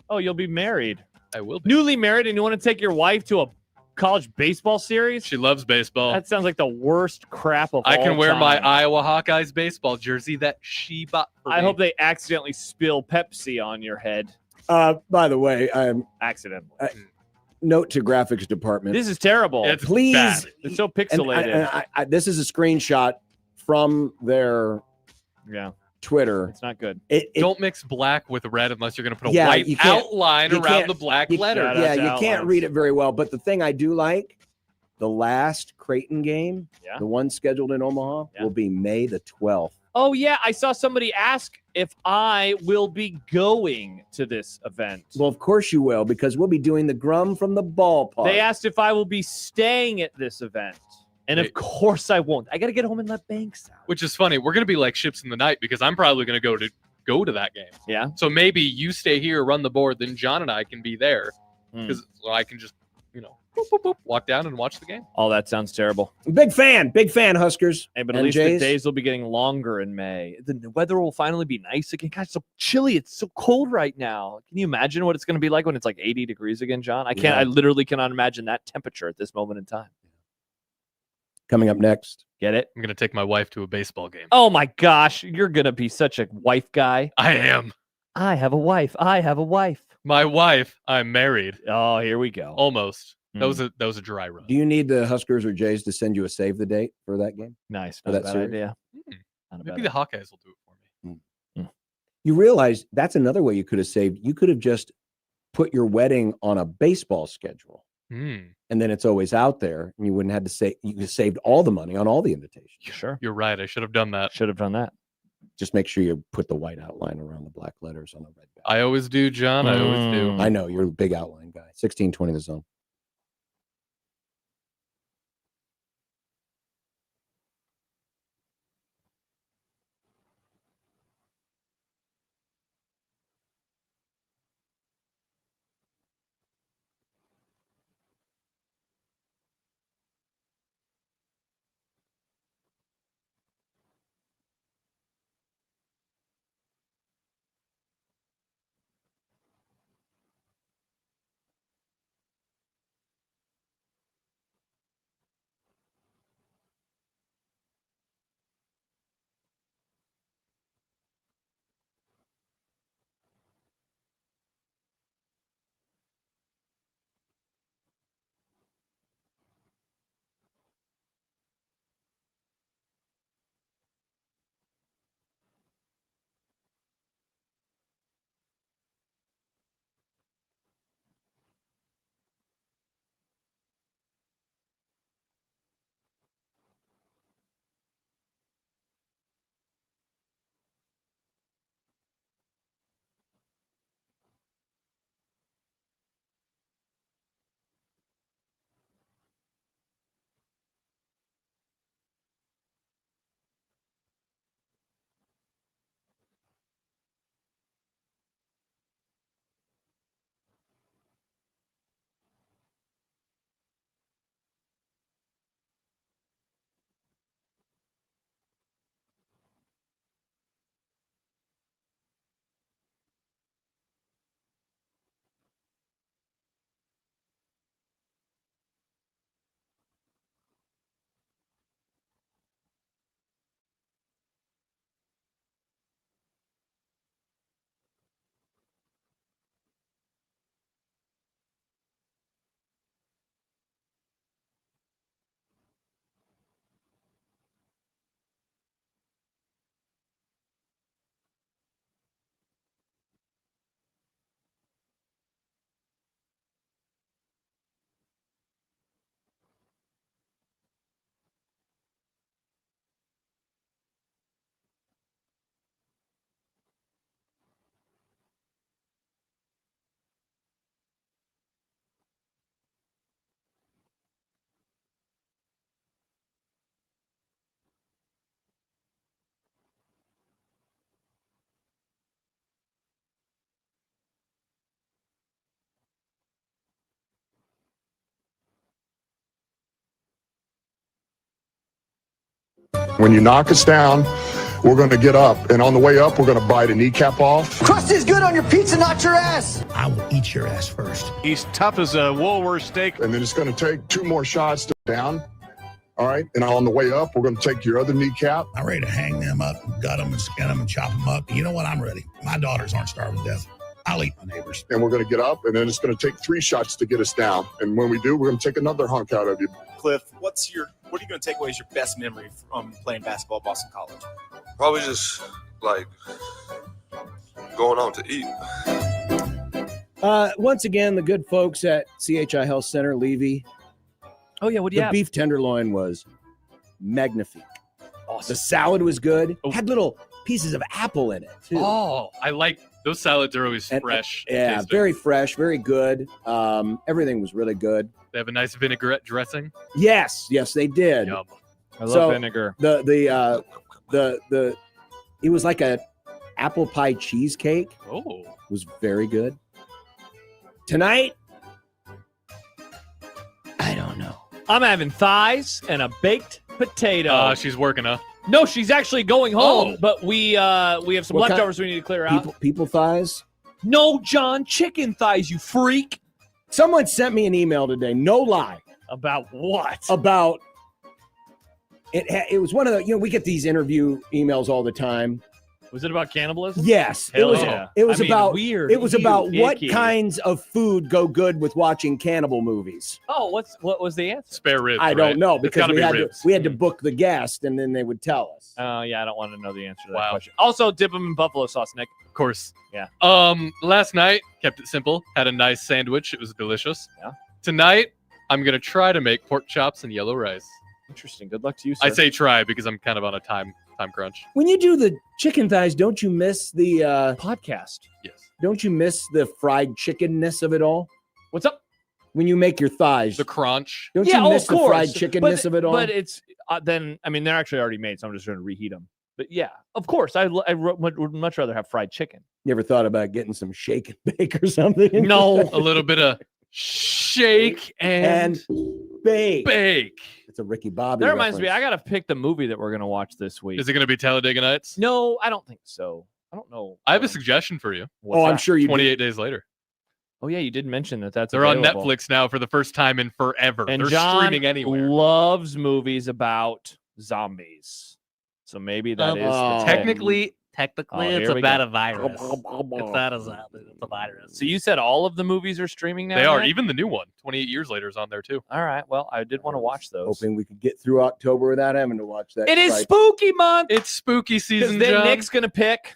Oh, you'll be married. I will be. Newly married, and you want to take your wife to a college baseball series? She loves baseball. That sounds like the worst crap of all I can wear time. my Iowa Hawkeyes baseball jersey that she bought for me. I hope they accidentally spill Pepsi on your head. By the way, Accidentally. Note to graphics department. This is terrible. It's Please. bad. It's so And pixelated. this is a screenshot from their Yeah, Twitter. it's not good. Don't mix black with red unless you're going to put a Yeah, white you can't- outline you around can't- the black you- letter. Shout out Yeah, to you can't outlines. read it very well. But the thing I do like, the last Creighton game, Yeah. the one scheduled in Omaha, Yeah. will be May the 12th. Oh, yeah. I saw somebody ask if I will be going to this event. Well, of course you will, because we'll be doing the Grum from the ballpark. They asked if I will be staying at this event. And of Wait. course I won't. I got to get home and let Banks out. Which is funny. We're going to be like ships in the night because I'm probably going to go to that game. Yeah. So maybe you stay here, run the board, then John and I can be there Hmm. because I can just, boop, boop, boop, walk down and watch the game. Oh, that sounds terrible. Big fan, Huskers. Hey, but at And least the Jays? days will be getting longer in May. The weather will finally be nice again. God, it's so chilly. It's so cold right now. Can you imagine what it's going to be like when it's like 80 degrees again, John? I can't. Yeah. I literally cannot imagine that temperature at this moment in time. Coming up next. Get it? I'm going to take my wife to a baseball game. Oh my gosh, you're going to be such a wife guy. I am. I have a wife. I have a wife. My wife, I'm married. Oh, here we go. Almost. That Hmm. was a dry run. Do you need the Huskers or Jays to send you a save the date for that game? Nice. For Not a that bad series? idea. Not a Maybe bad the Hawkeyes will do it for me. You realize that's another way you could have saved. You could have just put your wedding on a baseball schedule, Hmm. and then it's always out there, and you wouldn't have to say you could saved all the money on all the invitations. Sure. You're right. I should have done that. Should have done that. Just make sure you put the white outline around the black letters on the red back. I always do, John. I always do. I know you're a big outline guy. 1620 the zone. When you knock us down, we're going to get up, and on the way up, we're going to bite a kneecap off. Crust is good on your pizza, not your ass. I will eat your ass first. He's tough as a Woolworth steak. And then it's going to take 2 more shots to down. All right. And on the way up, we're going to take your other kneecap. I'm ready to hang them up, gut them, and skin them, and chop them up. You know what? I'm ready. My daughters aren't starving to death. I'll eat my neighbors. And we're going to get up, and then it's going to take 3 shots to get us down. And when we do, we're going to take another hunk out of you. Cliff, what are you going to take away as your best memory from playing basketball at Boston College? Probably just like going out to eat. Once again, the good folks at CHI Health Center, Levy. Oh, yeah. What do you The have? beef tenderloin was magnifique. Awesome. The salad was good. Had little pieces of apple in it, too. Oh, I like those salads are always fresh. Yeah, tasting. very fresh, very good. Everything was really good. They have a nice vinaigrette dressing. Yes, they did. Yum. I love vinegar. The it was like a apple pie cheesecake. Oh, it was very good. Tonight, I don't know. I'm having thighs and a baked potato. She's working, huh? No, she's actually going home. Oh. But we have some What leftovers we need to clear out. People thighs? No, John, chicken thighs, you freak. Someone sent me an email today, no lie. About what? About it. It was one of the, we get these interview emails all the time. Was it about cannibalism? Yes, Hell it was. yeah. It was I mean, about weird. It was about what icky. kinds of food go good with watching cannibal movies. Oh, what was the answer? Spare ribs. I don't right? know It's because gotta be ribs. we had to book the guest and then they would tell us. Oh, yeah, I don't want to know the answer to that Wow. question. Also, dip them in buffalo sauce, Nick. Of course. Yeah. Last night, kept it simple. Had a nice sandwich. It was delicious. Yeah. Tonight, I'm going to try to make pork chops and yellow rice. Interesting. Good luck to you, sir. I say try because I'm kind of on a time crunch. When you do the chicken thighs, don't you miss the podcast? Yes. Don't you miss the fried chickenness of it all? What's up? When you make your thighs, The crunch. don't Yeah, you miss of the course. fried chickenness of it all? But it's then, I mean, they're actually already made, so I'm just going to reheat them. But yeah, of course, I would much rather have fried chicken. You ever thought about getting some shake and bake or something? No. A little bit of shake and bake. It's a Ricky Bobby. That reminds me, reference. I got to pick the movie that we're going to watch this week. Is it going to be Talladega Nights? No, I don't think so. I don't know. I have a suggestion for you. What's I'm that? sure you 28 Days Later. Oh, yeah, you did mention that's They're on available. Netflix now for the first time in forever. And They're John streaming anywhere. loves movies about zombies. So maybe that is the thing. Technically, Oh, it's here we about go. a virus. It's not a zombie. It's a virus. So you said all of the movies are streaming now? They are. Nick? Even the new one, 28 Years Later, is on there too. All right. Well, I did want to watch those. Hoping we could get through October without having to watch that. It is fried- spooky month. It's spooky Because season, then John. Nick's gonna pick.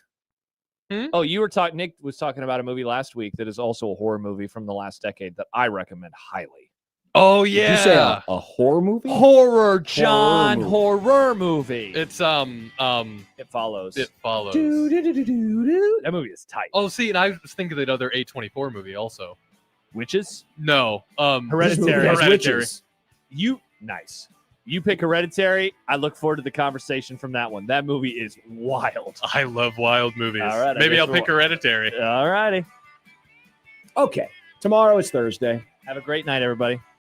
Hmm? Oh, you were talking. Nick was talking about a movie last week that is also a horror movie from the last decade that I recommend highly. Oh Did yeah. you say a horror movie? Horror, John. movie. Horror movie. It's It follows. It follows. That movie is tight. Oh, see, and I was thinking of that other A24 movie also. Witches. No, Hereditary. has Hereditary. witches. Nice. You pick Hereditary. I look forward to the conversation from that one. That movie is wild. I love wild movies. All right, I Maybe guess I'll we'll- pick Hereditary. All righty. Okay. Tomorrow is Thursday. Have a great night, everybody.